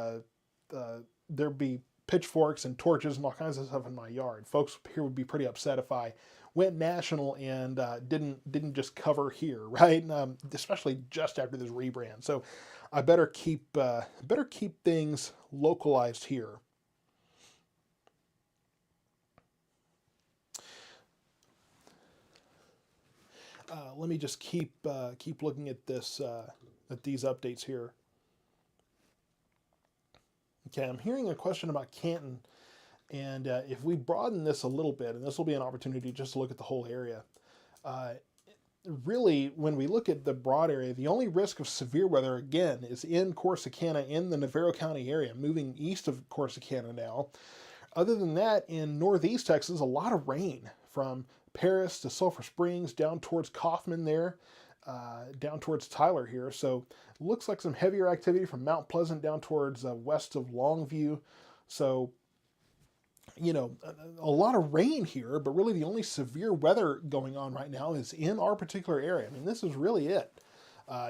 there'd be pitchforks and torches and all kinds of stuff in my yard. Folks here would be pretty upset if I went national and didn't just cover here, right? Especially just after this rebrand. So I better keep things localized here. Let me just keep looking at this at these updates here. Okay, I'm hearing a question about Canton, and if we broaden this a little bit, and this will be an opportunity just to look at the whole area. really, when we look at the broad area, the only risk of severe weather, again, is in Corsicana, in the Navarro County area, moving east of Corsicana now. Other than that, in northeast Texas, a lot of rain from Paris to Sulphur Springs, down towards Kaufman there, down towards Tyler here. So looks like some heavier activity from Mount Pleasant down towards west of Longview. So, a lot of rain here, but really the only severe weather going on right now is in our particular area. I mean, this is really it.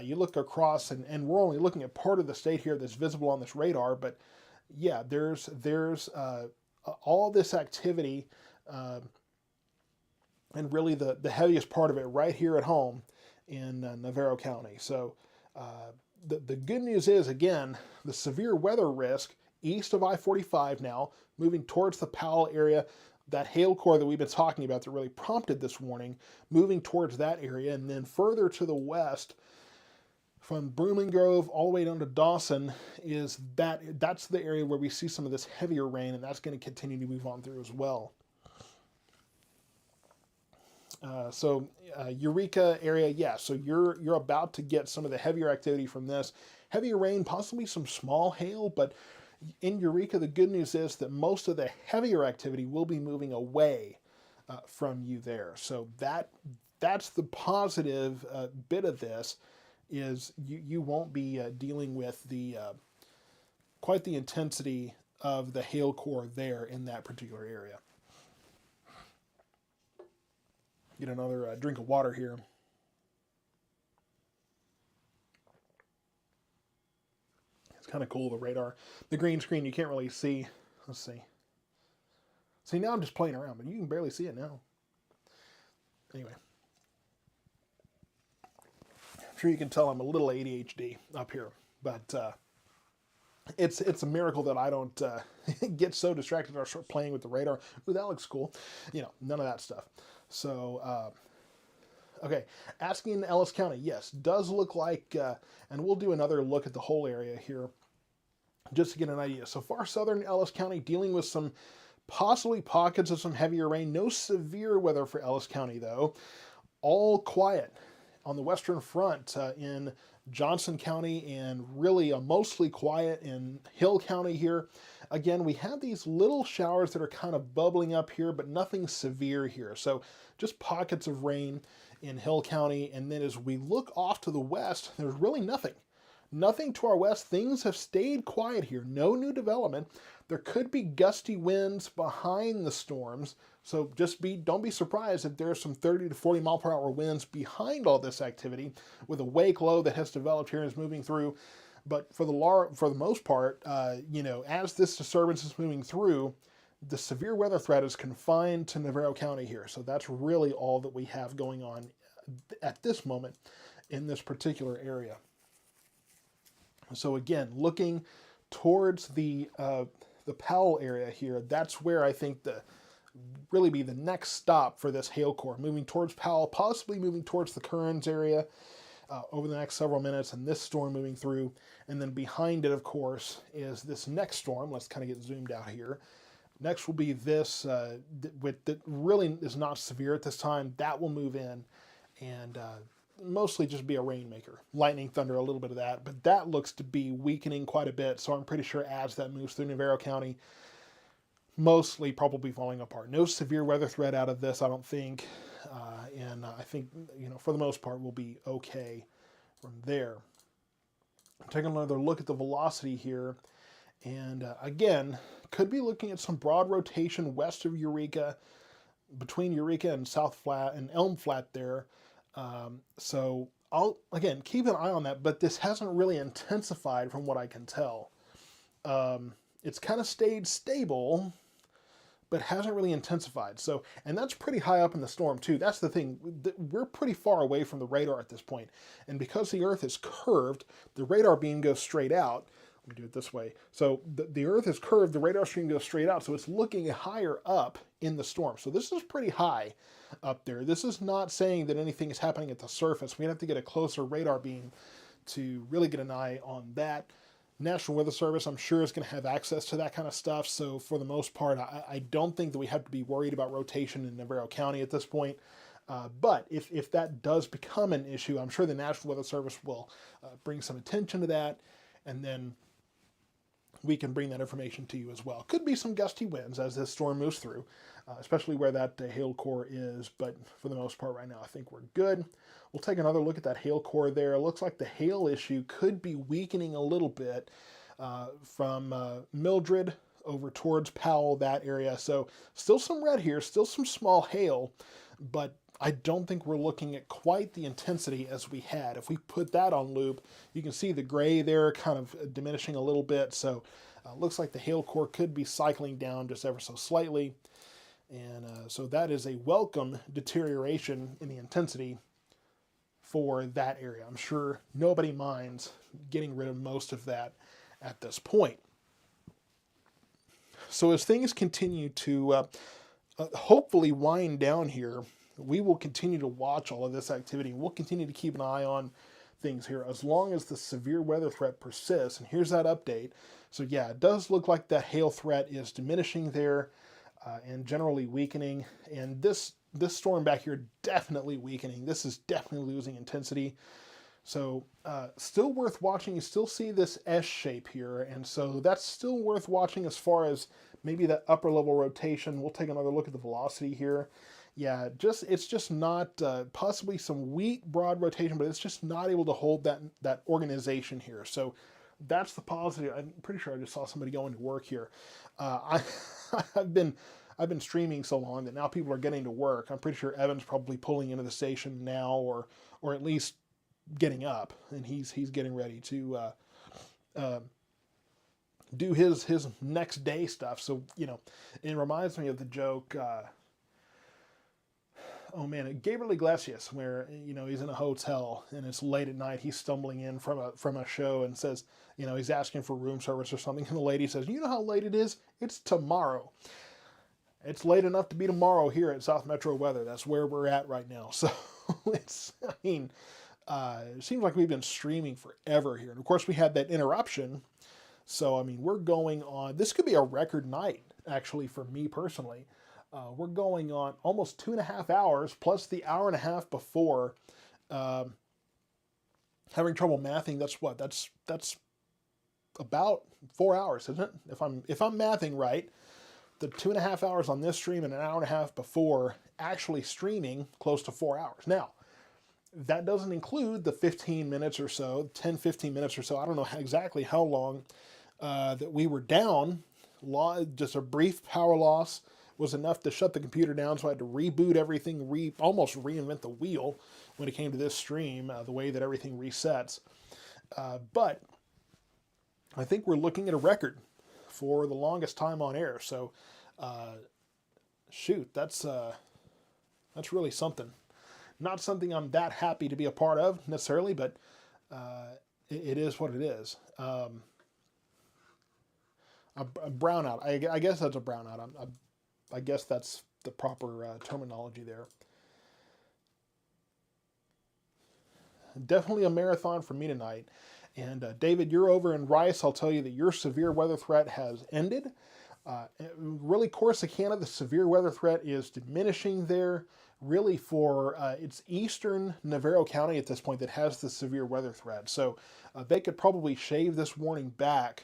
You look across, and we're only looking at part of the state here that's visible on this radar, but yeah, there's all this activity, and really the heaviest part of it right here at home in Navarro County. So the good news is, again, the severe weather risk east of I-45 now, moving towards the Powell area, that hail core that we've been talking about that really prompted this warning, moving towards that area, and then further to the west, from Blooming Grove all the way down to Dawson, that's the area where we see some of this heavier rain, and that's going to continue to move on through as well. Eureka area, yeah, so you're about to get some of the heavier activity from this. Heavier rain, possibly some small hail, but in Eureka, the good news is that most of the heavier activity will be moving away from you there. So that's the positive bit of this, is you won't be dealing with quite the intensity of the hail core there in that particular area. Get another drink of water here. It's kind of cool, the radar. The green screen you can't really see. Let's see. See, now I'm just playing around, but you can barely see it now. Anyway. I'm sure you can tell I'm a little ADHD up here, but it's a miracle that I don't get so distracted or start playing with the radar. Ooh, that looks cool. None of that stuff. So, okay, asking Ellis County, yes, does look like, and we'll do another look at the whole area here, just to get an idea. So far southern Ellis County dealing with some possibly pockets of some heavier rain. No severe weather for Ellis County, though. All quiet on the western front in Johnson County, and really mostly quiet in Hill County here. Again, we have these little showers that are kind of bubbling up here, but nothing severe here. So just pockets of rain in Hill County. And then as we look off to the west, there's really nothing. Nothing to our west. Things have stayed quiet here. No new development. There could be gusty winds behind the storms. So don't be surprised if there's some 30 to 40 mile per hour winds behind all this activity, with a wake low that has developed here and is moving through. But for the most part, as this disturbance is moving through, the severe weather threat is confined to Navarro County here. So that's really all that we have going on at this moment in this particular area. So again, looking towards the Powell area here, that's where I think really be the next stop for this hail core, moving towards Powell, possibly moving towards the Kearns area over the next several minutes, and this storm moving through. And then behind it, of course, is this next storm. Let's kind of get zoomed out here. Next will be this, that really is not severe at this time. That will move in and mostly just be a rainmaker. Lightning, thunder, a little bit of that. But that looks to be weakening quite a bit, so I'm pretty sure as that moves through Navarro County, mostly probably falling apart. No severe weather threat out of this, I don't think. And I think, for the most part, we'll be okay from there. Taking another look at the velocity here. And again, could be looking at some broad rotation west of Eureka, between Eureka and South Flat and Elm Flat there. So I'll, again, keep an eye on that, but this hasn't really intensified from what I can tell. It's kind of stayed stable, but hasn't really intensified. So, and that's pretty high up in the storm too. That's the thing. We're pretty far away from the radar at this point. And because the Earth is curved, the radar beam goes straight out. Let me do it this way. So the Earth is curved, the radar stream goes straight out, so it's looking higher up in the storm. So this is pretty high up there. This is not saying that anything is happening at the surface. We have to get a closer radar beam to really get an eye on that. National Weather Service, I'm sure, is going to have access to that kind of stuff. So for the most part, I don't think that we have to be worried about rotation in Navarro County at this point. But if that does become an issue, I'm sure the National Weather Service will bring some attention to that, and then we can bring that information to you as well. Could be some gusty winds as this storm moves through, especially where that hail core is, but for the most part right now I think we're good. We'll take another look at that hail core there. It looks like the hail issue could be weakening a little bit from Mildred over towards Powell, that area. So still some red here, still some small hail, but I don't think we're looking at quite the intensity as we had. If we put that on loop, you can see the gray there kind of diminishing a little bit. So looks like the hail core could be cycling down just ever so slightly. And so that is a welcome deterioration in the intensity for that area. I'm sure nobody minds getting rid of most of that at this point. So as things continue to hopefully wind down here, we will continue to watch all of this activity. We'll continue to keep an eye on things here as long as the severe weather threat persists. And here's that update. So yeah, it does look like the hail threat is diminishing there and generally weakening. And this storm back here definitely weakening. This is definitely losing intensity. So still worth watching. You still see this S shape here. And so that's still worth watching as far as maybe that upper level rotation. We'll take another look at the velocity here. Yeah, it's just not, possibly some weak broad rotation, but it's just not able to hold that organization here. So that's the positive. I'm pretty sure I just saw somebody going to work here. I've been streaming so long that now people are getting to work. I'm pretty sure Evan's probably pulling into the station now, or at least getting up, and he's getting ready to do his next day stuff. So it reminds me of the joke. Oh man, Gabriel Iglesias, where he's in a hotel and it's late at night. He's stumbling in from a show and says, he's asking for room service or something, and the lady says, "You know how late it is? It's tomorrow." It's late enough to be tomorrow here at South Metro Weather. That's where we're at right now. So it seems like we've been streaming forever here, and of course we had that interruption. So we're going on. This could be a record night actually for me personally. We're going on almost 2.5 hours, plus the hour and a half before. Having trouble mathing. That's what? That's about 4 hours, isn't it? If I'm mathing right, the 2.5 hours on this stream and an hour and a half before actually streaming, close to 4 hours. Now, that doesn't include the 15 minutes or so, 10, 15 minutes or so. I don't know exactly how long that we were down. Just a brief power loss was enough to shut the computer down, so I had to reboot everything, almost reinvent the wheel when it came to this stream, the way that everything resets. But I think we're looking at a record for the longest time on air. So, shoot, that's really something. Not something I'm that happy to be a part of necessarily, but it is what it is. A brownout. I guess that's a brownout. I guess that's the proper terminology there. Definitely a marathon for me tonight. And David, you're over in Rice. I'll tell you that your severe weather threat has ended. Really, Corsicana, the severe weather threat is diminishing there. Really for it's eastern Navarro County at this point that has the severe weather threat. So they could probably shave this warning back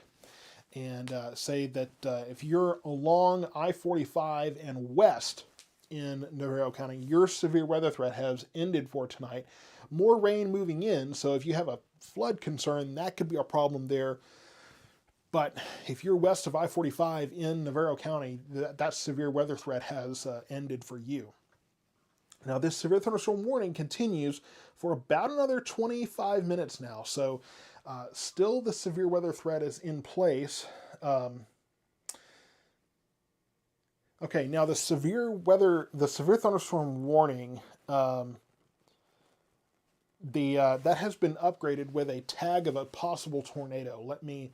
and say that if you're along I-45 and west in Navarro County, your severe weather threat has ended for tonight. More rain moving in, so if you have a flood concern, that could be a problem there. But if you're west of I-45 in Navarro County, that severe weather threat has ended for you. Now, this severe thunderstorm warning continues for about another 25 minutes now. So still the severe weather threat is in place. Okay, now the severe thunderstorm warning, that has been upgraded with a tag of a possible tornado. Let me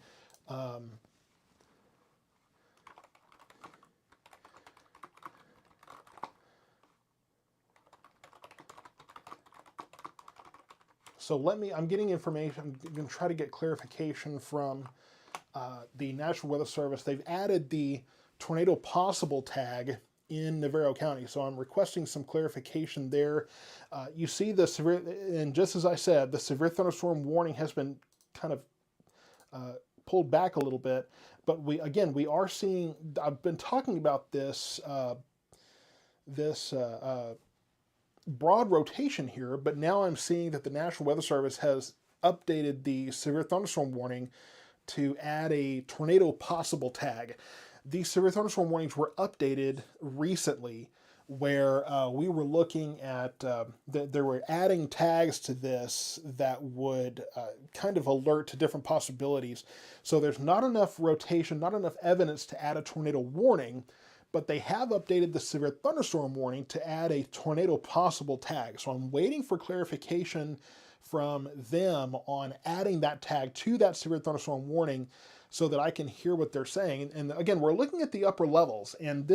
I'm getting information. I'm going to try to get clarification from the National Weather Service. They've added the tornado possible tag in Navarro County. So I'm requesting some clarification there. You see the severe, and just as I said, the severe thunderstorm warning has been kind of pulled back a little bit. But we are seeing, I've been talking about this broad rotation here, but now I'm seeing that the National Weather Service has updated the severe thunderstorm warning to add a tornado possible tag. These severe thunderstorm warnings were updated recently, where we were looking at, they were adding tags to this that would kind of alert to different possibilities. So there's not enough rotation, not enough evidence to add a tornado warning, but they have updated the severe thunderstorm warning to add a tornado possible tag. So I'm waiting for clarification from them on adding that tag to that severe thunderstorm warning so that I can hear what they're saying. And again, we're looking at the upper levels, and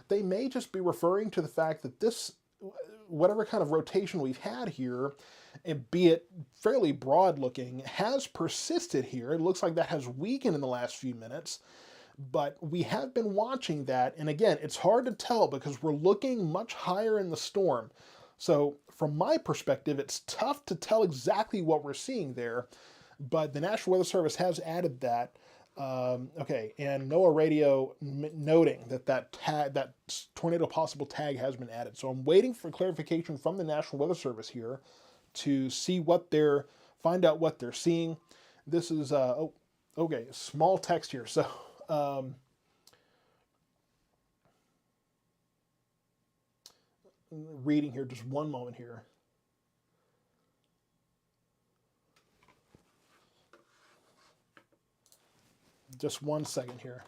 they may just be referring to the fact that this, whatever kind of rotation we've had here, and be it fairly broad looking, has persisted here. It looks like that has weakened in the last few minutes. But we have been watching that, and again, it's hard to tell because we're looking much higher in the storm. So from my perspective, it's tough to tell exactly what we're seeing there, but the National Weather Service has added that. Okay, and NOAA radio noting that tornado possible tag has been added. So I'm waiting for clarification from the National Weather Service here to see find out what they're seeing. This is, okay, small text here. So, reading here, just one moment here. Just 1 second here.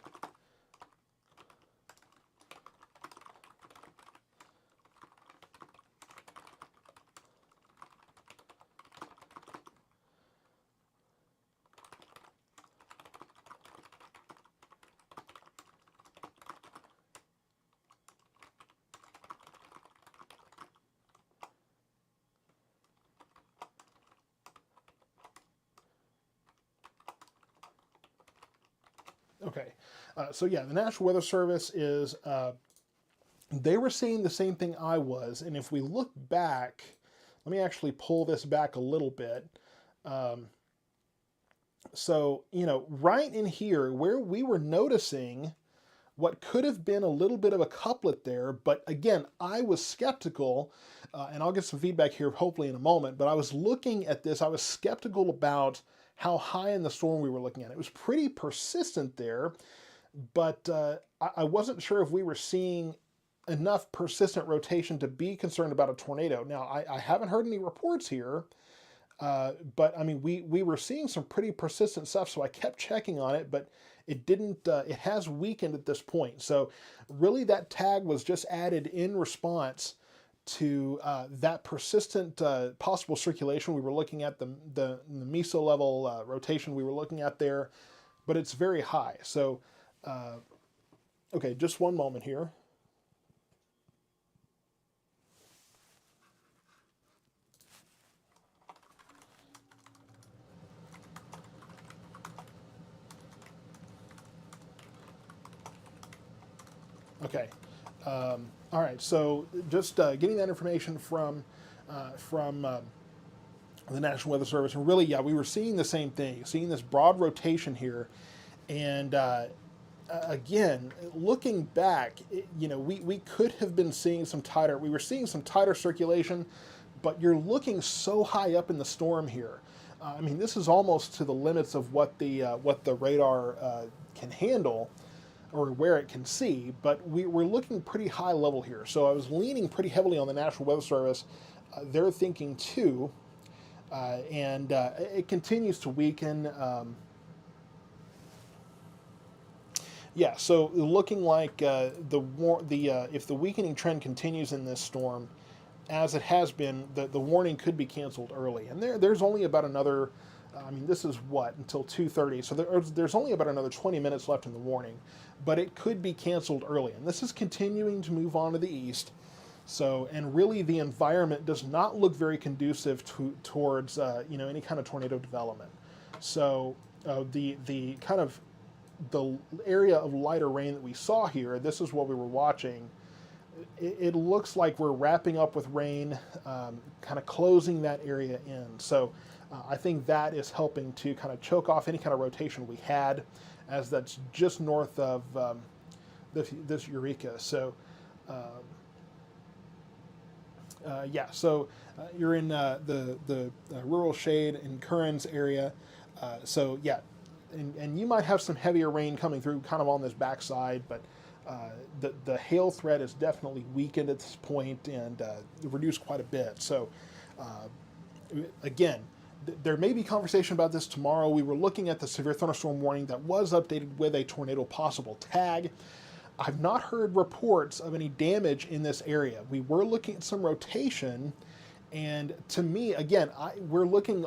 Okay, so yeah, the National Weather Service is, they were saying the same thing I was, and if we look back, let me actually pull this back a little bit. So, right in here, where we were noticing what could have been a little bit of a couplet there, but again, I was skeptical, and I'll get some feedback here hopefully in a moment, but I was looking at this, I was skeptical about how high in the storm we were looking at. It was pretty persistent there, but I wasn't sure if we were seeing enough persistent rotation to be concerned about a tornado. Now, I haven't heard any reports here, but I mean, we were seeing some pretty persistent stuff, so I kept checking on it, but it didn't, it has weakened at this point. So really that tag was just added in response to that persistent possible circulation. We were looking at the meso level rotation we were looking at there, but it's very high. So, okay, just one moment here. Okay. All right. So just getting that information from the National Weather Service, and really, yeah, we were seeing the same thing, seeing this broad rotation here, and again, looking back, we could have been seeing some tighter. We were seeing some tighter circulation, but you're looking so high up in the storm here. I mean, this is almost to the limits of what the radar can handle, or where it can see, but we're looking pretty high level here. So I was leaning pretty heavily on the National Weather Service. They're thinking too, and it continues to weaken. Yeah, so looking like if the weakening trend continues in this storm, as it has been, the warning could be canceled early. And there's only about another, I mean, this is what, until 2:30, so there's only about another 20 minutes left in the warning, but it could be canceled early. And this is continuing to move on to the east. So, and really the environment does not look very conducive towards any kind of tornado development. So the kind of the area of lighter rain that we saw here, this is what we were watching. It looks like we're wrapping up with rain, kind of closing that area in. So I think that is helping to kind of choke off any kind of rotation we had, as that's just north of this Eureka. So yeah, so you're in the rural shade in Curran's area. So yeah, and you might have some heavier rain coming through kind of on this backside, but the hail threat is definitely weakened at this point and reduced quite a bit. So again, there may be conversation about this tomorrow. We were looking at the severe thunderstorm warning that was updated with a tornado possible tag. I've not heard reports of any damage in this area. We were looking at some rotation, and to me, again, we're looking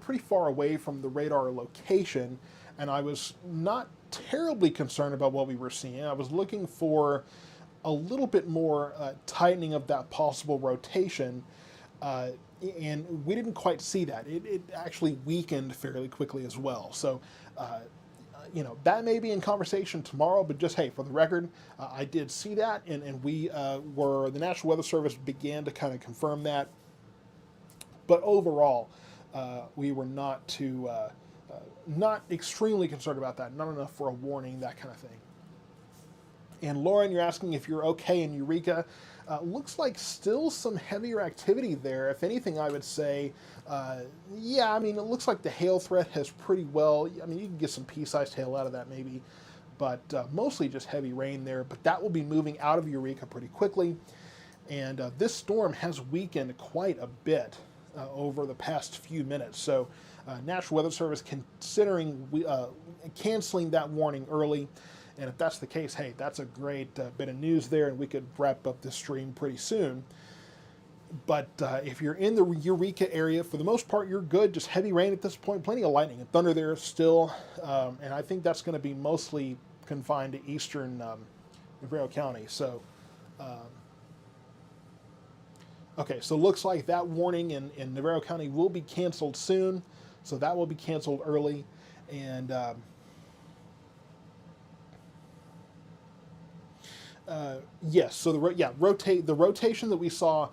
pretty far away from the radar location, and I was not terribly concerned about what we were seeing. I was looking for a little bit more tightening of that possible rotation, and we didn't quite see that. It actually weakened fairly quickly as well. So that may be in conversation tomorrow, but just, hey, for the record, I did see that, and the National Weather Service began to kind of confirm that. But overall, we were not extremely concerned about that, not enough for a warning, that kind of thing. And Lauren, you're asking if you're okay in Eureka. Looks like still some heavier activity there. If anything, I would say, yeah, I mean, it looks like the hail threat has pretty well, I mean, you can get some pea-sized hail out of that maybe, but mostly just heavy rain there. But that will be moving out of Eureka pretty quickly. And this storm has weakened quite a bit over the past few minutes. So National Weather Service considering canceling that warning early. And if that's the case, hey, that's a great bit of news there, and we could wrap up this stream pretty soon. But if you're in the Eureka area, for the most part, you're good. Just heavy rain at this point, plenty of lightning and thunder there still. And I think that's going to be mostly confined to eastern Navarro County. So, okay, so looks like that warning in Navarro County will be canceled soon. So that will be canceled early. And yes, so the rotation that we saw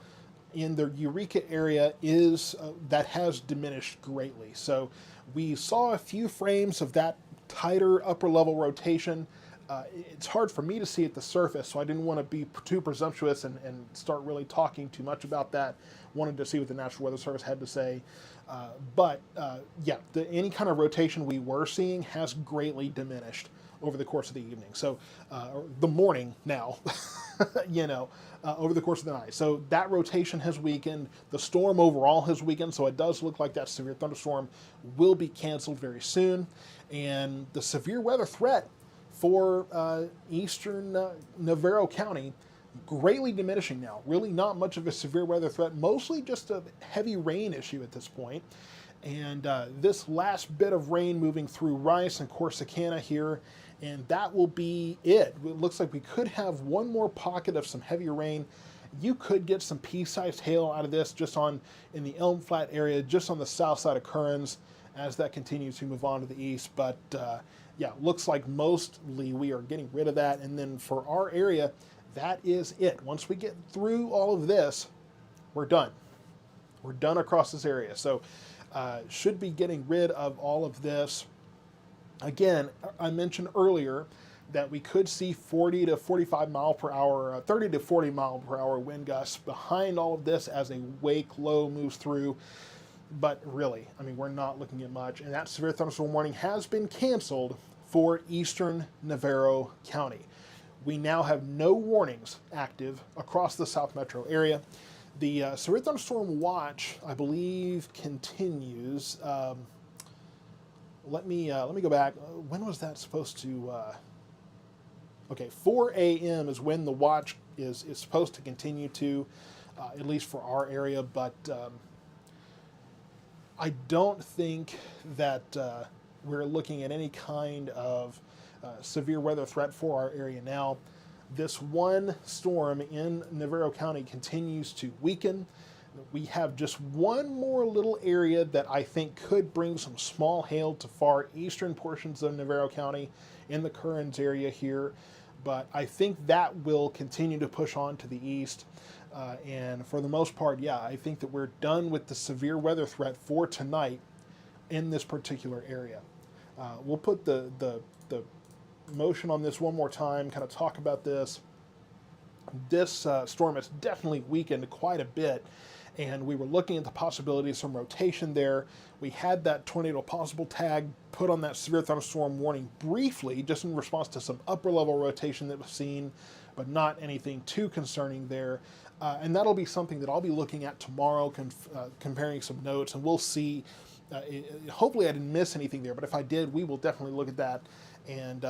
in the Eureka area is that has diminished greatly. So we saw a few frames of that tighter upper level rotation. It's hard for me to see at the surface, so I didn't want to be too presumptuous and start really talking too much about that. Wanted to see what the National Weather Service had to say. But yeah, any kind of rotation we were seeing has greatly diminished over the course of the evening. So the morning now, over the course of the night. So that rotation has weakened. The storm overall has weakened. So it does look like that severe thunderstorm will be canceled very soon. And the severe weather threat for eastern Navarro County greatly diminishing now. Really not much of a severe weather threat, mostly just a heavy rain issue at this point. And this last bit of rain moving through Rice and Corsicana here, and that will be it. It looks like we could have one more pocket of some heavier rain. You could get some pea-sized hail out of this just in the Elm Flat area, just on the south side of Curran's, as that continues to move on to the east. But yeah, looks like mostly we are getting rid of that. And then for our area, that is it. Once we get through all of this, we're done. We're done across this area. So should be getting rid of all of this. Again, I mentioned earlier that we could see 40 to 45 mile per hour, 30 to 40 mile per hour wind gusts behind all of this as a wake low moves through. But really, I mean, we're not looking at much. And that severe thunderstorm warning has been canceled for eastern Navarro County. We now have no warnings active across the South Metro area. The severe thunderstorm watch, I believe, continues. Let me go back. When was that supposed to? Okay, 4 a.m. is when the watch is supposed to continue to, at least for our area. But I don't think that we're looking at any kind of severe weather threat for our area now. This one storm in Navarro County continues to weaken. We have just one more little area that I think could bring some small hail to far eastern portions of Navarro County in the Currens area here. But I think that will continue to push on to the east. And for the most part, yeah, I think that we're done with the severe weather threat for tonight in this particular area. We'll put the motion on this one more time, kind of talk about this. This storm has definitely weakened quite a bit, and we were looking at the possibility of some rotation there. We had that tornado possible tag put on that severe thunderstorm warning briefly, just in response to some upper level rotation that was seen, but not anything too concerning there. And that'll be something that I'll be looking at tomorrow, comparing some notes, and we'll see. Hopefully I didn't miss anything there, but if I did, we will definitely look at that. And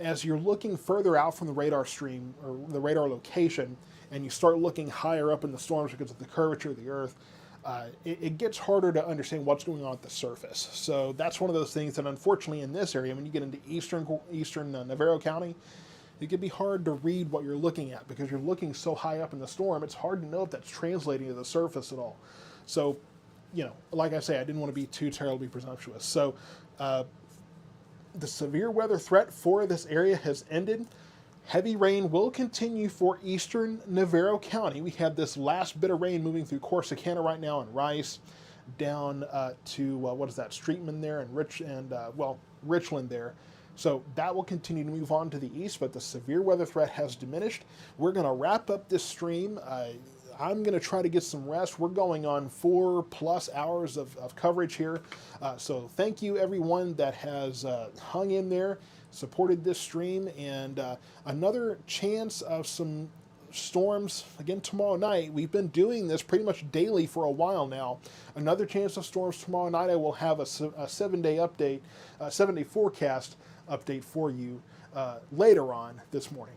as you're looking further out from the radar stream, or the radar location, and you start looking higher up in the storms because of the curvature of the Earth, it gets harder to understand what's going on at the surface. So that's one of those things that, unfortunately, in this area, when you get into eastern Navarro County, it can be hard to read what you're looking at because you're looking so high up in the storm. It's hard to know if that's translating to the surface at all. So, like I say, I didn't want to be too terribly presumptuous. So, the severe weather threat for this area has ended. Heavy rain will continue for eastern Navarro County. We have this last bit of rain moving through Corsicana right now and Rice, down to what is that, Streetman there, and Richland there. So that will continue to move on to the east, but the severe weather threat has diminished. We're going to wrap up this stream. I'm going to try to get some rest. We're going on 4+ hours of coverage here. So thank you, everyone that has hung in there, supported this stream, and another chance of some storms again tomorrow night. We've been doing this pretty much daily for a while now. Another chance of storms tomorrow night. I will have a 7-day update, 7-day forecast update for you later on this morning.